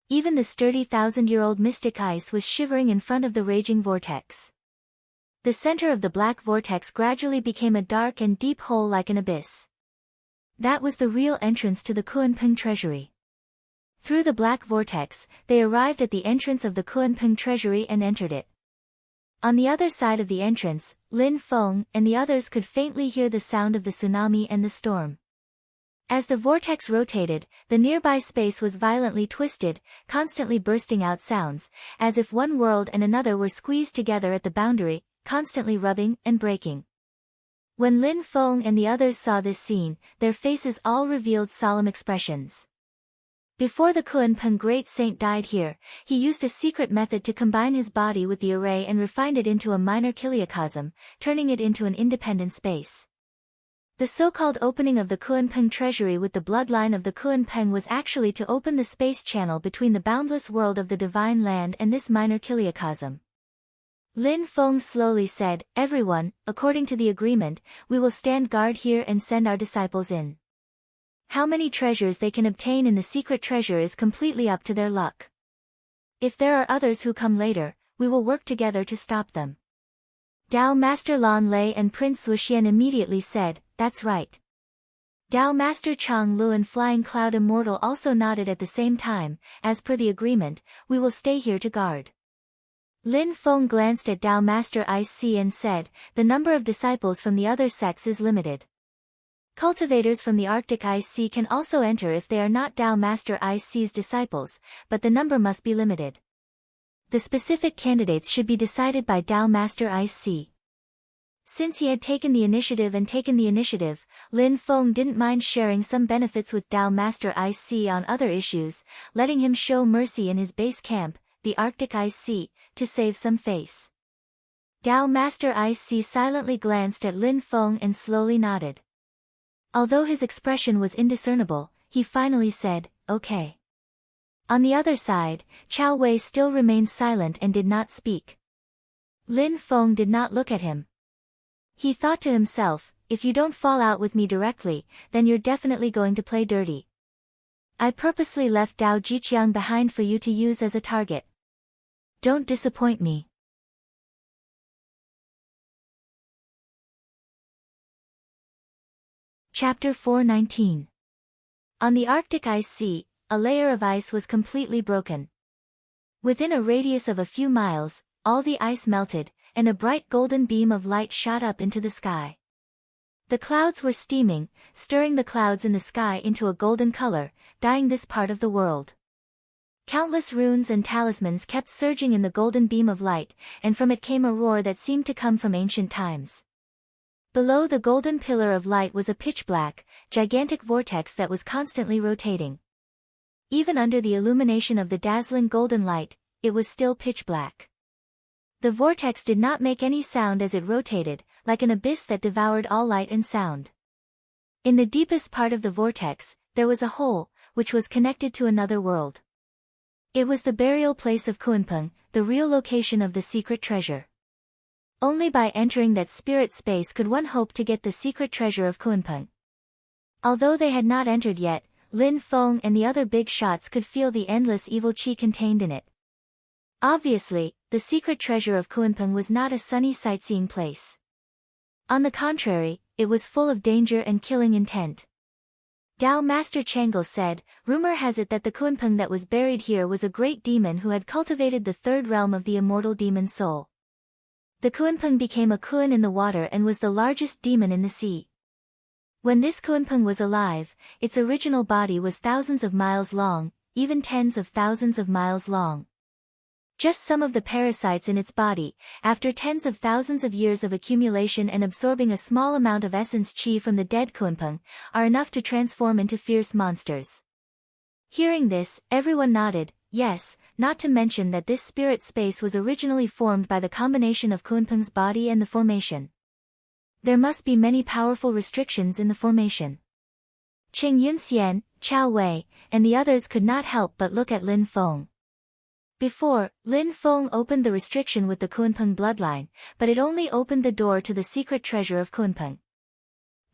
Even the sturdy 1,000-year-old mystic ice was shivering in front of the raging vortex. The center of the black vortex gradually became a dark and deep hole like an abyss. That was the real entrance to the Kunpeng treasury. Through the black vortex, they arrived at the entrance of the Kunpeng treasury and entered it. On the other side of the entrance, Lin Feng and the others could faintly hear the sound of the tsunami and the storm. As the vortex rotated, the nearby space was violently twisted, constantly bursting out sounds, as if one world and another were squeezed together at the boundary, constantly rubbing and breaking. When Lin Feng and the others saw this scene, their faces all revealed solemn expressions. Before the Kunpeng great saint died here, he used a secret method to combine his body with the array and refined it into a minor kiliacosm, turning it into an independent space. The so-called opening of the Kunpeng treasury with the bloodline of the Kunpeng was actually to open the space channel between the boundless world of the divine land and this minor kiliacosm. Lin Feng slowly said, "Everyone, according to the agreement, we will stand guard here and send our disciples in. How many treasures they can obtain in the secret treasure is completely up to their luck. If there are others who come later, we will work together to stop them." Dao Master Lan Lei and Prince Wuxian immediately said, "That's right." Dao Master Chang Lu and Flying Cloud Immortal also nodded at the same time. "As per the agreement, we will stay here to guard." Lin Feng glanced at Dao Master IC and said, "The number of disciples from the other sects is limited. Cultivators from the Arctic IC can also enter if they are not Dao Master IC's disciples, but the number must be limited. The specific candidates should be decided by Dao Master IC." Since he had taken the initiative, Lin Feng didn't mind sharing some benefits with Dao Master IC on other issues, letting him show mercy in his base camp, the Arctic IC, to save some face. Dao Master IC silently glanced at Lin Feng and slowly nodded. Although his expression was indiscernible, he finally said, "Okay." On the other side, Chao Wei still remained silent and did not speak. Lin Feng did not look at him. He thought to himself, "If you don't fall out with me directly, then you're definitely going to play dirty. I purposely left Dao Jiqiang behind for you to use as a target. Don't disappoint me." Chapter 419. On the Arctic ice sea, a layer of ice was completely broken. Within a radius of a few miles, all the ice melted, and a bright golden beam of light shot up into the sky. The clouds were steaming, stirring the clouds in the sky into a golden color, dyeing this part of the world. Countless runes and talismans kept surging in the golden beam of light, and from it came a roar that seemed to come from ancient times. Below the golden pillar of light was a pitch-black, gigantic vortex that was constantly rotating. Even under the illumination of the dazzling golden light, it was still pitch-black. The vortex did not make any sound as it rotated, like an abyss that devoured all light and sound. In the deepest part of the vortex, there was a hole, which was connected to another world. It was the burial place of Kunpeng, the real location of the secret treasure. Only by entering that spirit space could one hope to get the secret treasure of Kunpeng. Although they had not entered yet, Lin Feng and the other big shots could feel the endless evil qi contained in it. Obviously, the secret treasure of Kunpeng was not a sunny sightseeing place. On the contrary, it was full of danger and killing intent. Dao Master Changle said, "Rumor has it that the Kunpeng that was buried here was a great demon who had cultivated the third realm of the immortal demon soul. The Kunpeng became a Kun in the water and was the largest demon in the sea. When this Kunpeng was alive, its original body was thousands of miles long, even tens of thousands of miles long. Just some of the parasites in its body, after tens of thousands of years of accumulation and absorbing a small amount of essence qi from the dead Kunpeng, are enough to transform into fierce monsters." Hearing this, everyone nodded, yes, not to mention that this spirit space was originally formed by the combination of Kunpeng's body and the formation. There must be many powerful restrictions in the formation. Qing Yunxian, Chao Wei, and the others could not help but look at Lin Feng. Before, Lin Feng opened the restriction with the Kunpeng bloodline, but it only opened the door to the secret treasure of Kunpeng.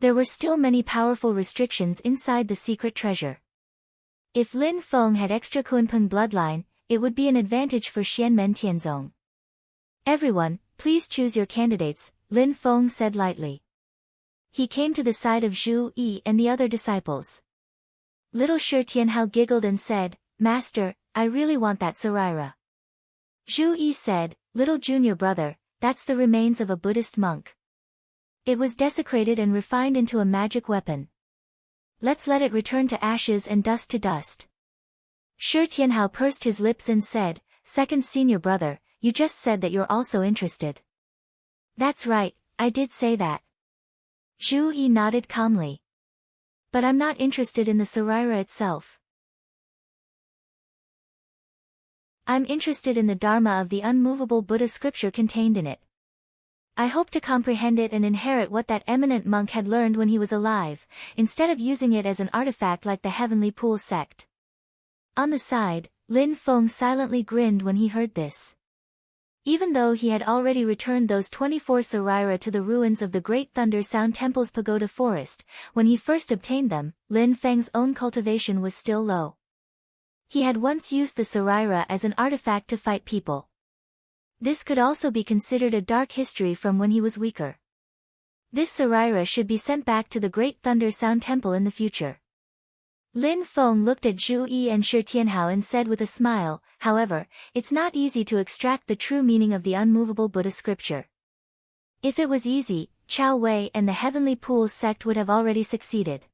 There were still many powerful restrictions inside the secret treasure. If Lin Feng had extra Kunpeng bloodline, it would be an advantage for Xianmen Tianzong. "Everyone, please choose your candidates," Lin Feng said lightly. He came to the side of Zhu Yi and the other disciples. Little Shi Tianhao giggled and said, "Master, I really want that Sarira." Zhu Yi said, "Little junior brother, That's the remains of a Buddhist monk. It was desecrated and refined into a magic weapon. Let's let it return to ashes and dust to dust. Shi Tianhao pursed his lips and said, "Second senior brother, you just said that you're also interested." "That's right, I did say that." Zhu Yi nodded calmly. "But I'm not interested in the Saraira itself. I'm interested in the Dharma of the unmovable Buddha scripture contained in it. I hope to comprehend it and inherit what that eminent monk had learned when he was alive, instead of using it as an artifact like the Heavenly Pool sect." On the side, Lin Feng silently grinned when he heard this. Even though he had already returned those 24 Saraira to the ruins of the Great Thunder Sound Temple's pagoda forest, when he first obtained them, Lin Feng's own cultivation was still low. He had once used the Saraira as an artifact to fight people. This could also be considered a dark history from when he was weaker. This Saraira should be sent back to the Great Thunder Sound Temple in the future. Lin Feng looked at Zhu Yi and Shi Tianhao and said with a smile, "However, it's not easy to extract the true meaning of the unmovable Buddha scripture. If it was easy, Chao Wei and the Heavenly Pools sect would have already succeeded."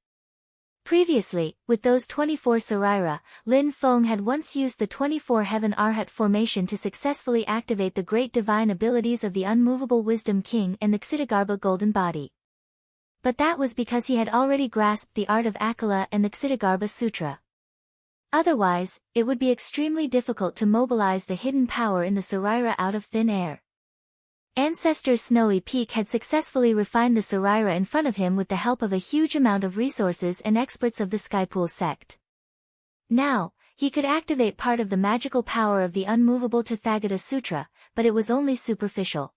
Previously, with those 24 Saraira, Lin Feng had once used the 24 Heaven Arhat formation to successfully activate the great divine abilities of the unmovable Wisdom King and the Ksitigarbha Golden Body. But that was because he had already grasped the art of Akala and the Ksitigarbha Sutra. Otherwise, it would be extremely difficult to mobilize the hidden power in the Saraira out of thin air. Ancestor Snowy Peak had successfully refined the Saraira in front of him with the help of a huge amount of resources and experts of the Skypool sect. Now, he could activate part of the magical power of the unmovable Tathagata Sutra, but it was only superficial.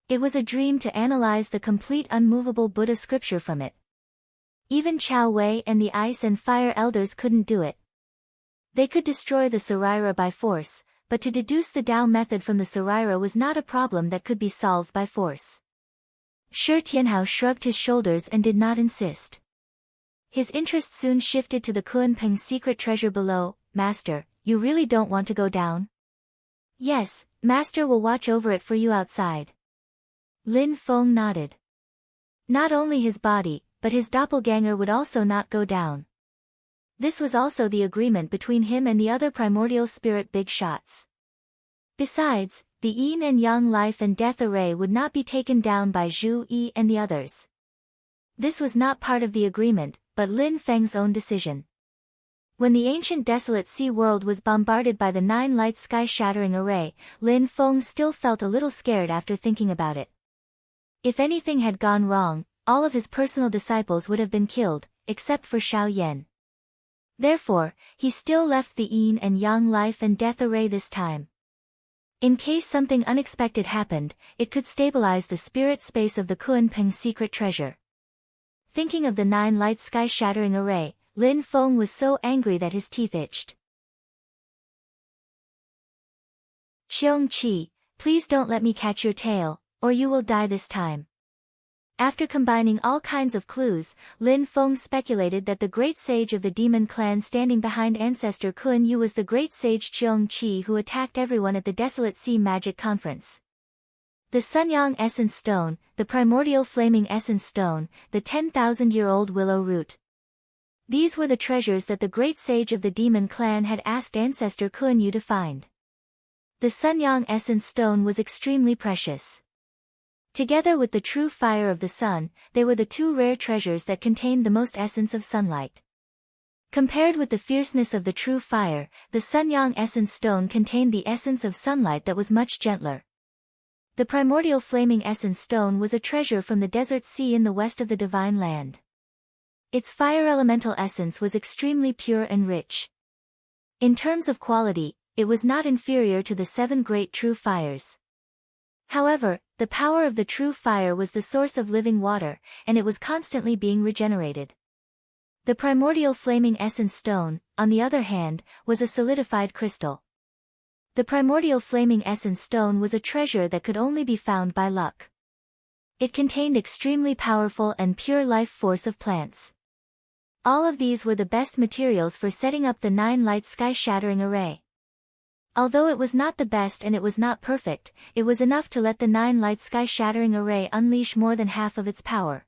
It was a dream to analyze the complete unmovable Buddha scripture from it. Even Chao Wei and the Ice and Fire Elders couldn't do it. They could destroy the Saraira by force, but to deduce the Tao method from the Saraira was not a problem that could be solved by force. Shi Tianhao shrugged his shoulders and did not insist. His interest soon shifted to the Kunpeng secret treasure below. "Master, you really don't want to go down?" "Yes, Master will watch over it for you outside." Lin Feng nodded. Not only his body, but his doppelganger would also not go down. This was also the agreement between him and the other primordial spirit big shots. Besides, the yin and yang life and death array would not be taken down by Zhu Yi and the others. This was not part of the agreement, but Lin Feng's own decision. When the ancient desolate sea world was bombarded by the 9 light sky-shattering array, Lin Feng still felt a little scared after thinking about it. If anything had gone wrong, all of his personal disciples would have been killed, except for Xiao Yan. Therefore, he still left the yin and yang life and death array this time. In case something unexpected happened, it could stabilize the spirit space of the Kunpeng secret treasure. Thinking of the 9 light sky-shattering array, Lin Feng was so angry that his teeth itched. "Qiong Qi, please don't let me catch your tail, or you will die this time." After combining all kinds of clues, Lin Feng speculated that the great sage of the demon clan standing behind ancestor Kun Yu was the great sage Qiong Qi who attacked everyone at the Desolate Sea Magic Conference. The Sunyang Essence Stone, the Primordial Flaming Essence Stone, the 10,000-year-old Willow Root. These were the treasures that the great sage of the demon clan had asked ancestor Kun Yu to find. The Sunyang Essence Stone was extremely precious. Together with the true fire of the sun, they were the 2 rare treasures that contained the most essence of sunlight. Compared with the fierceness of the true fire, the Sunyang Essence Stone contained the essence of sunlight that was much gentler. The Primordial Flaming Essence Stone was a treasure from the desert sea in the west of the Divine Land. Its fire elemental essence was extremely pure and rich. In terms of quality, it was not inferior to the 7 great true fires. However, the power of the true fire was the source of living water, and it was constantly being regenerated. The Primordial Flaming Essence Stone, on the other hand, was a solidified crystal. The Primordial Flaming Essence Stone was a treasure that could only be found by luck. It contained extremely powerful and pure life force of plants. All of these were the best materials for setting up the 9 light sky-shattering array. Although it was not the best and it was not perfect, it was enough to let the 9-light sky-shattering array unleash more than half of its power.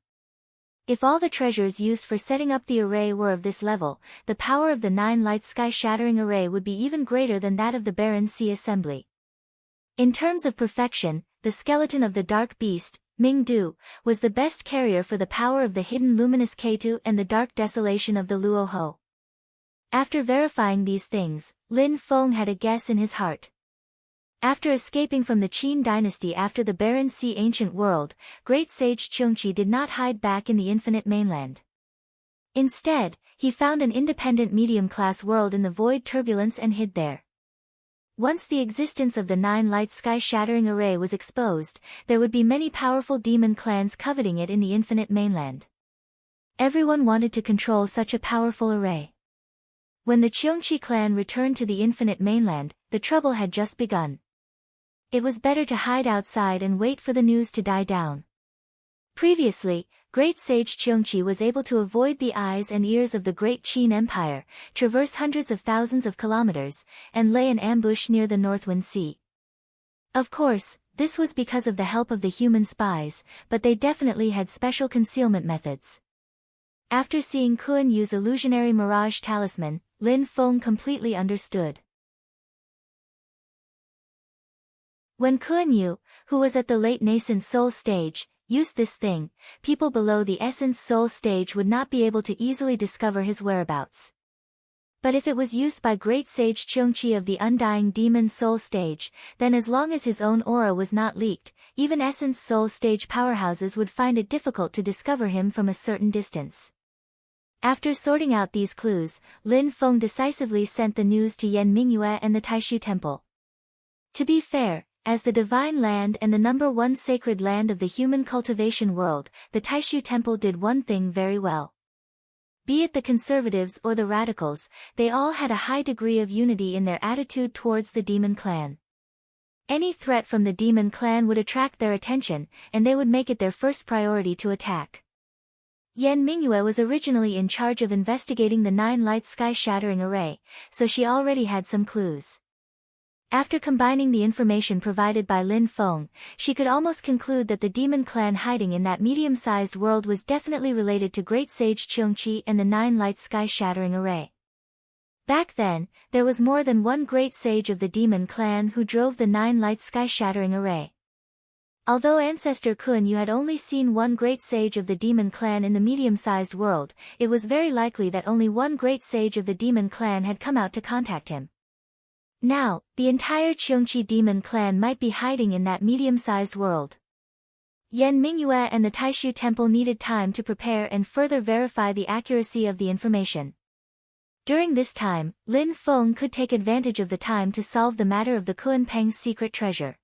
If all the treasures used for setting up the array were of this level, the power of the 9-light sky-shattering array would be even greater than that of the barren sea assembly. In terms of perfection, the skeleton of the dark beast, Ming-Du, was the best carrier for the power of the hidden luminous K2 and the dark desolation of the Luoho. After verifying these things, Lin Feng had a guess in his heart. After escaping from the Qin dynasty after the barren sea ancient world, great sage Chungchi did not hide back in the infinite mainland. Instead, he found an independent medium-class world in the void turbulence and hid there. Once the existence of the 9-light sky-shattering array was exposed, there would be many powerful demon clans coveting it in the infinite mainland. Everyone wanted to control such a powerful array. When the Cheongchi clan returned to the infinite mainland, the trouble had just begun. It was better to hide outside and wait for the news to die down. Previously, Great Sage Cheongchi was able to avoid the eyes and ears of the Great Qin Empire, traverse hundreds of thousands of kilometers, and lay an ambush near the Northwind Sea. Of course, this was because of the help of the human spies, but they definitely had special concealment methods. After seeing Kun Yu's illusionary mirage talisman, Lin Feng completely understood. When Kun Yu, who was at the late nascent soul stage, used this thing, people below the essence soul stage would not be able to easily discover his whereabouts. But if it was used by Great Sage Cheongchi of the Undying Demon Soul stage, then as long as his own aura was not leaked, even essence soul stage powerhouses would find it difficult to discover him from a certain distance. After sorting out these clues, Lin Feng decisively sent the news to Yan Mingyue and the Taishu Temple. To be fair, as the divine land and the number one sacred land of the human cultivation world, the Taishu Temple did one thing very well. Be it the conservatives or the radicals, they all had a high degree of unity in their attitude towards the demon clan. Any threat from the demon clan would attract their attention, and they would make it their first priority to attack. Yan Mingyue was originally in charge of investigating the 9-light sky-shattering array, so she already had some clues. After combining the information provided by Lin Feng, she could almost conclude that the demon clan hiding in that medium-sized world was definitely related to Great Sage Cheongchi and the 9-light sky-shattering array. Back then, there was more than one great sage of the demon clan who drove the 9-light sky-shattering array. Although Ancestor Kun Yu had only seen one great sage of the demon clan in the medium-sized world, it was very likely that only one great sage of the demon clan had come out to contact him. Now, the entire Cheongchi demon clan might be hiding in that medium-sized world. Yan Mingyue and the Taishu Temple needed time to prepare and further verify the accuracy of the information. During this time, Lin Feng could take advantage of the time to solve the matter of the Kunpeng's secret treasure.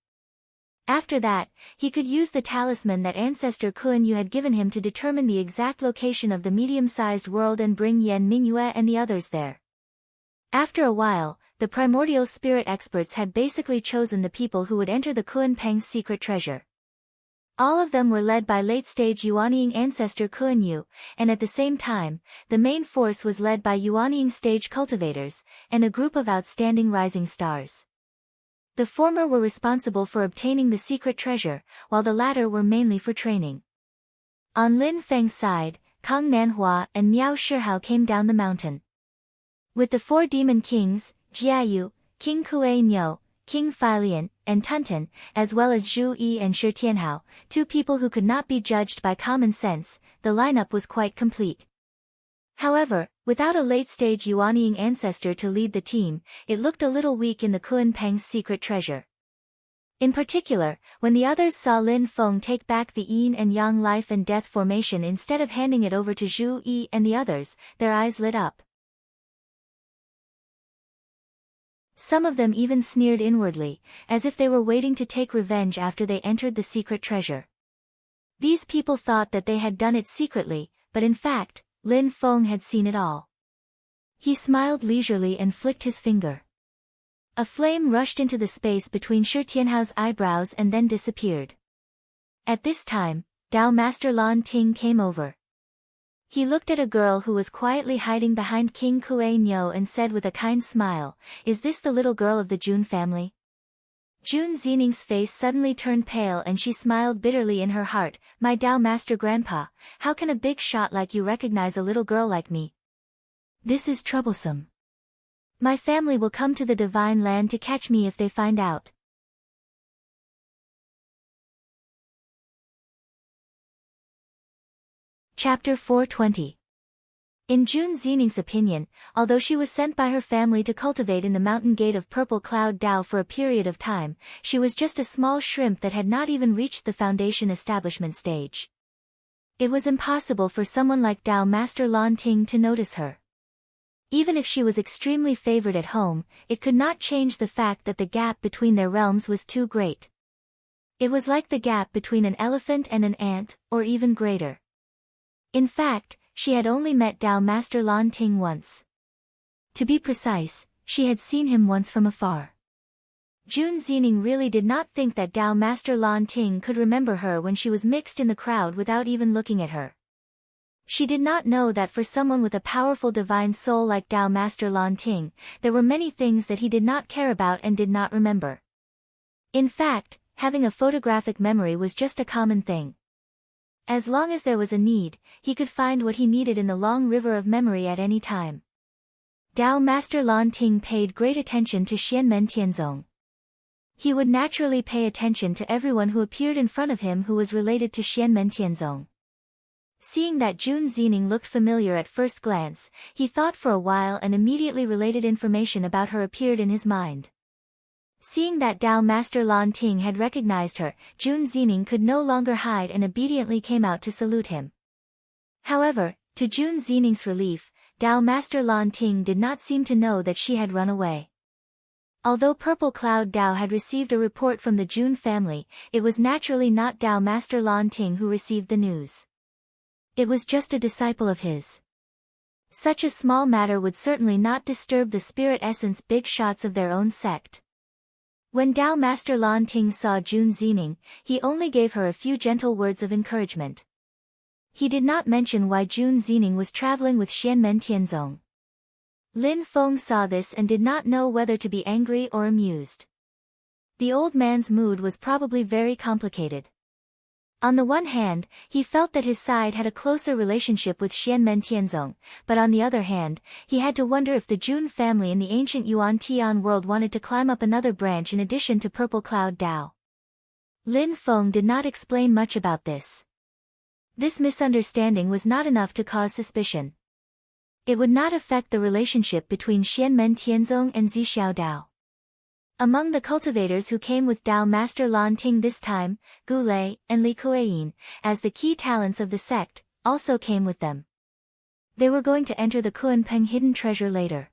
After that, he could use the talisman that Ancestor Kun Yu had given him to determine the exact location of the medium-sized world and bring Yan Mingyue and the others there. After a while, the primordial spirit experts had basically chosen the people who would enter the Kunpeng's secret treasure. All of them were led by late-stage Yuanying Ancestor Kun Yu, and at the same time, the main force was led by Yuanying stage cultivators, and a group of outstanding rising stars. The former were responsible for obtaining the secret treasure, while the latter were mainly for training. On Lin Feng's side, Kang Nanhua and Miao Shihao came down the mountain. With the four demon kings, Jiayu, King Kuei Nyo, King Feilian, and Tunten, as well as Zhu Yi and Shi Tianhao, two people who could not be judged by common sense, the lineup was quite complete. However, without a late-stage Yuanying ancestor to lead the team, it looked a little weak in the Kunpeng's secret treasure. In particular, when the others saw Lin Feng take back the yin and yang life and death formation instead of handing it over to Zhu Yi and the others, their eyes lit up. Some of them even sneered inwardly, as if they were waiting to take revenge after they entered the secret treasure. These people thought that they had done it secretly, but in fact, Lin Feng had seen it all. He smiled leisurely and flicked his finger. A flame rushed into the space between Shi Tianhao's eyebrows and then disappeared. At this time, Dao Master Lan Ting came over. He looked at a girl who was quietly hiding behind King Kue Nyo and said with a kind smile, "Is this the little girl of the Jun family?" Jun Xining's face suddenly turned pale and she smiled bitterly in her heart. "My Dao Master Grandpa, how can a big shot like you recognize a little girl like me? This is troublesome. My family will come to the Divine Land to catch me if they find out." Chapter 420. In Jun Xining's opinion, although she was sent by her family to cultivate in the mountain gate of Purple Cloud Dao for a period of time, she was just a small shrimp that had not even reached the foundation establishment stage. It was impossible for someone like Dao Master Lan Ting to notice her. Even if she was extremely favored at home, it could not change the fact that the gap between their realms was too great. It was like the gap between an elephant and an ant, or even greater. In fact, she had only met Dao Master Lan Ting once. To be precise, she had seen him once from afar. Jun Xining really did not think that Dao Master Lan Ting could remember her when she was mixed in the crowd without even looking at her. She did not know that for someone with a powerful divine soul like Dao Master Lan Ting, there were many things that he did not care about and did not remember. In fact, having a photographic memory was just a common thing. As long as there was a need, he could find what he needed in the long river of memory at any time. Dao Master Lan Ting paid great attention to Xianmen Tianzong. He would naturally pay attention to everyone who appeared in front of him who was related to Xianmen Tianzong. Seeing that Jun Xining looked familiar at first glance, he thought for a while and immediately related information about her appeared in his mind. Seeing that Dao Master Lan Ting had recognized her, Jun Xining could no longer hide and obediently came out to salute him. However, to Jun Xining's relief, Dao Master Lan Ting did not seem to know that she had run away. Although Purple Cloud Dao had received a report from the Jun family, it was naturally not Dao Master Lan Ting who received the news. It was just a disciple of his. Such a small matter would certainly not disturb the spirit essence big shots of their own sect. When Dao Master Lan Ting saw Jun Xining, he only gave her a few gentle words of encouragement. He did not mention why Jun Xining was traveling with Xianmen Tianzong. Lin Feng saw this and did not know whether to be angry or amused. The old man's mood was probably very complicated. On the one hand, he felt that his side had a closer relationship with Xianmen Tianzong, but on the other hand, he had to wonder if the Jun family in the ancient Yuan Tian world wanted to climb up another branch in addition to Purple Cloud Dao. Lin Feng did not explain much about this. This misunderstanding was not enough to cause suspicion. It would not affect the relationship between Xianmen Tianzong and Zixiao Dao. Among the cultivators who came with Dao Master Lan Ting this time, Gu Lei and Li Kueyin, as the key talents of the sect, also came with them. They were going to enter the Kunpeng hidden treasure later.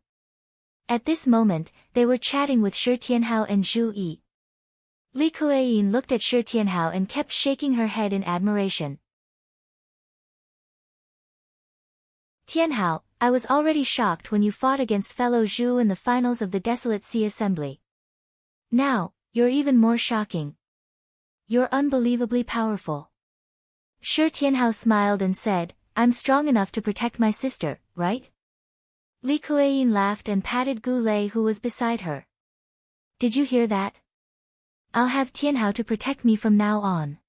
At this moment, they were chatting with Shi Tianhao and Zhu Yi. Li Kueyin looked at Shi Tianhao and kept shaking her head in admiration. "Tianhao, I was already shocked when you fought against fellow Zhu in the finals of the Desolate Sea Assembly. Now, you're even more shocking. You're unbelievably powerful." Shi Tianhao smiled and said, "I'm strong enough to protect my sister, right?" Li Kueyin laughed and patted Gu Lei who was beside her. "Did you hear that? I'll have Tianhao to protect me from now on.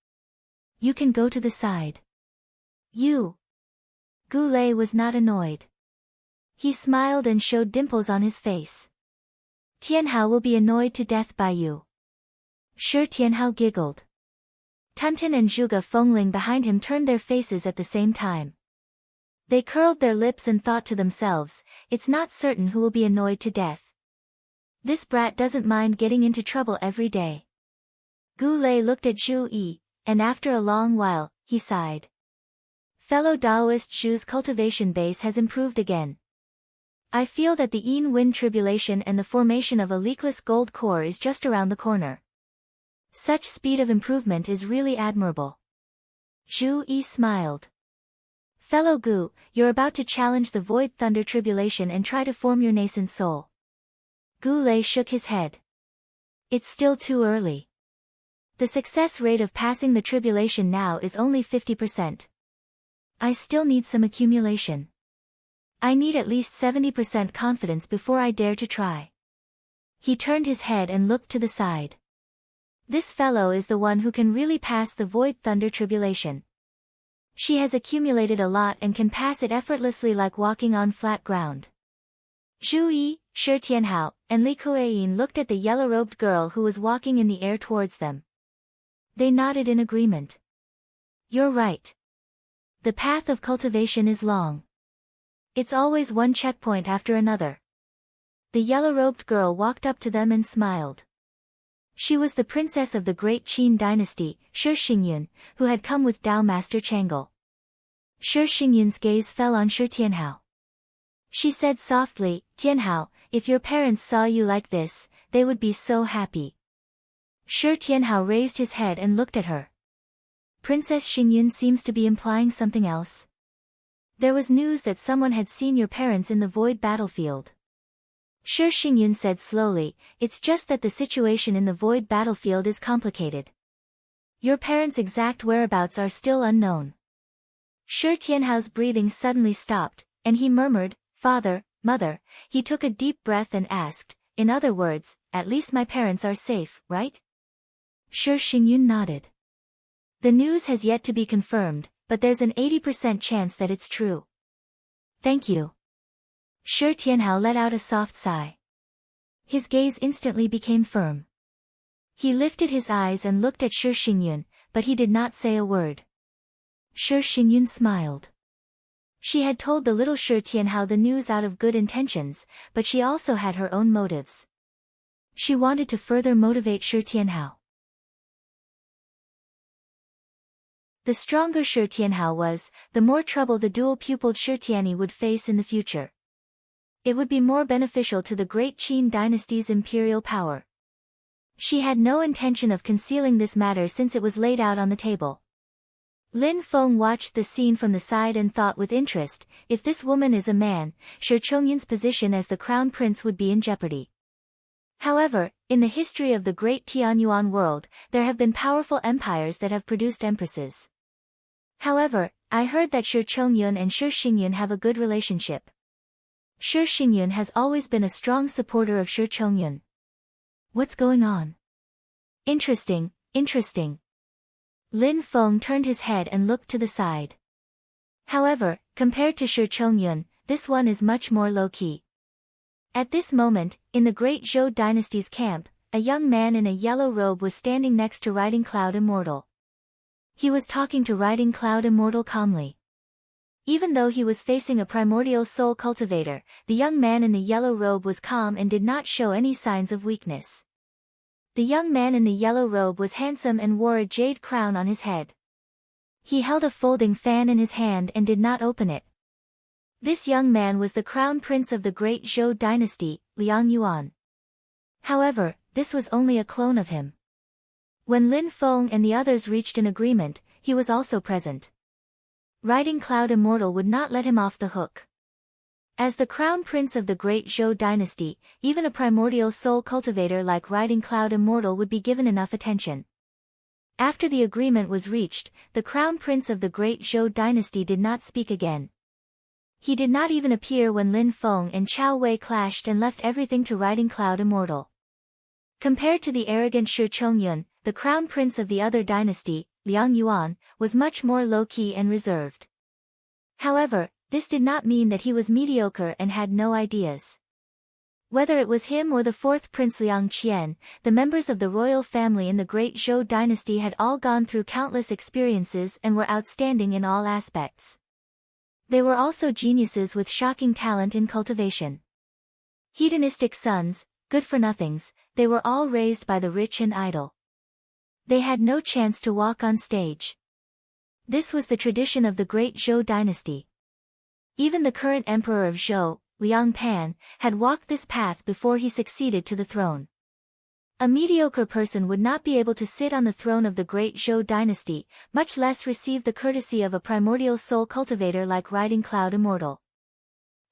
You can go to the side." "You." Gu Lei was not annoyed. He smiled and showed dimples on his face. "Tianhao will be annoyed to death by you." Shi Tianhao giggled. Tuntin and Zhuge Fengling behind him turned their faces at the same time. They curled their lips and thought to themselves, it's not certain who will be annoyed to death. This brat doesn't mind getting into trouble every day. Gu Lei looked at Zhu Yi, and after a long while, he sighed. Fellow Daoist Zhu's cultivation base has improved again. I feel that the Yin Wind tribulation and the formation of a leakless gold core is just around the corner. Such speed of improvement is really admirable. Zhu Yi smiled. Fellow Gu, you're about to challenge the Void Thunder tribulation and try to form your nascent soul. Gu Lei shook his head. It's still too early. The success rate of passing the tribulation now is only 50%. I still need some accumulation. I need at least 70% confidence before I dare to try. He turned his head and looked to the side. This fellow is the one who can really pass the Void Thunder tribulation. She has accumulated a lot and can pass it effortlessly like walking on flat ground. Zhu Yi, Shi Tianhao, and Li Kueyin looked at the yellow-robed girl who was walking in the air towards them. They nodded in agreement. You're right. The path of cultivation is long. It's always one checkpoint after another. The yellow-robed girl walked up to them and smiled. She was the princess of the great Qin dynasty, Shi Xingyun, who had come with Tao Master Chang'e. Shi Xingyun's gaze fell on Shi Tianhao. She said softly, Tianhao, if your parents saw you like this, they would be so happy. Shi Tianhao raised his head and looked at her. Princess Xingyun seems to be implying something else. There was news that someone had seen your parents in the void battlefield. Shi Xingyun said slowly, it's just that the situation in the void battlefield is complicated. Your parents' exact whereabouts are still unknown. Shi Tianhao's breathing suddenly stopped, and he murmured, Father, Mother. He took a deep breath and asked, in other words, at least my parents are safe, right? Shi Xingyun nodded. The news has yet to be confirmed, but there's an 80% chance that it's true. Thank you. Shi Tianhao let out a soft sigh. His gaze instantly became firm. He lifted his eyes and looked at Shi Xingyun, but he did not say a word. Shi Xingyun smiled. She had told the little Shi Tianhao the news out of good intentions, but she also had her own motives. She wanted to further motivate Shi Tianhao. The stronger Shi Tianhao was, the more trouble the dual-pupiled Shi Tianyi would face in the future. It would be more beneficial to the great Qin dynasty's imperial power. She had no intention of concealing this matter since it was laid out on the table. Lin Feng watched the scene from the side and thought with interest, if this woman is a man, Shi Chongyun's position as the crown prince would be in jeopardy. However, in the history of the great Tianyuan world, there have been powerful empires that have produced empresses. However, I heard that Shi Chongyun and Shi Xingyun have a good relationship. Shi Xingyun has always been a strong supporter of Shi Chongyun. What's going on? Interesting, interesting. Lin Feng turned his head and looked to the side. However, compared to Shi Chongyun, this one is much more low-key. At this moment, in the great Zhou dynasty's camp, a young man in a yellow robe was standing next to Riding Cloud Immortal. He was talking to Riding Cloud Immortal calmly. Even though he was facing a primordial soul cultivator, the young man in the yellow robe was calm and did not show any signs of weakness. The young man in the yellow robe was handsome and wore a jade crown on his head. He held a folding fan in his hand and did not open it. This young man was the crown prince of the great Zhou dynasty, Liang Yuan. However, this was only a clone of him. When Lin Feng and the others reached an agreement, he was also present. Riding Cloud Immortal would not let him off the hook. As the crown prince of the great Zhou dynasty, even a primordial soul cultivator like Riding Cloud Immortal would be given enough attention. After the agreement was reached, the crown prince of the great Zhou dynasty did not speak again. He did not even appear when Lin Feng and Chao Wei clashed and left everything to Riding Cloud Immortal. Compared to the arrogant Shi Chongyun, the crown prince of the other dynasty, Liang Yuan, was much more low-key and reserved. However, this did not mean that he was mediocre and had no ideas. Whether it was him or the fourth Prince Liang Qian, the members of the royal family in the great Zhou dynasty had all gone through countless experiences and were outstanding in all aspects. They were also geniuses with shocking talent in cultivation. Hedonistic sons, good-for-nothings, they were all raised by the rich and idle. They had no chance to walk on stage. This was the tradition of the great Zhou dynasty. Even the current emperor of Zhou, Liang Pan, had walked this path before he succeeded to the throne. A mediocre person would not be able to sit on the throne of the great Zhou dynasty, much less receive the courtesy of a primordial soul cultivator like Riding Cloud Immortal.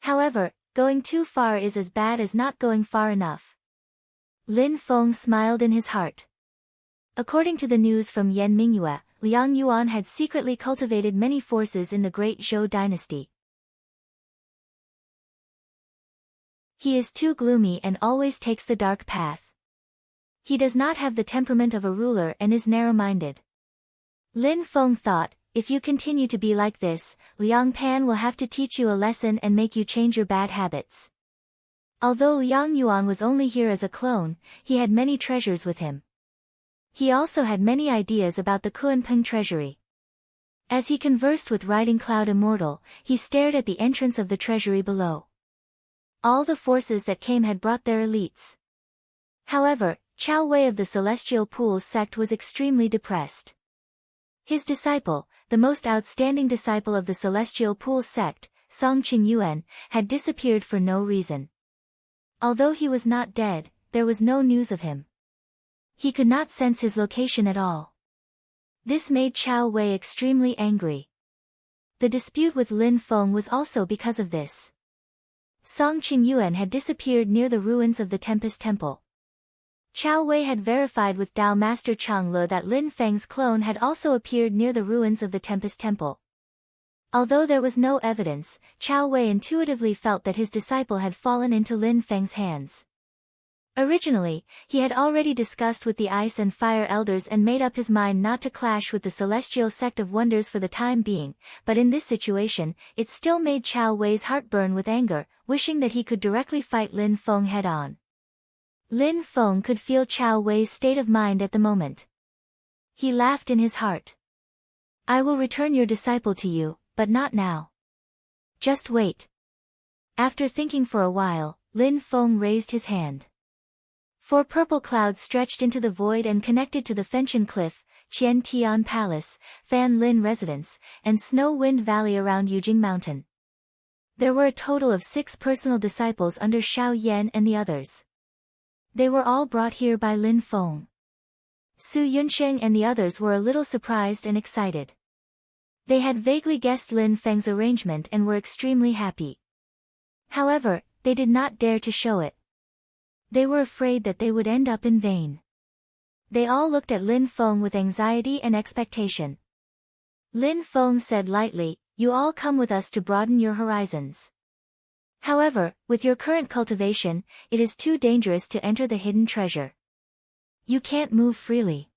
However, going too far is as bad as not going far enough. Lin Feng smiled in his heart. According to the news from Yan Mingyue, Liang Yuan had secretly cultivated many forces in the great Zhou dynasty. He is too gloomy and always takes the dark path. He does not have the temperament of a ruler and is narrow-minded. Lin Feng thought, if you continue to be like this, Liang Pan will have to teach you a lesson and make you change your bad habits. Although Liang Yuan was only here as a clone, he had many treasures with him. He also had many ideas about the Kunpeng treasury. As he conversed with Riding Cloud Immortal, he stared at the entrance of the treasury below. All the forces that came had brought their elites. However, Chao Wei of the Celestial Pools sect was extremely depressed. His disciple, the most outstanding disciple of the Celestial Pools sect, Song Qingyuan, had disappeared for no reason. Although he was not dead, there was no news of him. He could not sense his location at all. This made Chao Wei extremely angry. The dispute with Lin Feng was also because of this. Song Qingyuan had disappeared near the ruins of the Tempest Temple. Chao Wei had verified with Dao Master Chang Le that Lin Feng's clone had also appeared near the ruins of the Tempest Temple. Although there was no evidence, Chao Wei intuitively felt that his disciple had fallen into Lin Feng's hands. Originally, he had already discussed with the Ice and Fire Elders and made up his mind not to clash with the Celestial Sect of Wonders for the time being, but in this situation, it still made Chao Wei's heart burn with anger, wishing that he could directly fight Lin Feng head-on. Lin Feng could feel Chao Wei's state of mind at the moment. He laughed in his heart. I will return your disciple to you, but not now. Just wait. After thinking for a while, Lin Feng raised his hand. 4 purple clouds stretched into the void and connected to the Fenchen Cliff, Qian Tian Palace, Fan Lin Residence, and Snow Wind Valley around Yujing Mountain. There were a total of 6 personal disciples under Xiao Yan and the others. They were all brought here by Lin Feng. Su Yunsheng and the others were a little surprised and excited. They had vaguely guessed Lin Feng's arrangement and were extremely happy. However, they did not dare to show it. They were afraid that they would end up in vain. They all looked at Lin Feng with anxiety and expectation. Lin Feng said lightly, "You all come with us to broaden your horizons. However, with your current cultivation, it is too dangerous to enter the hidden treasure. You can't move freely.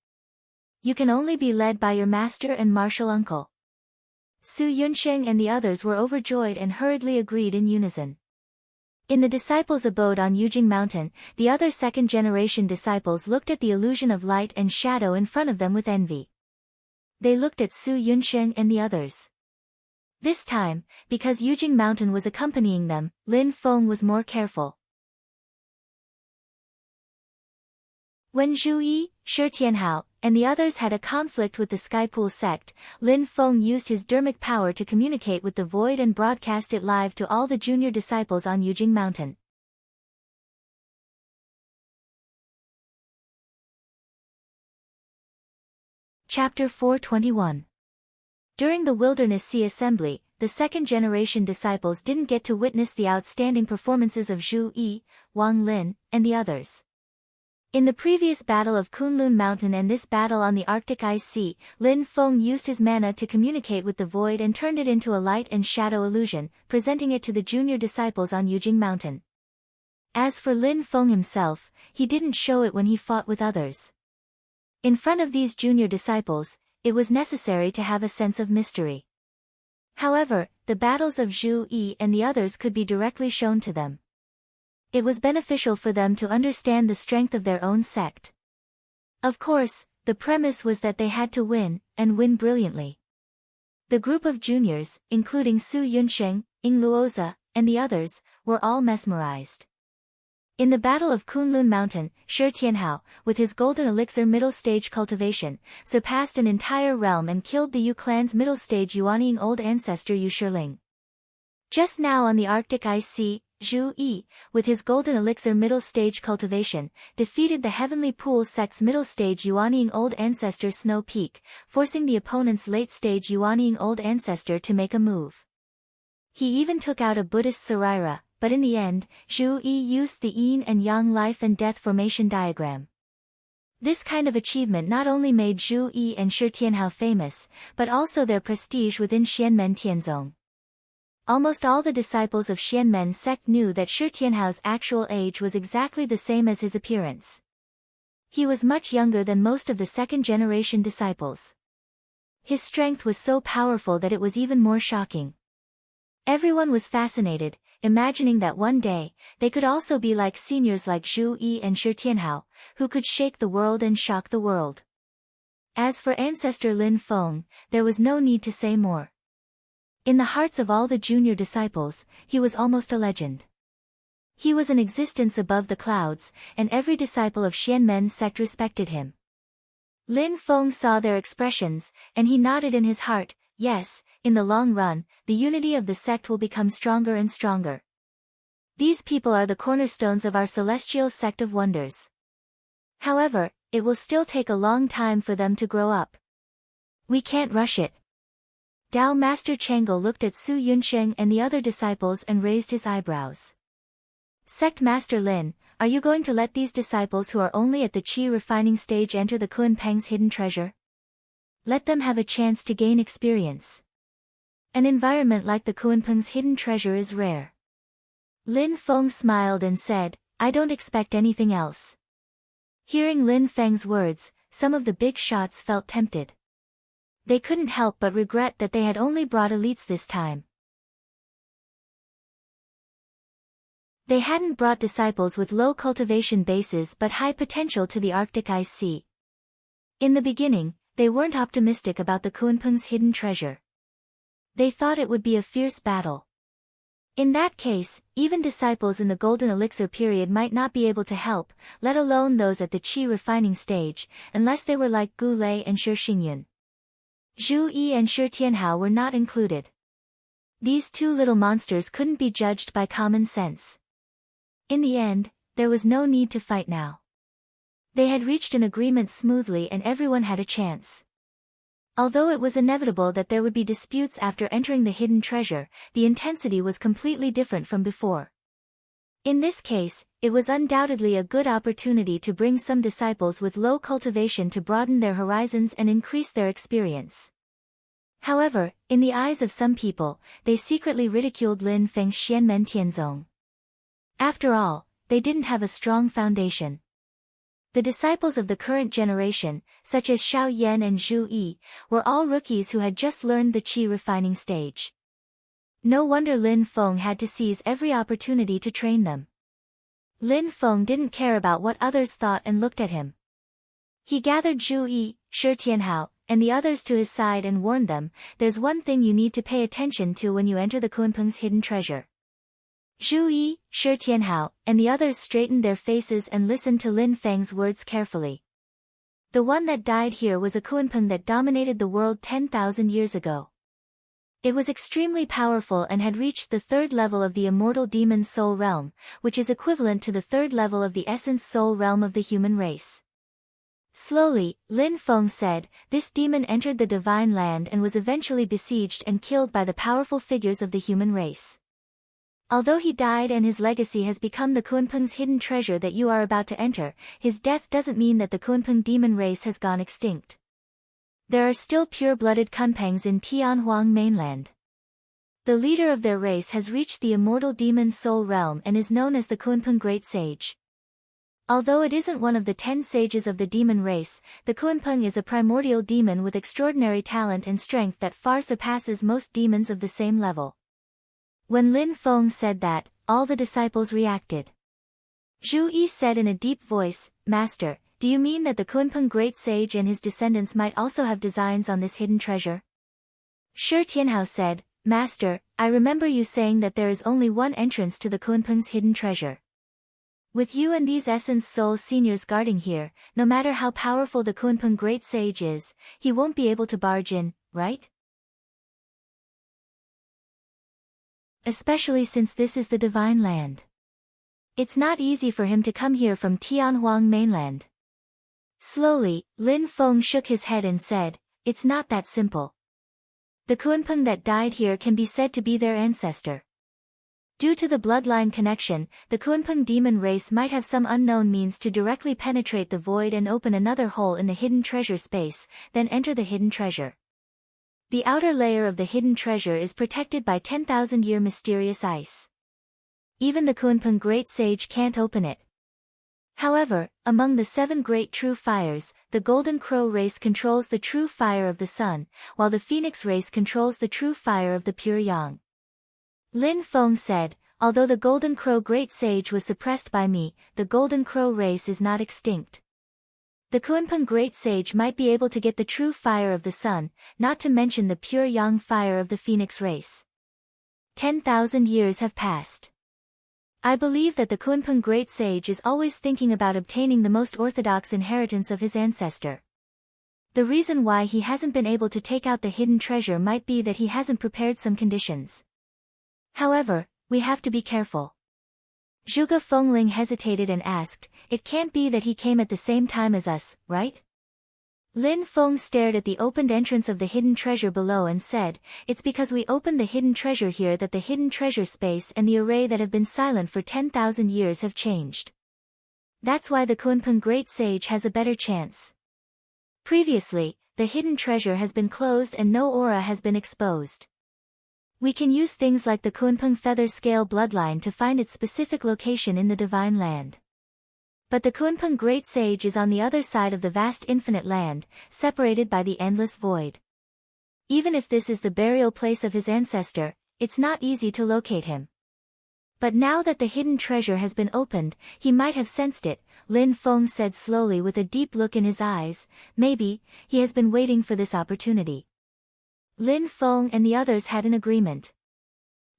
You can only be led by your master and martial uncle." Su Yunsheng and the others were overjoyed and hurriedly agreed in unison. In the disciples' abode on Yujing Mountain, the other second-generation disciples looked at the illusion of light and shadow in front of them with envy. They looked at Su Yunsheng and the others. This time, because Yujing Mountain was accompanying them, Lin Feng was more careful. When Zhu Yi, Shi Tianhao, and the others had a conflict with the Skypool sect, Lin Feng used his dermic power to communicate with the void and broadcast it live to all the junior disciples on Yujing Mountain. Chapter 421. During the Wilderness Sea Assembly, the second-generation disciples didn't get to witness the outstanding performances of Zhu Yi, Wang Lin, and the others. In the previous battle of Kunlun Mountain and this battle on the Arctic Ice Sea, Lin Feng used his mana to communicate with the void and turned it into a light and shadow illusion, presenting it to the junior disciples on Yujing Mountain. As for Lin Feng himself, he didn't show it when he fought with others. In front of these junior disciples, it was necessary to have a sense of mystery. However, the battles of Zhu Yi and the others could be directly shown to them. It was beneficial for them to understand the strength of their own sect. Of course, the premise was that they had to win, and win brilliantly. The group of juniors, including Su Yunsheng, Ying Luoza, and the others, were all mesmerized. In the Battle of Kunlun Mountain, Shi Tianhao, with his golden elixir middle stage cultivation, surpassed an entire realm and killed the Yu clan's middle stage Yuanying old ancestor Yu Shiling. Just now on the Arctic Ice Sea, Zhu Yi, with his golden elixir middle stage cultivation, defeated the Heavenly Pool sect's middle stage Yuanying old ancestor Snow Peak, forcing the opponent's late stage Yuanying old ancestor to make a move. He even took out a Buddhist Sarira, but in the end, Zhu Yi used the yin and yang life and death formation diagram. This kind of achievement not only made Zhu Yi and Shi Tianhao famous, but also their prestige within Xianmen Tianzong. Almost all the disciples of Xianmen sect knew that Shi Tianhao's actual age was exactly the same as his appearance. He was much younger than most of the second-generation disciples. His strength was so powerful that it was even more shocking. Everyone was fascinated, imagining that one day, they could also be like seniors like Zhu Yi and Shi Tianhao, who could shake the world and shock the world. As for ancestor Lin Feng, there was no need to say more. In the hearts of all the junior disciples, he was almost a legend. He was an existence above the clouds, and every disciple of Xianmen sect respected him. Lin Feng saw their expressions, and he nodded in his heart, yes, in the long run, the unity of the sect will become stronger and stronger. These people are the cornerstones of our celestial sect of wonders. However, it will still take a long time for them to grow up. We can't rush it. Dao Master Chang'e looked at Su Yunsheng and the other disciples and raised his eyebrows. Sect Master Lin, are you going to let these disciples who are only at the qi refining stage enter the Kunpeng's hidden treasure? Let them have a chance to gain experience. An environment like the Kunpeng's hidden treasure is rare. Lin Feng smiled and said, I don't expect anything else. Hearing Lin Feng's words, some of the big shots felt tempted. They couldn't help but regret that they had only brought elites this time. They hadn't brought disciples with low cultivation bases but high potential to the Arctic Ice Sea. In the beginning, they weren't optimistic about the Kunpeng's hidden treasure. They thought it would be a fierce battle. In that case, even disciples in the Golden Elixir period might not be able to help, let alone those at the qi refining stage, unless they were like Gu Lei and Shi Xingyun. Zhu Yi and Shi Tianhao were not included. These two little monsters couldn't be judged by common sense. In the end, there was no need to fight now. They had reached an agreement smoothly and everyone had a chance. Although it was inevitable that there would be disputes after entering the hidden treasure, the intensity was completely different from before. In this case, it was undoubtedly a good opportunity to bring some disciples with low cultivation to broaden their horizons and increase their experience. However, in the eyes of some people, they secretly ridiculed Lin Feng's Xianmen Tianzong. After all, they didn't have a strong foundation. The disciples of the current generation, such as Xiao Yan and Zhu Yi, were all rookies who had just learned the qi refining stage. No wonder Lin Feng had to seize every opportunity to train them. Lin Feng didn't care about what others thought and looked at him. He gathered Zhu Yi, Shi Tianhao, and the others to his side and warned them, there's one thing you need to pay attention to when you enter the Kunpeng's hidden treasure. Zhu Yi, Shi Tianhao, and the others straightened their faces and listened to Lin Feng's words carefully. The one that died here was a Kunpeng that dominated the world 10,000 years ago. It was extremely powerful and had reached the third level of the immortal demon soul realm, which is equivalent to the third level of the essence soul realm of the human race. Slowly, Lin Feng said, this demon entered the divine land and was eventually besieged and killed by the powerful figures of the human race. Although he died and his legacy has become the Kunpeng's hidden treasure that you are about to enter, his death doesn't mean that the Kunpeng demon race has gone extinct. There are still pure-blooded Kunpengs in Tianhuang mainland. The leader of their race has reached the immortal demon soul realm and is known as the Kunpeng Great Sage. Although it isn't one of the 10 sages of the demon race, the Kunpeng is a primordial demon with extraordinary talent and strength that far surpasses most demons of the same level. When Lin Feng said that, all the disciples reacted. Zhu Yi said in a deep voice, Master, do you mean that the Kunpeng Great Sage and his descendants might also have designs on this hidden treasure? Shi Tianhao said, Master, I remember you saying that there is only one entrance to the Kunpeng's hidden treasure. With you and these Essence Soul seniors guarding here, no matter how powerful the Kunpeng Great Sage is, he won't be able to barge in, right? Especially since this is the divine land. It's not easy for him to come here from Tianhuang mainland. Slowly, Lin Feng shook his head and said, it's not that simple. The Kunpeng that died here can be said to be their ancestor. Due to the bloodline connection, the Kunpeng demon race might have some unknown means to directly penetrate the void and open another hole in the hidden treasure space, then enter the hidden treasure. The outer layer of the hidden treasure is protected by 10,000-year mysterious ice. Even the Kunpeng Great Sage can't open it. However, among the 7 great true fires, the Golden Crow race controls the true fire of the sun, while the Phoenix race controls the true fire of the pure yang. Lin Feng said, although the Golden Crow Great Sage was suppressed by me, the Golden Crow race is not extinct. The Kunpeng Great Sage might be able to get the true fire of the sun, not to mention the pure yang fire of the Phoenix race. 10,000 years have passed. I believe that the Kunpeng Great Sage is always thinking about obtaining the most orthodox inheritance of his ancestor. The reason why he hasn't been able to take out the hidden treasure might be that he hasn't prepared some conditions. However, we have to be careful. Zhuge Fengling hesitated and asked, it can't be that he came at the same time as us, right? Lin Feng stared at the opened entrance of the hidden treasure below and said, it's because we opened the hidden treasure here that the hidden treasure space and the array that have been silent for 10,000 years have changed. That's why the Kunpeng Great Sage has a better chance. Previously, the hidden treasure has been closed and no aura has been exposed. We can use things like the Kunpeng Feather Scale bloodline to find its specific location in the Divine Land. But the Kunpeng Great Sage is on the other side of the vast infinite land, separated by the endless void. Even if this is the burial place of his ancestor, it's not easy to locate him. But now that the hidden treasure has been opened, he might have sensed it, Lin Feng said slowly with a deep look in his eyes. Maybe, he has been waiting for this opportunity. Lin Feng and the others had an agreement.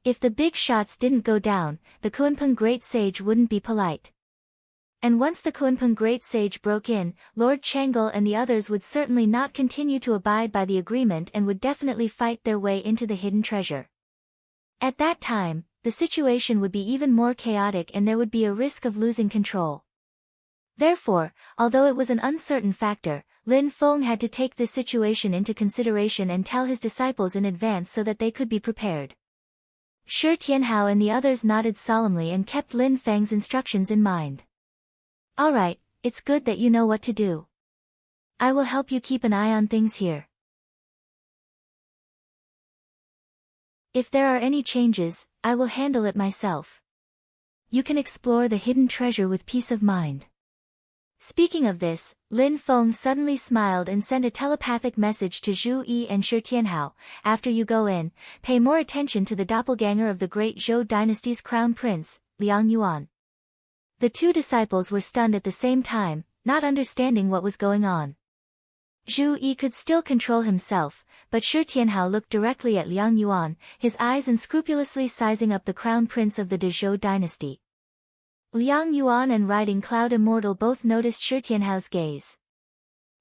If the big shots didn't go down, the Kunpeng Great Sage wouldn't be polite. And once the Kunpeng Great Sage broke in, Lord Changel and the others would certainly not continue to abide by the agreement and would definitely fight their way into the hidden treasure. At that time, the situation would be even more chaotic and there would be a risk of losing control. Therefore, although it was an uncertain factor, Lin Feng had to take this situation into consideration and tell his disciples in advance so that they could be prepared. Shi Tianhao and the others nodded solemnly and kept Lin Feng's instructions in mind. Alright, it's good that you know what to do. I will help you keep an eye on things here. If there are any changes, I will handle it myself. You can explore the hidden treasure with peace of mind. Speaking of this, Lin Feng suddenly smiled and sent a telepathic message to Zhu Yi and Shi Tianhao. After you go in, pay more attention to the doppelganger of the great Zhou dynasty's crown prince, Liang Yuan. The 2 disciples were stunned at the same time, not understanding what was going on. Zhu Yi could still control himself, but Shi Tianhao looked directly at Liang Yuan, his eyes unscrupulously sizing up the crown prince of the Zhou dynasty. Liang Yuan and Riding Cloud Immortal both noticed Shi Tianhao's gaze.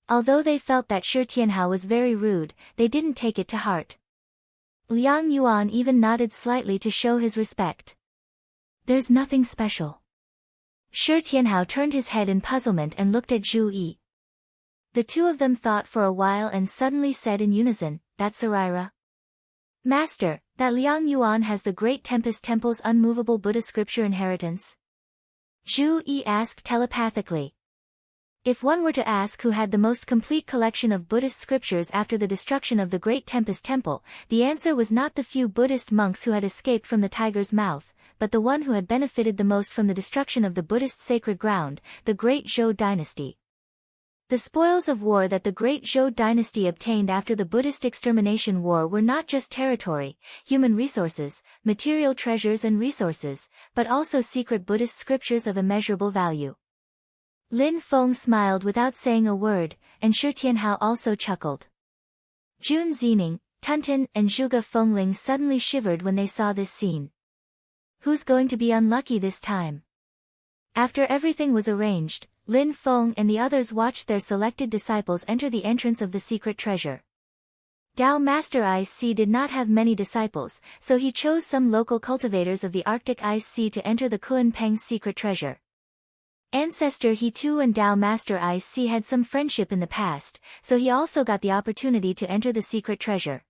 Although they felt that Shi Tianhao was very rude, they didn't take it to heart. Liang Yuan even nodded slightly to show his respect. There's nothing special. Shi Tianhao turned his head in puzzlement and looked at Zhu Yi. The 2 of them thought for a while and suddenly said in unison, that's Sarira. Master, that Liang Yuan has the Great Tempest Temple's unmovable Buddha scripture inheritance? Zhu Yi asked telepathically. If one were to ask who had the most complete collection of Buddhist scriptures after the destruction of the Great Tempest Temple, the answer was not the few Buddhist monks who had escaped from the tiger's mouth, but the one who had benefited the most from the destruction of the Buddhist sacred ground, the Great Zhou dynasty. The spoils of war that the Great Zhou dynasty obtained after the Buddhist extermination war were not just territory, human resources, material treasures and resources, but also secret Buddhist scriptures of immeasurable value. Lin Feng smiled without saying a word, and Shi Tianhao also chuckled. Jun Zining, Tuntin and Zhuge Fengling suddenly shivered when they saw this scene. Who's going to be unlucky this time? After everything was arranged, Lin Feng and the others watched their selected disciples enter the entrance of the secret treasure. Dao Master Ice Sea did not have many disciples, so he chose some local cultivators of the Arctic Ice Sea to enter the Kunpeng's secret treasure. Ancestor He Tu and Dao Master Ice Sea had some friendship in the past, so he also got the opportunity to enter the secret treasure.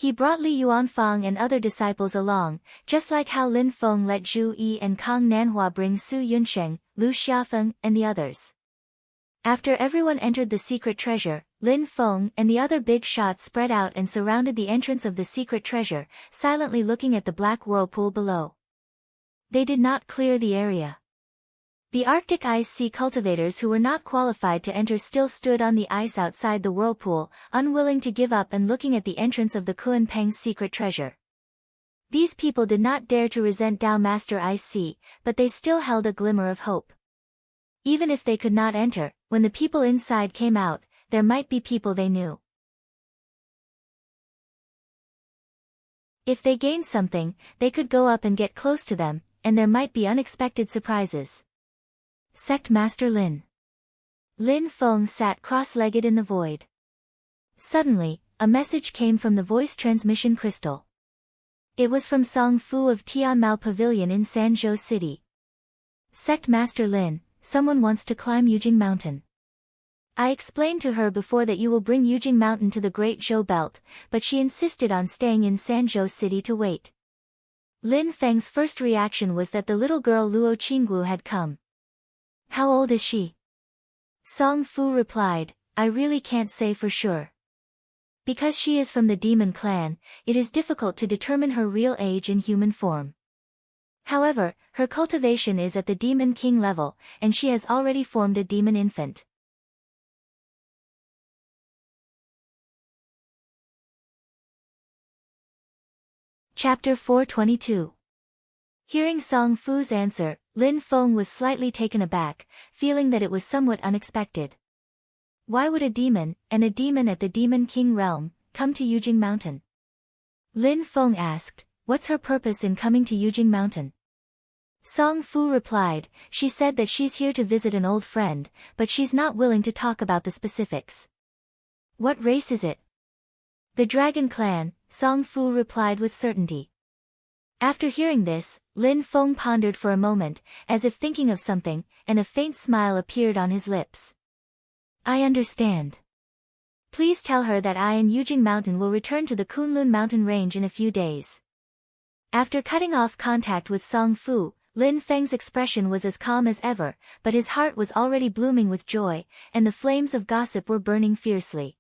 He brought Li Yuanfang and other disciples along, just like how Lin Feng let Zhu Yi and Kang Nanhua bring Su Yunsheng, Lu Xiafeng, and the others. After everyone entered the secret treasure, Lin Feng and the other big shots spread out and surrounded the entrance of the secret treasure, silently looking at the black whirlpool below. They did not clear the area. The Arctic ice sea cultivators who were not qualified to enter still stood on the ice outside the whirlpool, unwilling to give up and looking at the entrance of the Kuanpeng's secret treasure. These people did not dare to resent Dao Master Ice Sea, but they still held a glimmer of hope. Even if they could not enter, when the people inside came out, there might be people they knew. If they gained something, they could go up and get close to them, and there might be unexpected surprises. Sect Master Lin. Lin Feng sat cross-legged in the void. Suddenly, a message came from the voice transmission crystal. It was from Song Fu of Tianmao Pavilion in Sanzhou City. Sect Master Lin, someone wants to climb Yujing Mountain. I explained to her before that you will bring Yujing Mountain to the Great Zhou Belt, but she insisted on staying in Sanzhou City to wait. Lin Feng's first reaction was that the little girl Luo Qinggu had come. How old is she? Song Fu replied, I really can't say for sure. Because she is from the demon clan, it is difficult to determine her real age in human form. However, her cultivation is at the demon king level, and she has already formed a demon infant. Chapter 422. Hearing Song Fu's answer, Lin Feng was slightly taken aback, feeling that it was somewhat unexpected. Why would a demon, and a demon at the Demon King realm, come to Yujing Mountain? Lin Feng asked, what's her purpose in coming to Yujing Mountain? Song Fu replied, she said that she's here to visit an old friend, but she's not willing to talk about the specifics. What race is it? The Dragon Clan, Song Fu replied with certainty. After hearing this, Lin Feng pondered for a moment, as if thinking of something, and a faint smile appeared on his lips. I understand. Please tell her that I and Yujing Mountain will return to the Kunlun mountain range in a few days. After cutting off contact with Song Fu, Lin Feng's expression was as calm as ever, but his heart was already blooming with joy, and the flames of gossip were burning fiercely.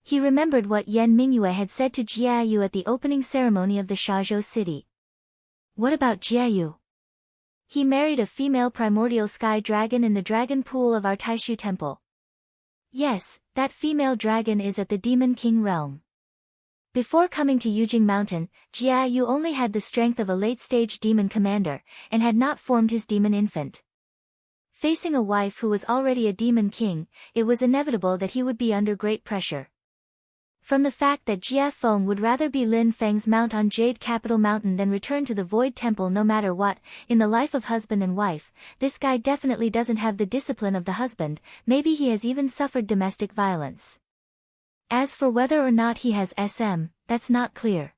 He remembered what Yan Mingyue had said to Jiayu at the opening ceremony of the Shazhou city. What about Jiayu? He married a female primordial sky dragon in the dragon pool of our Taishu temple. Yes, that female dragon is at the Demon King realm. Before coming to Yujing Mountain, Jiayu only had the strength of a late-stage demon commander, and had not formed his demon infant. Facing a wife who was already a demon king, it was inevitable that he would be under great pressure. From the fact that Jia Feng would rather be Lin Feng's mount on Jade Capital Mountain than return to the Void Temple no matter what, in the life of husband and wife, this guy definitely doesn't have the discipline of the husband, maybe he has even suffered domestic violence. As for whether or not he has SM, that's not clear.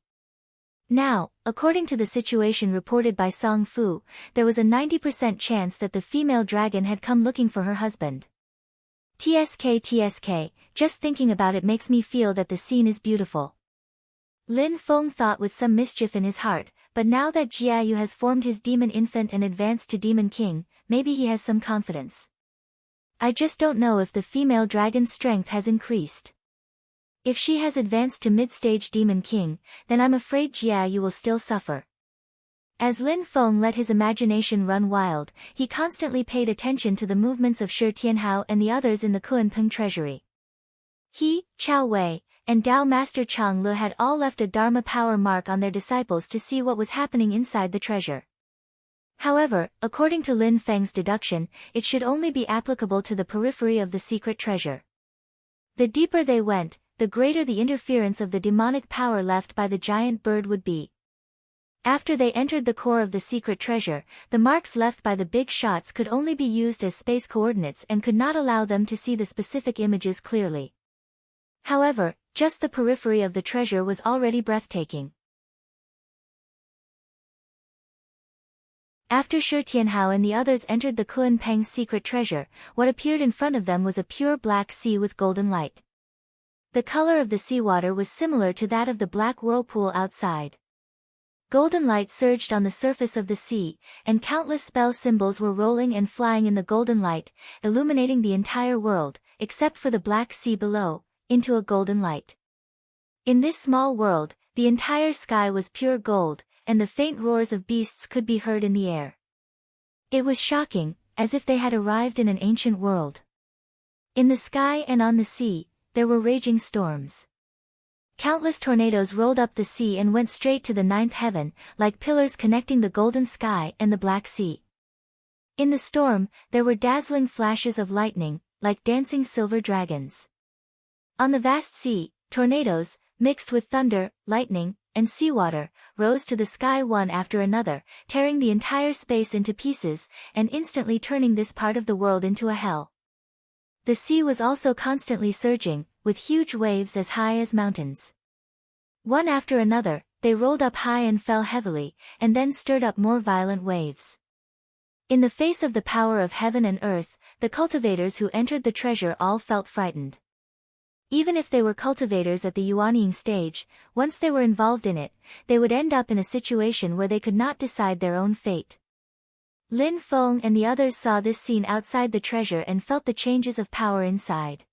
Now, according to the situation reported by Song Fu, there was a 90% chance that the female dragon had come looking for her husband. TSK, just thinking about it makes me feel that the scene is beautiful. Lin Feng thought with some mischief in his heart, but now that Jiayu has formed his demon infant and advanced to Demon King, maybe he has some confidence. I just don't know if the female dragon's strength has increased. If she has advanced to mid-stage Demon King, then I'm afraid Jiayu will still suffer. As Lin Feng let his imagination run wild, he constantly paid attention to the movements of Shi Tianhao and the others in the Kuanpeng treasury. He, Chao Wei, and Dao Master Chang Le had all left a Dharma power mark on their disciples to see what was happening inside the treasure. However, according to Lin Feng's deduction, it should only be applicable to the periphery of the secret treasure. The deeper they went, the greater the interference of the demonic power left by the giant bird would be. After they entered the core of the secret treasure, the marks left by the big shots could only be used as space coordinates and could not allow them to see the specific images clearly. However, just the periphery of the treasure was already breathtaking. After Shi Tianhao and the others entered the Kuanpeng's secret treasure, what appeared in front of them was a pure black sea with golden light. The color of the seawater was similar to that of the black whirlpool outside. Golden light surged on the surface of the sea, and countless spell symbols were rolling and flying in the golden light, illuminating the entire world, except for the black sea below, into a golden light. In this small world, the entire sky was pure gold, and the faint roars of beasts could be heard in the air. It was shocking, as if they had arrived in an ancient world. In the sky and on the sea, there were raging storms. Countless tornadoes rolled up the sea and went straight to the ninth heaven, like pillars connecting the golden sky and the Black Sea. In the storm, there were dazzling flashes of lightning, like dancing silver dragons. On the vast sea, tornadoes, mixed with thunder, lightning, and seawater, rose to the sky one after another, tearing the entire space into pieces, and instantly turning this part of the world into a hell. The sea was also constantly surging, with huge waves as high as mountains. One after another, they rolled up high and fell heavily, and then stirred up more violent waves. In the face of the power of heaven and earth, the cultivators who entered the treasure all felt frightened. Even if they were cultivators at the yuanying stage, once they were involved in it, they would end up in a situation where they could not decide their own fate. Lin Feng and the others saw this scene outside the treasure and felt the changes of power inside.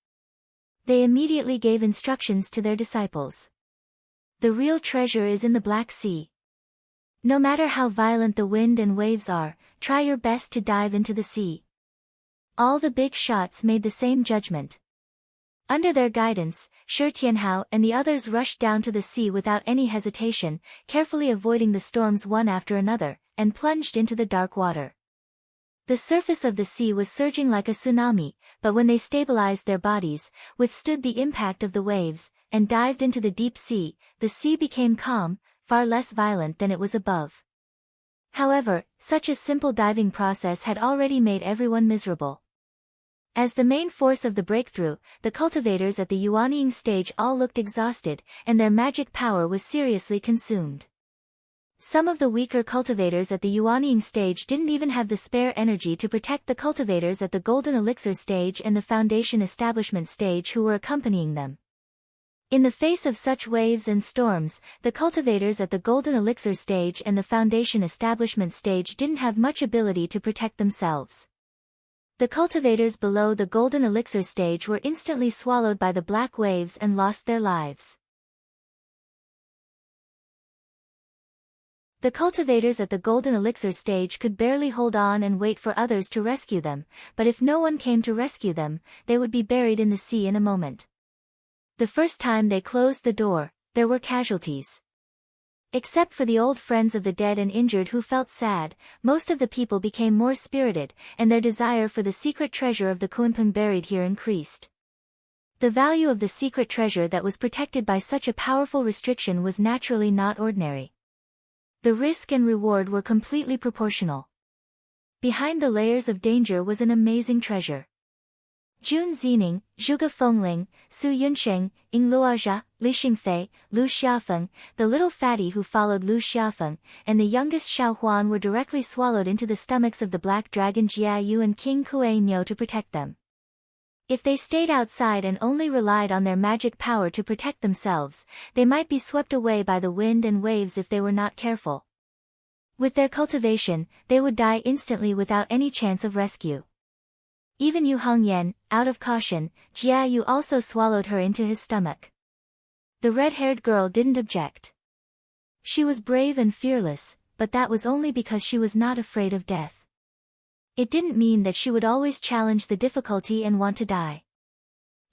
They immediately gave instructions to their disciples. The real treasure is in the Black Sea. No matter how violent the wind and waves are, try your best to dive into the sea. All the big shots made the same judgment. Under their guidance, Shi Tianhao and the others rushed down to the sea without any hesitation, carefully avoiding the storms one after another, and plunged into the dark water. The surface of the sea was surging like a tsunami, but when they stabilized their bodies, withstood the impact of the waves, and dived into the deep sea, the sea became calm, far less violent than it was above. However, such a simple diving process had already made everyone miserable. As the main force of the breakthrough, the cultivators at the yuanying stage all looked exhausted, and their magic power was seriously consumed. Some of the weaker cultivators at the yuanying stage didn't even have the spare energy to protect the cultivators at the golden elixir stage and the foundation establishment stage who were accompanying them. In the face of such waves and storms, the cultivators at the golden elixir stage and the foundation establishment stage didn't have much ability to protect themselves. The cultivators below the golden elixir stage were instantly swallowed by the black waves and lost their lives. The cultivators at the golden elixir stage could barely hold on and wait for others to rescue them, but if no one came to rescue them, they would be buried in the sea in a moment. The first time they closed the door, there were casualties. Except for the old friends of the dead and injured who felt sad, most of the people became more spirited, and their desire for the secret treasure of the Kunpeng buried here increased. The value of the secret treasure that was protected by such a powerful restriction was naturally not ordinary. The risk and reward were completely proportional. Behind the layers of danger was an amazing treasure. Jun Zining, Zhuge Fengling, Su Yunsheng, Ying Luozha, Li Xingfei, Lu Xiaofeng, the little fatty who followed Lu Xiaofeng, and the youngest Xiao Huan were directly swallowed into the stomachs of the black dragon Jiayu and King Kuei Niu to protect them. If they stayed outside and only relied on their magic power to protect themselves, they might be swept away by the wind and waves if they were not careful. With their cultivation, they would die instantly without any chance of rescue. Even Yu Hongyan, out of caution, Jiayu also swallowed her into his stomach. The red-haired girl didn't object. She was brave and fearless, but that was only because she was not afraid of death. It didn't mean that she would always challenge the difficulty and want to die.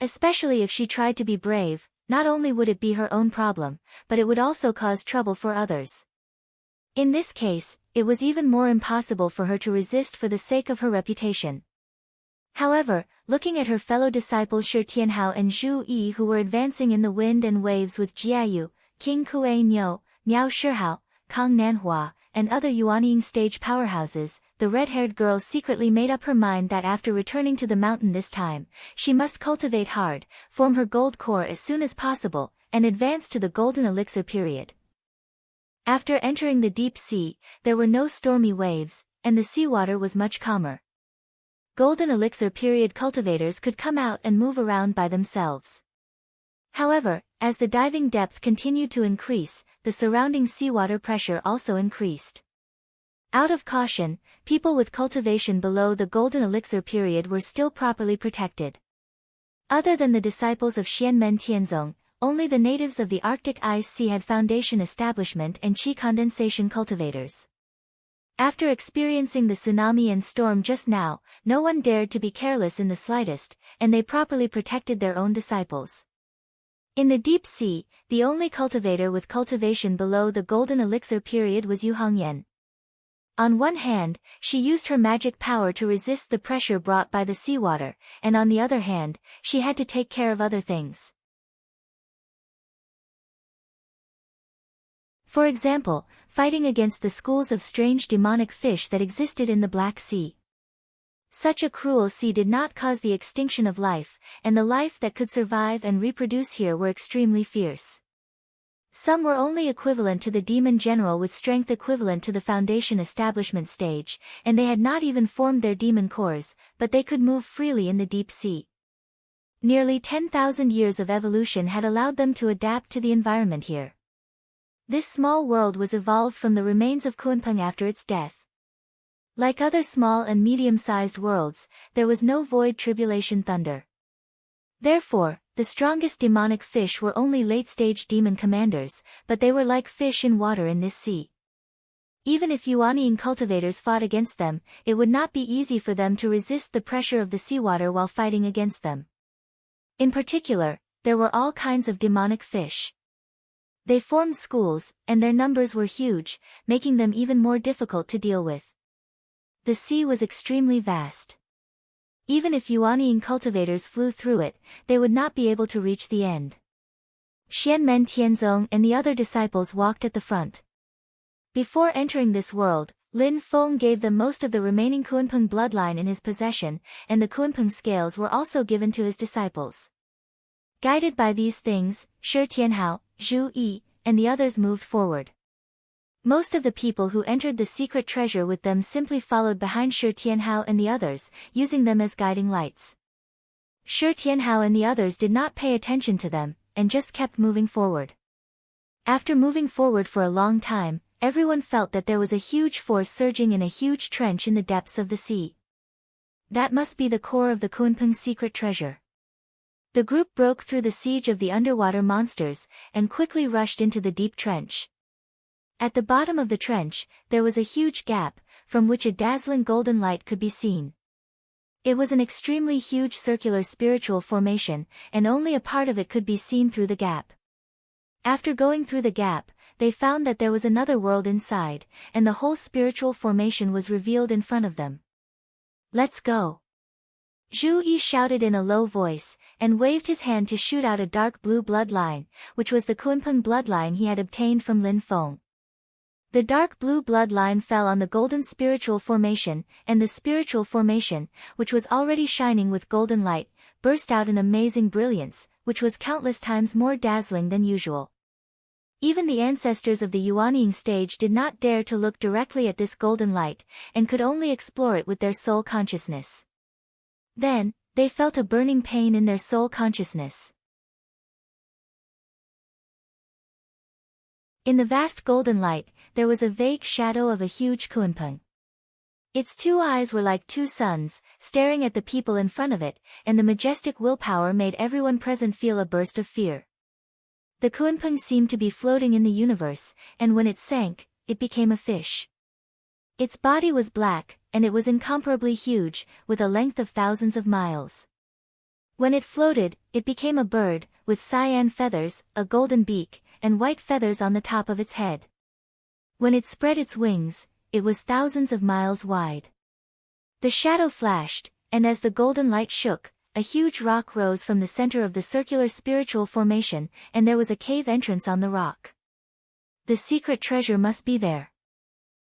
Especially if she tried to be brave, not only would it be her own problem, but it would also cause trouble for others. In this case, it was even more impossible for her to resist for the sake of her reputation. However, looking at her fellow disciples Shi Tianhao and Zhu Yi who were advancing in the wind and waves with Jiayu, King Kuei Niu, Miao Shihao, Kang Nanhua, and other yuanying stage powerhouses, the red-haired girl secretly made up her mind that after returning to the mountain this time, she must cultivate hard, form her gold core as soon as possible, and advance to the golden elixir period. After entering the deep sea, there were no stormy waves, and the seawater was much calmer. Golden elixir period cultivators could come out and move around by themselves. However, as the diving depth continued to increase, the surrounding seawater pressure also increased. Out of caution, people with cultivation below the golden elixir period were still properly protected. Other than the disciples of Xianmen Tianzong, only the natives of the Arctic Ice Sea had foundation establishment and qi condensation cultivators. After experiencing the tsunami and storm just now, no one dared to be careless in the slightest, and they properly protected their own disciples. In the deep sea, the only cultivator with cultivation below the golden elixir period was Yu Hongyan. On one hand, she used her magic power to resist the pressure brought by the seawater, and on the other hand, she had to take care of other things. For example, fighting against the schools of strange demonic fish that existed in the Black Sea. Such a cruel sea did not cause the extinction of life, and the life that could survive and reproduce here were extremely fierce. Some were only equivalent to the demon general with strength equivalent to the foundation establishment stage, and they had not even formed their demon cores, but they could move freely in the deep sea. Nearly 10,000 years of evolution had allowed them to adapt to the environment here. This small world was evolved from the remains of Kunpeng after its death. Like other small and medium-sized worlds, there was no void tribulation thunder. Therefore, the strongest demonic fish were only late-stage demon commanders, but they were like fish in water in this sea. Even if Yuanian cultivators fought against them, it would not be easy for them to resist the pressure of the seawater while fighting against them. In particular, there were all kinds of demonic fish. They formed schools, and their numbers were huge, making them even more difficult to deal with. The sea was extremely vast. Even if Yuanian cultivators flew through it, they would not be able to reach the end. Xianmen Tianzong and the other disciples walked at the front. Before entering this world, Lin Feng gave them most of the remaining Kunpeng bloodline in his possession, and the Kunpeng scales were also given to his disciples. Guided by these things, Shi Tianhao, Zhu Yi, and the others moved forward. Most of the people who entered the secret treasure with them simply followed behind Shi Tianhao and the others, using them as guiding lights. Shi Tianhao and the others did not pay attention to them, and just kept moving forward. After moving forward for a long time, everyone felt that there was a huge force surging in a huge trench in the depths of the sea. That must be the core of the Kunpeng secret treasure. The group broke through the siege of the underwater monsters, and quickly rushed into the deep trench. At the bottom of the trench, there was a huge gap, from which a dazzling golden light could be seen. It was an extremely huge circular spiritual formation, and only a part of it could be seen through the gap. After going through the gap, they found that there was another world inside, and the whole spiritual formation was revealed in front of them. "Let's go!" Zhu Yi shouted in a low voice, and waved his hand to shoot out a dark blue bloodline, which was the Kunpeng bloodline he had obtained from Lin Feng. The dark blue bloodline fell on the golden spiritual formation, and the spiritual formation, which was already shining with golden light, burst out in amazing brilliance, which was countless times more dazzling than usual. Even the ancestors of the Yuanying stage did not dare to look directly at this golden light, and could only explore it with their soul consciousness. Then, they felt a burning pain in their soul consciousness. In the vast golden light, there was a vague shadow of a huge Kunpeng. Its two eyes were like two suns, staring at the people in front of it, and the majestic willpower made everyone present feel a burst of fear. The Kunpeng seemed to be floating in the universe, and when it sank, it became a fish. Its body was black, and it was incomparably huge, with a length of thousands of miles. When it floated, it became a bird, with cyan feathers, a golden beak, and white feathers on the top of its head. When it spread its wings, it was thousands of miles wide. The shadow flashed, and as the golden light shook, a huge rock rose from the center of the circular spiritual formation, and there was a cave entrance on the rock. The secret treasure must be there.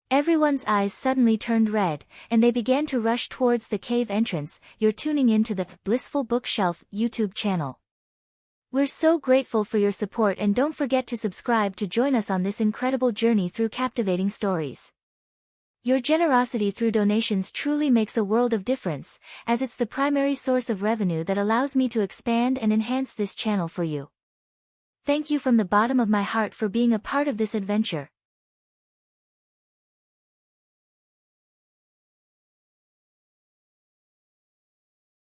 Everyone's eyes suddenly turned red, and they began to rush towards the cave entrance. You're tuning into the Blissful Bookshelf YouTube channel. We're so grateful for your support, and don't forget to subscribe to join us on this incredible journey through captivating stories. Your generosity through donations truly makes a world of difference, as it's the primary source of revenue that allows me to expand and enhance this channel for you. Thank you from the bottom of my heart for being a part of this adventure.